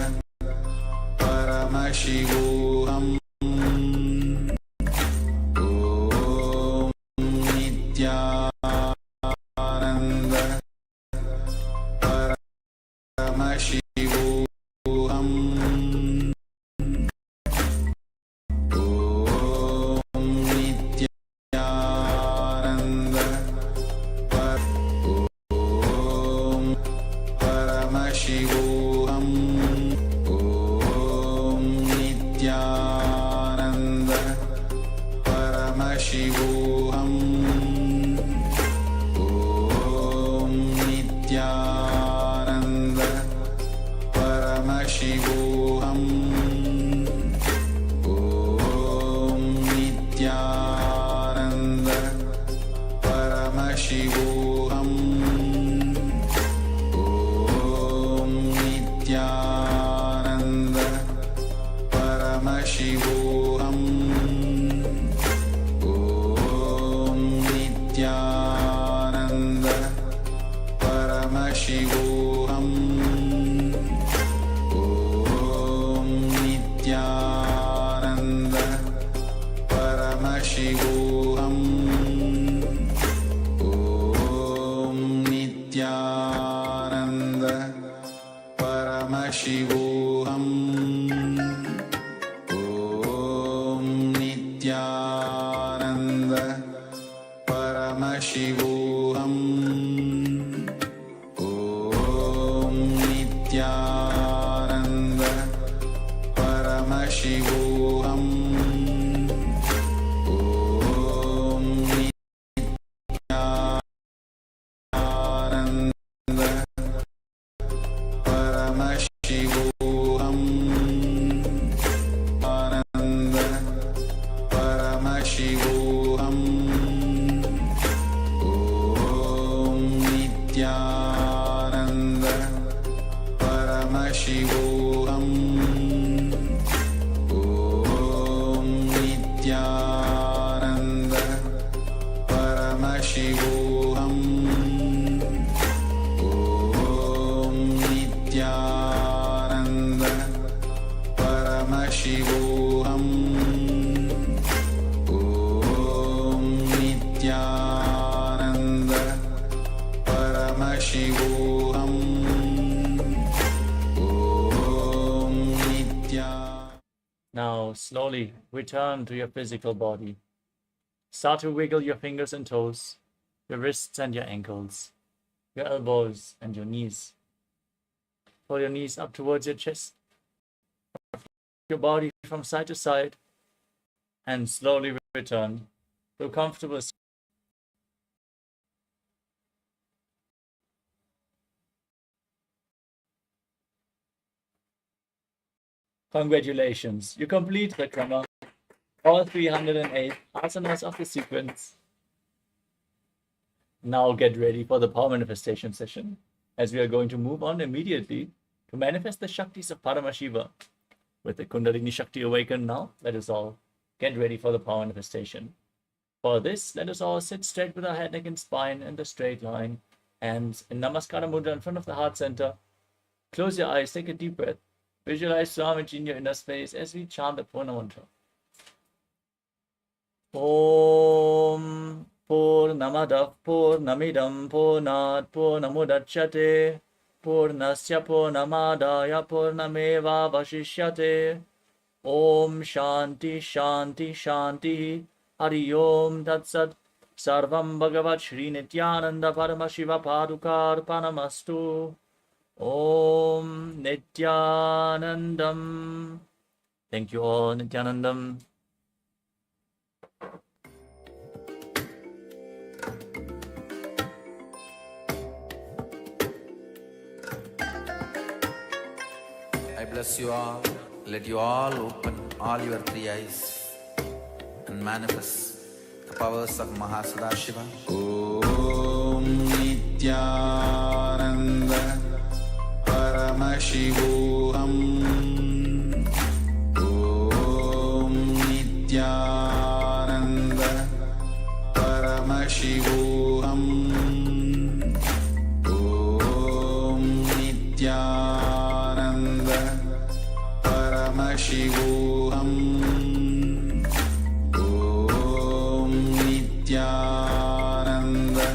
Paramashivoham. Om Nithyananda Om Paramashivoham. Om Nithyananda Paramashivoham. Om Nithyananda Paramashivoham. Om Nithyananda Paramashivoham. Om Nithyananda Paramashivoham. Om Nithyananda Paramashivoham. Om Nithyananda Paramashivoham. Om Nithyananda Paramashivoham. Om Nithyananda Paramashivoham. Om Nithyananda Paramashivoham. Om Nithyananda Paramashivoham. Ananda Paramashivoham. Om Nithyananda Paramashivoham. Om Nithyananda Paramashivoham. Om Nithyananda Paramashivoham. Om Nithyananda Paramashivoham. Om Nithyananda. Now slowly return to your physical body. Start to wiggle your fingers and toes, your wrists and your ankles, your elbows and your knees. Pull your knees up towards your chest, your body from side to side, and slowly return to a comfortable seat. Congratulations, you complete the Krama, all 308 asanas of the sequence. Now get ready for the power manifestation session, as we are going to move on immediately to manifest the Shaktis of Paramashiva. With the Kundalini Shakti awakened now, let us all get ready for the power manifestation. For this, let us all sit straight with our head, neck, and spine in the straight line, hands in Namaskara Mudra in front of the heart center. Close your eyes, take a deep breath. Visualize Swamiji in your inner space as we chant the Purna mantra. Om Purna Purnamadah Purnamidam Purnat Purnamudachyate Purnasya Purnamadaya Purnameva Vashishyate. Om Shanti Shanti Shanti Hari Om Tat Sat. Sarvam Bhagavat Shri Nithyananda Paramashiva Padukarpanamastu. Om Nithyanandam. Thank you all, Nithyanandam. I bless you all. Let you all open all your three eyes and manifest the powers of Mahasudashiva. Om Nithyananda Paramashivoham. Om Nithyananda Paramashivoham. Om Nithyananda Paramashivoham. Om Nithyananda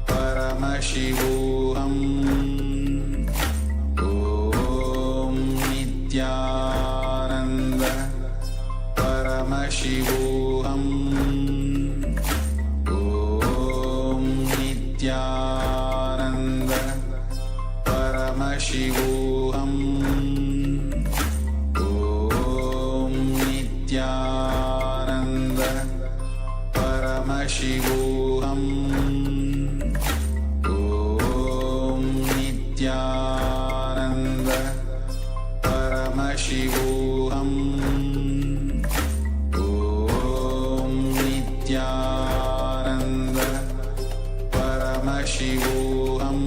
Paramashivoham. Om Nithyananda Paramashivoham. Om Nithyananda Paramashivoham. Om Nithyananda Paramashivoham. Om Nithyananda Paramashivoham. Om Nithyananda Paramashivoham. Om Nithyananda Paramashivoham.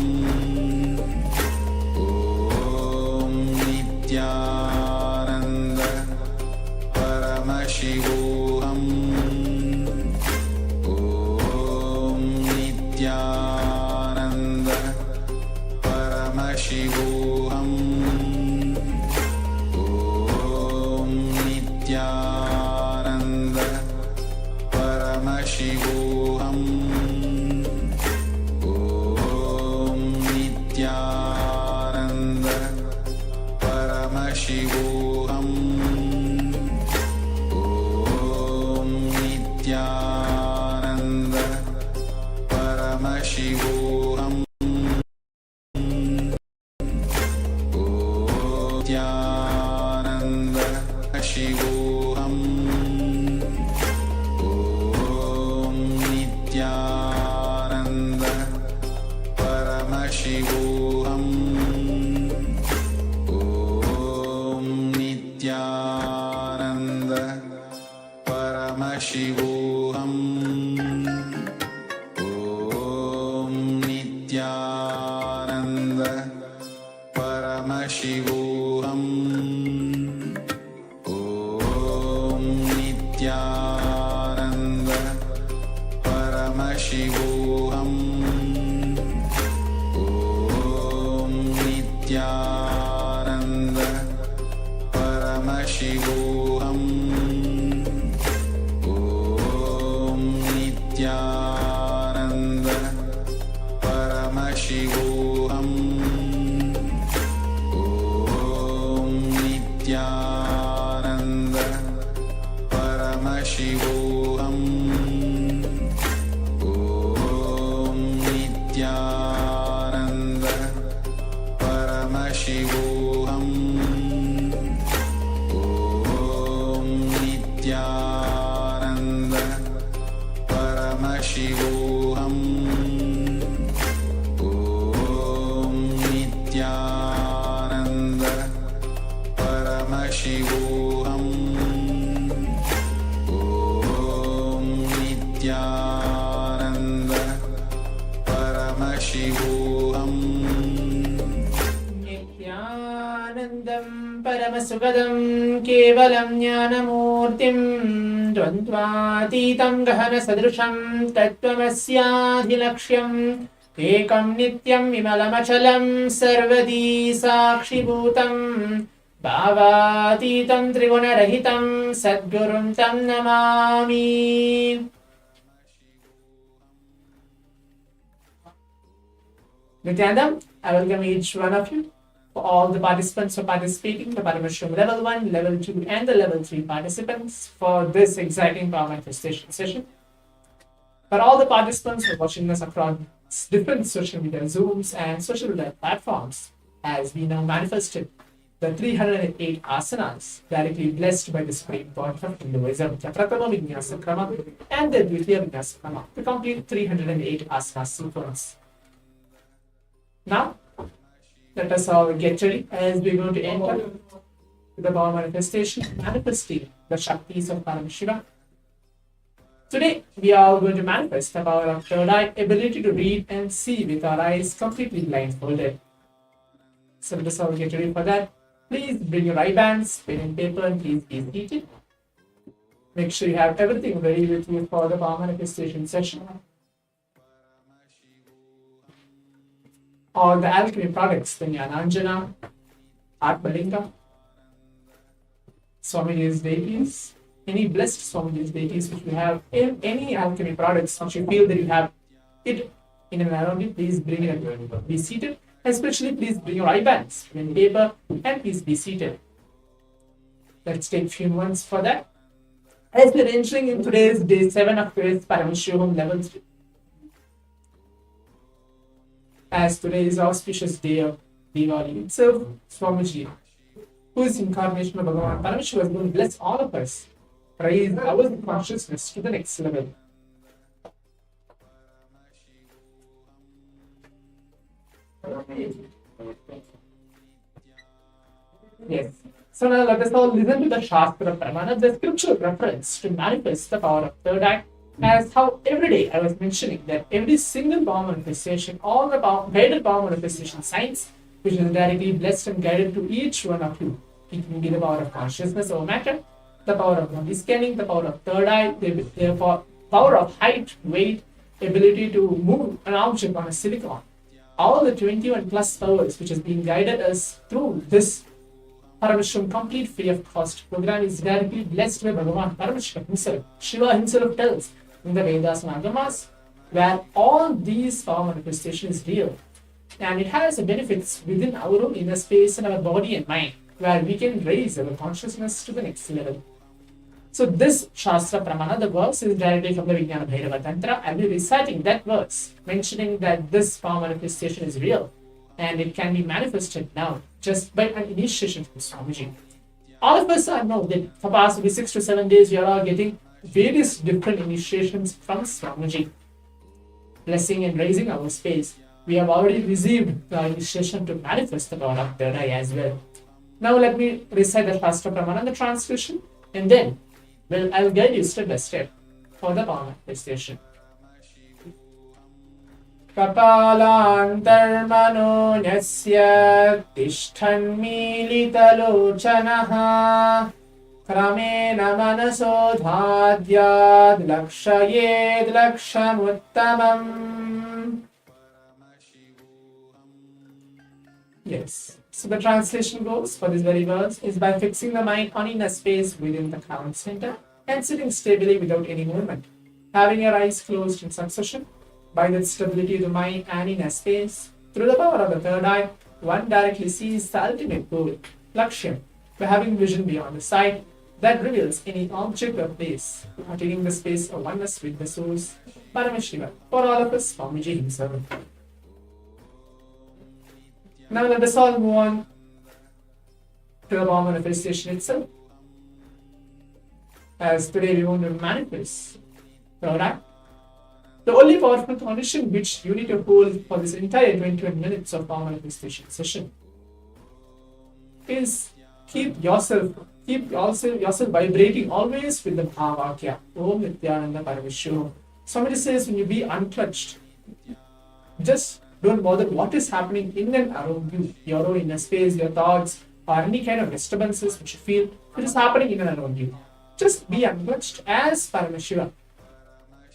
Om Nithyananda Paramashivoham. Om Nithyananda Paramashivoham. Om Nithyananda Paramashivoham. Om Nithyananda Paramashivoham. Nithyananda Paramashivoham. Om Nithyananda Paramashivoham. Om Nithyananda Paramashivoham. Om Nithyananda Paramashivoham. Om Nithyananda Paramashivoham. Om Nithyananda Paramashivoham. Om Nithyananda Paramashivoham. Om Nithyananda Paramashivoham. Om Nithyananda Paramashivoham. Om Nithyananda Paramashivoham. Om Nithyananda Paramashivoham. नित्यानन्दं परमसुखदं केवलं ज्ञानमूर्तिं द्वन्द्वातीतं गहनसदृशं तत्त्वमस्याधिलक्ष्यम् एकं नित्यं विमलमचलं सर्वदी साक्षिभूतं भावातीतं त्रिगुणरहितं सद्गुरुं तं Namami. Nithyananda, I welcome each one of you. For all the participants for participating, the Paramashivoham Level 1, Level 2, and the Level 3 participants for this exciting power manifestation session. For all the participants who are watching us across different social media Zooms and social media platforms, as we now manifested the 308 asanas directly blessed by the Supreme Pontiff of Hinduism, the Pratama Vinyasa Krama and the Dvitiya Vinyasa Krama, to complete 308 asana sequence. Now, let us all get ready as we're going to enter the power manifestation, manifesting the Shaktis of Paramashiva. Today, we are going to manifest the power of third eye, ability to read and see with our eyes completely blindfolded. So let us all get ready for that. Please bring your eye bands, pen and paper, and please be seated. Make sure you have everything ready with you for the power manifestation session. All the alchemy products, the Jnananjana, Atmalinga, Swamiji's deities, any blessed Swamiji's deities which you have, in any alchemy products which you feel that you have it in and around you, please bring it and be seated. Especially, please bring your eye bands, pen and paper, and please be seated. Let's take a few moments for that. As we're entering in today's day 7 of today's Paramashivoham Levels, as today is auspicious day of Diwali itself, Swamiji, who is incarnation of Bhagavan Paramashiva, is going to bless all of us, raise our consciousness to the next level. Yes. So now let us all listen to the Shastra Pramana, the scriptural reference to manifest the power of third eye, as how every day I was mentioning that every single power manifestation, all the guided power manifestation signs, which is directly blessed and guided to each one of you. It can be the power of consciousness over matter, the power of body scanning, the power of third eye, the power of height, weight, ability to move an object on a silicon. All the 21 plus powers which has been guided us through this Paramashivoham complete free of cost program is directly blessed by Bhagavan Paramashiva himself. Shiva himself tells in the Vedas and Agamas, where all these power manifestations is real, and it has benefits within our own inner space and our body and mind, where we can raise our consciousness to the next level. So this Shastra Pramana, the verse is directly from the Vijnana Bhairava Tantra. I'll be reciting that verse, mentioning that this power manifestation is real and it can be manifested now just by an initiation from Swamiji. All of us know that for past 6 to 7 days we are all getting various different initiations from Swamiji, blessing and raising our space. We have already received the initiation to manifest the power of third eye as well. Now let me recite the Shastra Pramana, the translation, and then I will guide you step by step for the power manifestation. Kapalantarmano nyasya tishthanmilitalochanaha kramena manasodhadyad lakshayed lakshamuttamam. Yes. So the translation goes for this very verse is by fixing the mind on inner space within the crown center and sitting stably without any movement, having your eyes closed in succession. By that stability of the mind and inner space, through the power of the third eye, one directly sees the ultimate goal, Lakshyam, by having vision beyond the sight that reveals any object or place, attaining the space of oneness with the source, Paramashiva, for all of us, Swamiji himself. Now let us all move on to the power manifestation itself. As today we want to manifest third eye. The only powerful condition which you need to hold for this entire 21 minutes of power manifestation session is keep yourself vibrating always with the Mahavakya. Om Nithyananda Paramashivoham. Somebody says when you be unclutched, just don't bother what is happening in and around you, your own inner space, your thoughts, or any kind of disturbances which you feel it is happening in and around you. Just be unclutched as Paramashiva.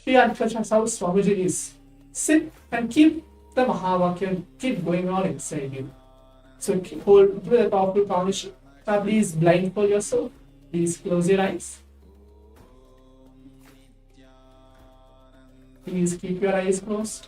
Be unclutched as how Swamiji is. Sit and keep the Mahavakya, keep going on inside you. So hold with a powerful condition. Now please blindfold yourself. Please close your eyes. Please keep your eyes closed.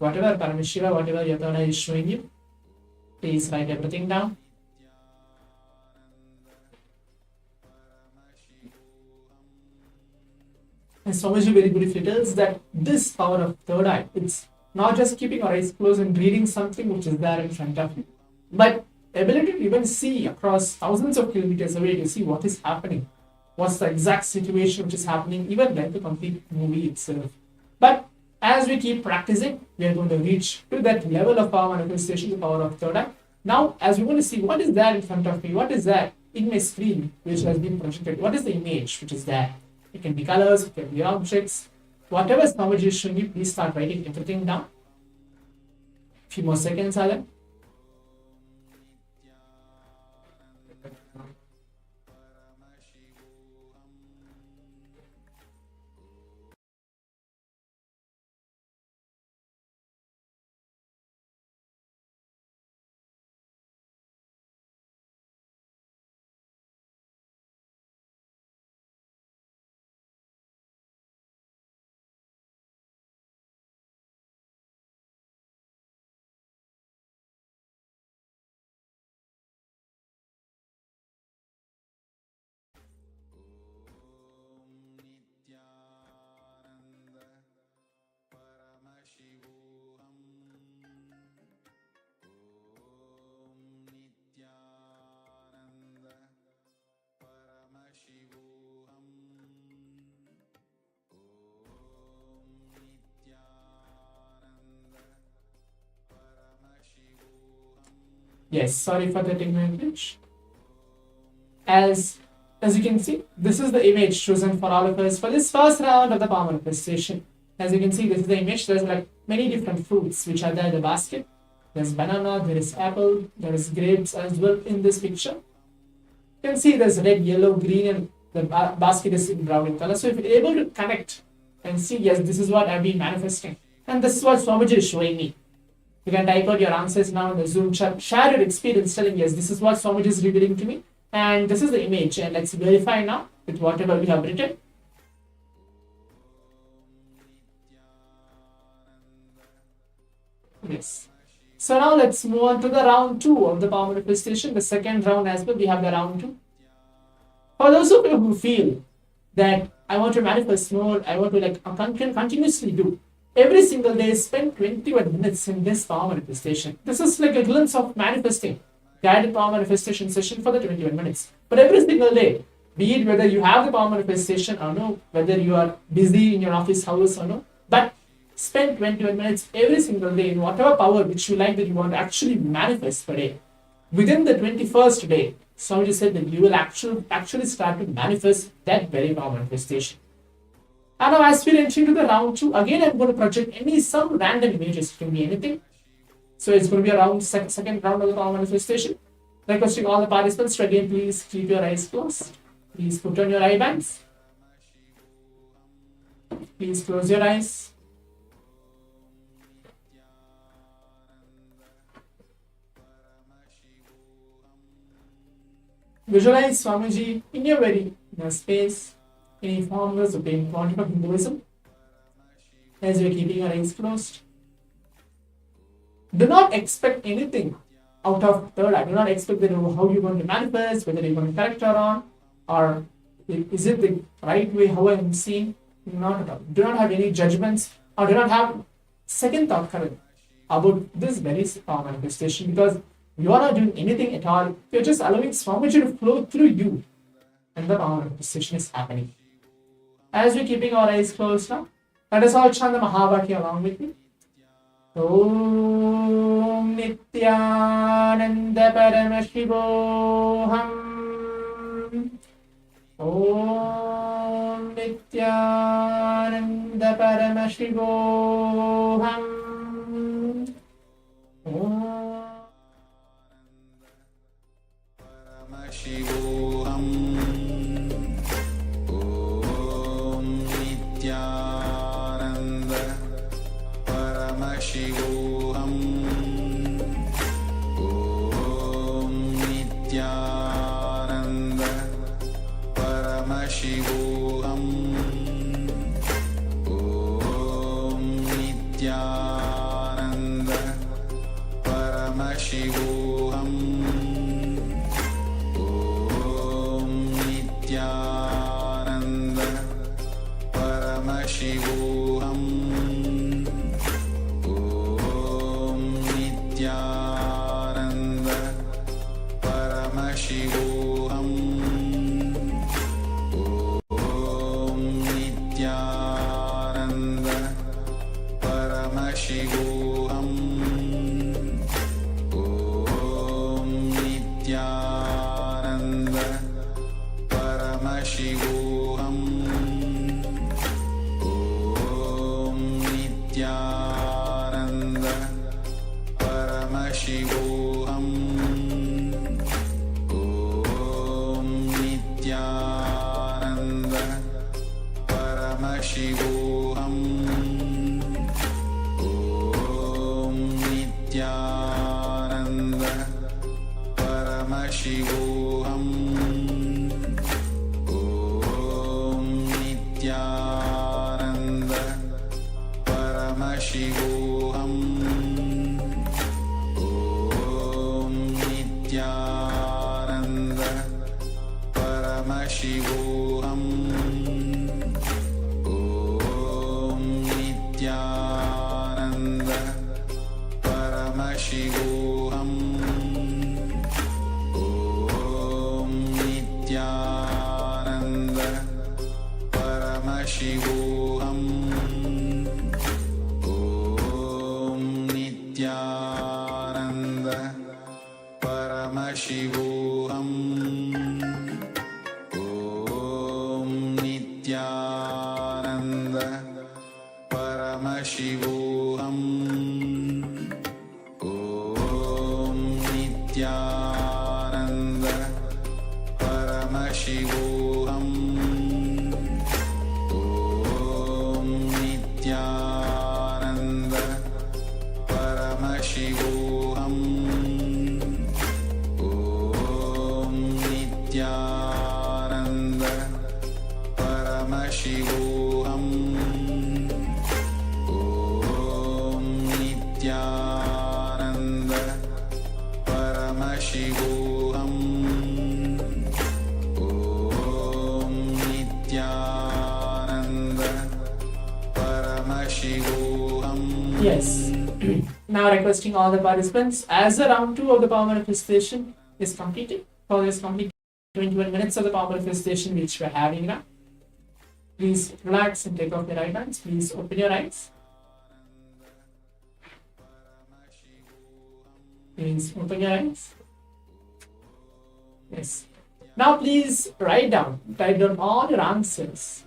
whatever Paramashiva, whatever your third eye is showing you, please write everything down. And Swamiji very beautifully tells that this power of third eye, it's not just keeping our eyes closed and reading something which is there in front of you, but ability to even see across thousands of kilometers away to see what is happening, what's the exact situation which is happening, even like the complete movie itself. But as we keep practicing, we are going to reach to that level of power manifestation, the power of third eye. Now, as we want to see what is there in front of me, what is there in my screen which has been projected, what is the image which is there? It can be colors, it can be objects, whatever Swamiji is showing you, please start writing everything down. Few more seconds are there. Yes, sorry for the technical glitch. As you can see, this is the image chosen for all of us for this first round of the power manifestation. As you can see, this is the image. There's like many different fruits which are there in the basket. There's banana, there is apple, there is grapes as well in this picture. You can see there's red, yellow, green, and the basket is in brown in color. So if you're able to connect and see, yes, this is what I've been manifesting, and this is what Swamiji is showing me. You can type out your answers now in the Zoom chat. Share your experience telling, yes, this is what Swamiji is revealing to me. And this is the image. And let's verify now with whatever we have written. Yes. So now let's move on to the round 2 of the power manifestation. The second round as well, we have the round 2. For those of you who feel that I want to manifest more, I want to continuously do. Every single day, spend 21 minutes in this power manifestation. This is like a glimpse of manifesting, guided power manifestation session for the 21 minutes. But every single day, be it whether you have the power manifestation or no, whether you are busy in your office hours or no, but spend 21 minutes every single day in whatever power which you like that you want to actually manifest per day. Within the 21st day, somebody said that you will actually start to manifest that very power manifestation. And now as we enter into the round 2, again I'm going to project some random images. It can be anything. So it's going to be around second round of the power manifestation. Requesting all the participants to again please keep your eyes closed. Please put on your eye bands. Please close your eyes. Visualize Swamiji in your very inner space. Any form of the Supreme Pontiff of Hinduism. As you are keeping your eyes closed. Do not expect anything out of third eye. Do not expect that how you're going to manifest, whether you're going to correct or on, or is it the right way how I'm seeing? Not at all. Do not have any judgments or do not have second thought current about this very power manifestation, because you are not doing anything at all. You're just allowing Swamiji to flow through you, and the power manifestation is happening. As we're keeping our eyes closed now, let us all chant the Mahavakya along with me. Om Nithyananda Paramashivoham. Om Nithyananda Paramashivoham. Om Paramashivoham. Om Nithyananda Paramashivoham. Om Nithyananda Paramashivoham. Om Nithyananda Paramashivoham Om Nithyananda Paramashivoham Om Nithyananda Paramashivoham Om Nithyananda Paramashivoham Om Nithyananda Paramashivoham Om Nithyananda Paramashivoham Om Nithyananda Paramashivoham Om Nithyananda Paramashivoham Om Nithyananda Paramashivoham Om Nithyananda Paramashivoham Om Nithyananda Paramashivoham Om Nithyananda Paramashivoham Om Nithyananda Paramashivoham Om Nithyananda Paramashivoham Om Nithyananda Paramashivoham Om Nithyananda Paramashivoham Om Nithyananda Paramashivoham Om Nithyananda Paramashivoham. Yes. Now requesting all the participants, as the round 2 of the power manifestation is completed, for this complete 21 minutes of the power manifestation which we are having now, please relax and take off your right hands. Please open your eyes. Please open your eyes. Yes. Now please type down all your answers.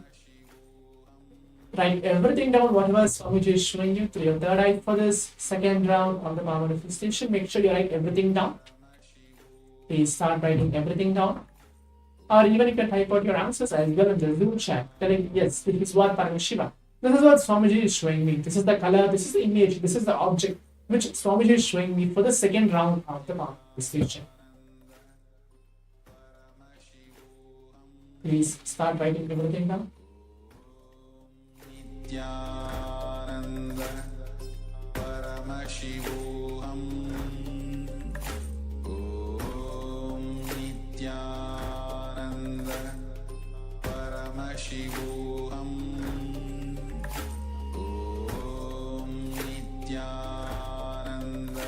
Write everything down, whatever Swamiji is showing you through your third eye for this second round of the power manifestation. Make sure you write everything down. Please start writing everything down. Or even you can type out your answers as well in the Zoom chat, telling, yes, this is what Paramashiva. This is what Swamiji is showing me. This is the color, this is the image, this is the object which Swamiji is showing me for the second round of the power manifestation. Please start writing everything down. Nithyananda Paramashivoham Om Nithyananda Paramashivoham Om Nithyananda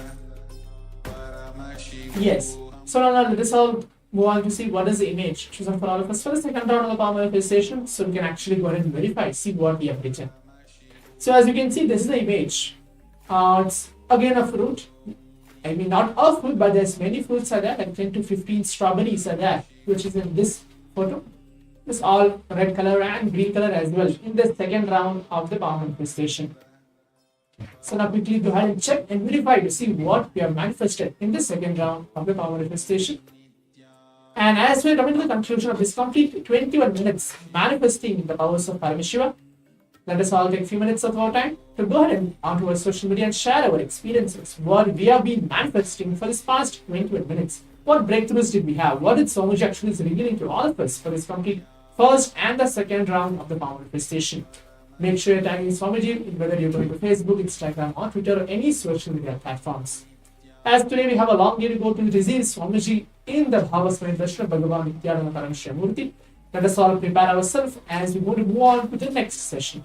Paramashivoham. Yes. So now let us all move on to see what is the image chosen for all of us for the second round of the power manifestation. So we can actually go ahead and verify, see what we have written. So as you can see, this is the image. It's again a fruit. I mean, not a fruit, but there's many fruits are there, like 10 to 15 strawberries are there, which is in this photo. It's all red color and green color as well in the second round of the power manifestation. So now quickly go ahead and check and verify to see what we have manifested in the second round of the power manifestation. And as we are coming to the conclusion of this complete 21 minutes manifesting the powers of Paramashiva, let us all take a few minutes of our time to go ahead and onto our social media and share our experiences, what we have been manifesting for this past 21 minutes. What breakthroughs did we have? What did Swamiji actually is revealing to all of us for this complete first and the second round of the power manifestation? Make sure you're tagging Swamiji, whether you're going to Facebook, Instagram, or Twitter, or any social media platforms. As today we have a long day to go to receive Swamiji in the Bhavasmaya Darshana Bhagavan Nithyananda Paramashivoham Murti. Let us all prepare ourselves as we move on to the next session.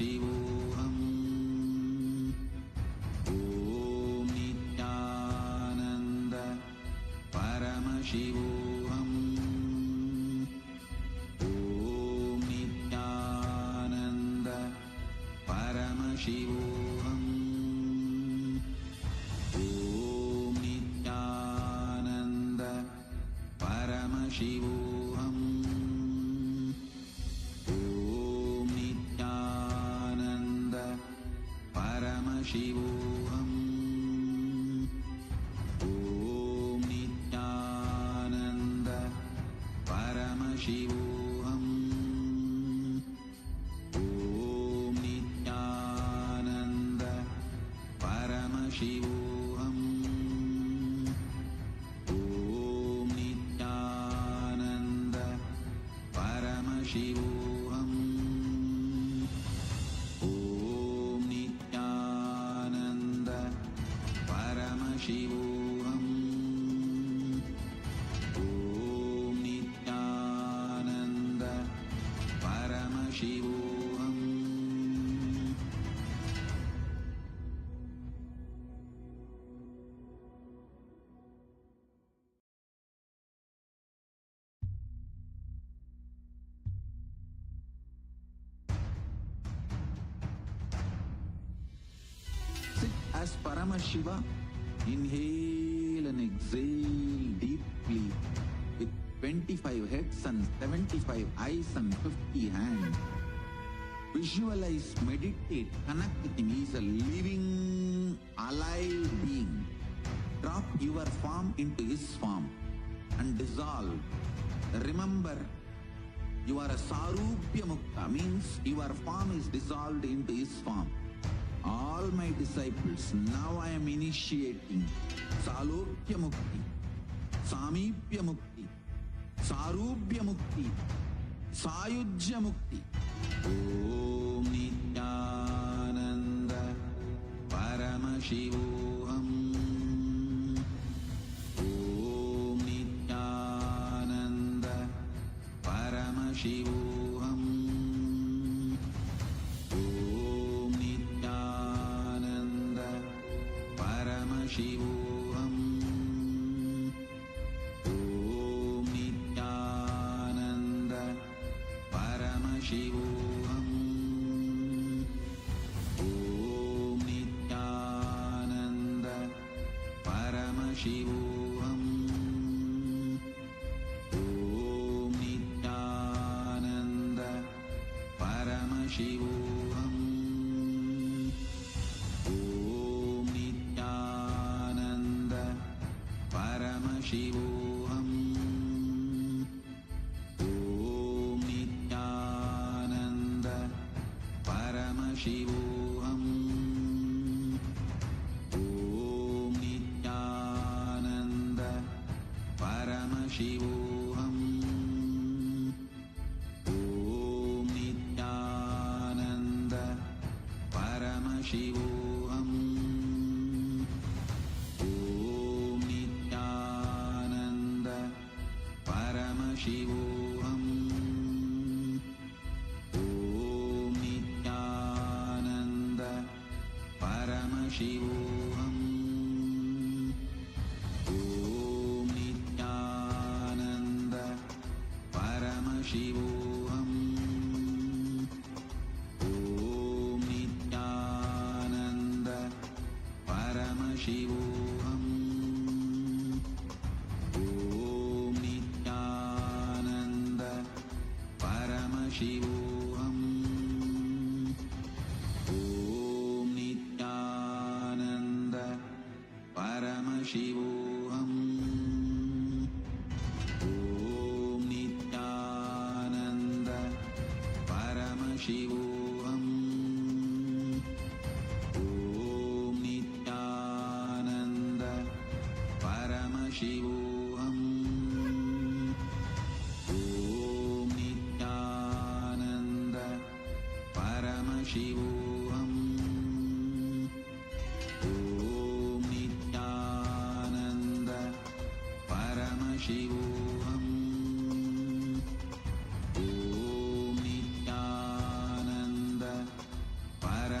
Paramashivoham. Om Nithyananda Paramashivoham. Om Nithyananda Paramashivoham. Om Nithyananda Paramashivoham. Om Nithyananda Paramashivoham. Om Nithyananda Paramashivoham. Om Nithyananda Paramashivoham. Om Nithyananda Paramashivoham. Om Nithyananda Paramashivoham. Om Nithyananda Paramashivoham. Sit as Paramashiva. Inhale and exhale deeply with 25 heads and 75 eyes and 50 hands. Visualize, meditate, connect with him. He is a living, alive being. Drop your form into his form and dissolve. Remember, you are a Sarupya Mukta, means your form is dissolved into his form. All my disciples, now I am initiating Salokya Mukti, Samipya Mukti, Sarupya Mukti, Sayujya Mukti. Om Nithyananda Paramashivoham. Om Nithyananda Paramashivoham. Om Nithyananda Paramashivoham. Om Nithyananda Paramashivoham. Om Nithyananda Paramashivoham. Om Nithyananda Paramashivoham. Om Nithyananda Paramashivoham. Om Nithyananda Paramashivoham. Om Nithyananda Paramashivoham. Om Nithyananda Paramashivoham. Om Nithyananda Paramashivoham. Om Nithyananda Paramashivoham. Om Nithyananda Paramashivoham. Om Nithyananda Paramashivoham. Om Nithyananda Paramashivoham. Om Nithyananda Paramashivoham. Om Nithyananda Paramashivoham. Om Nithyananda Paramashivoham. Om Nithyananda Paramashivoham. Om Nithyananda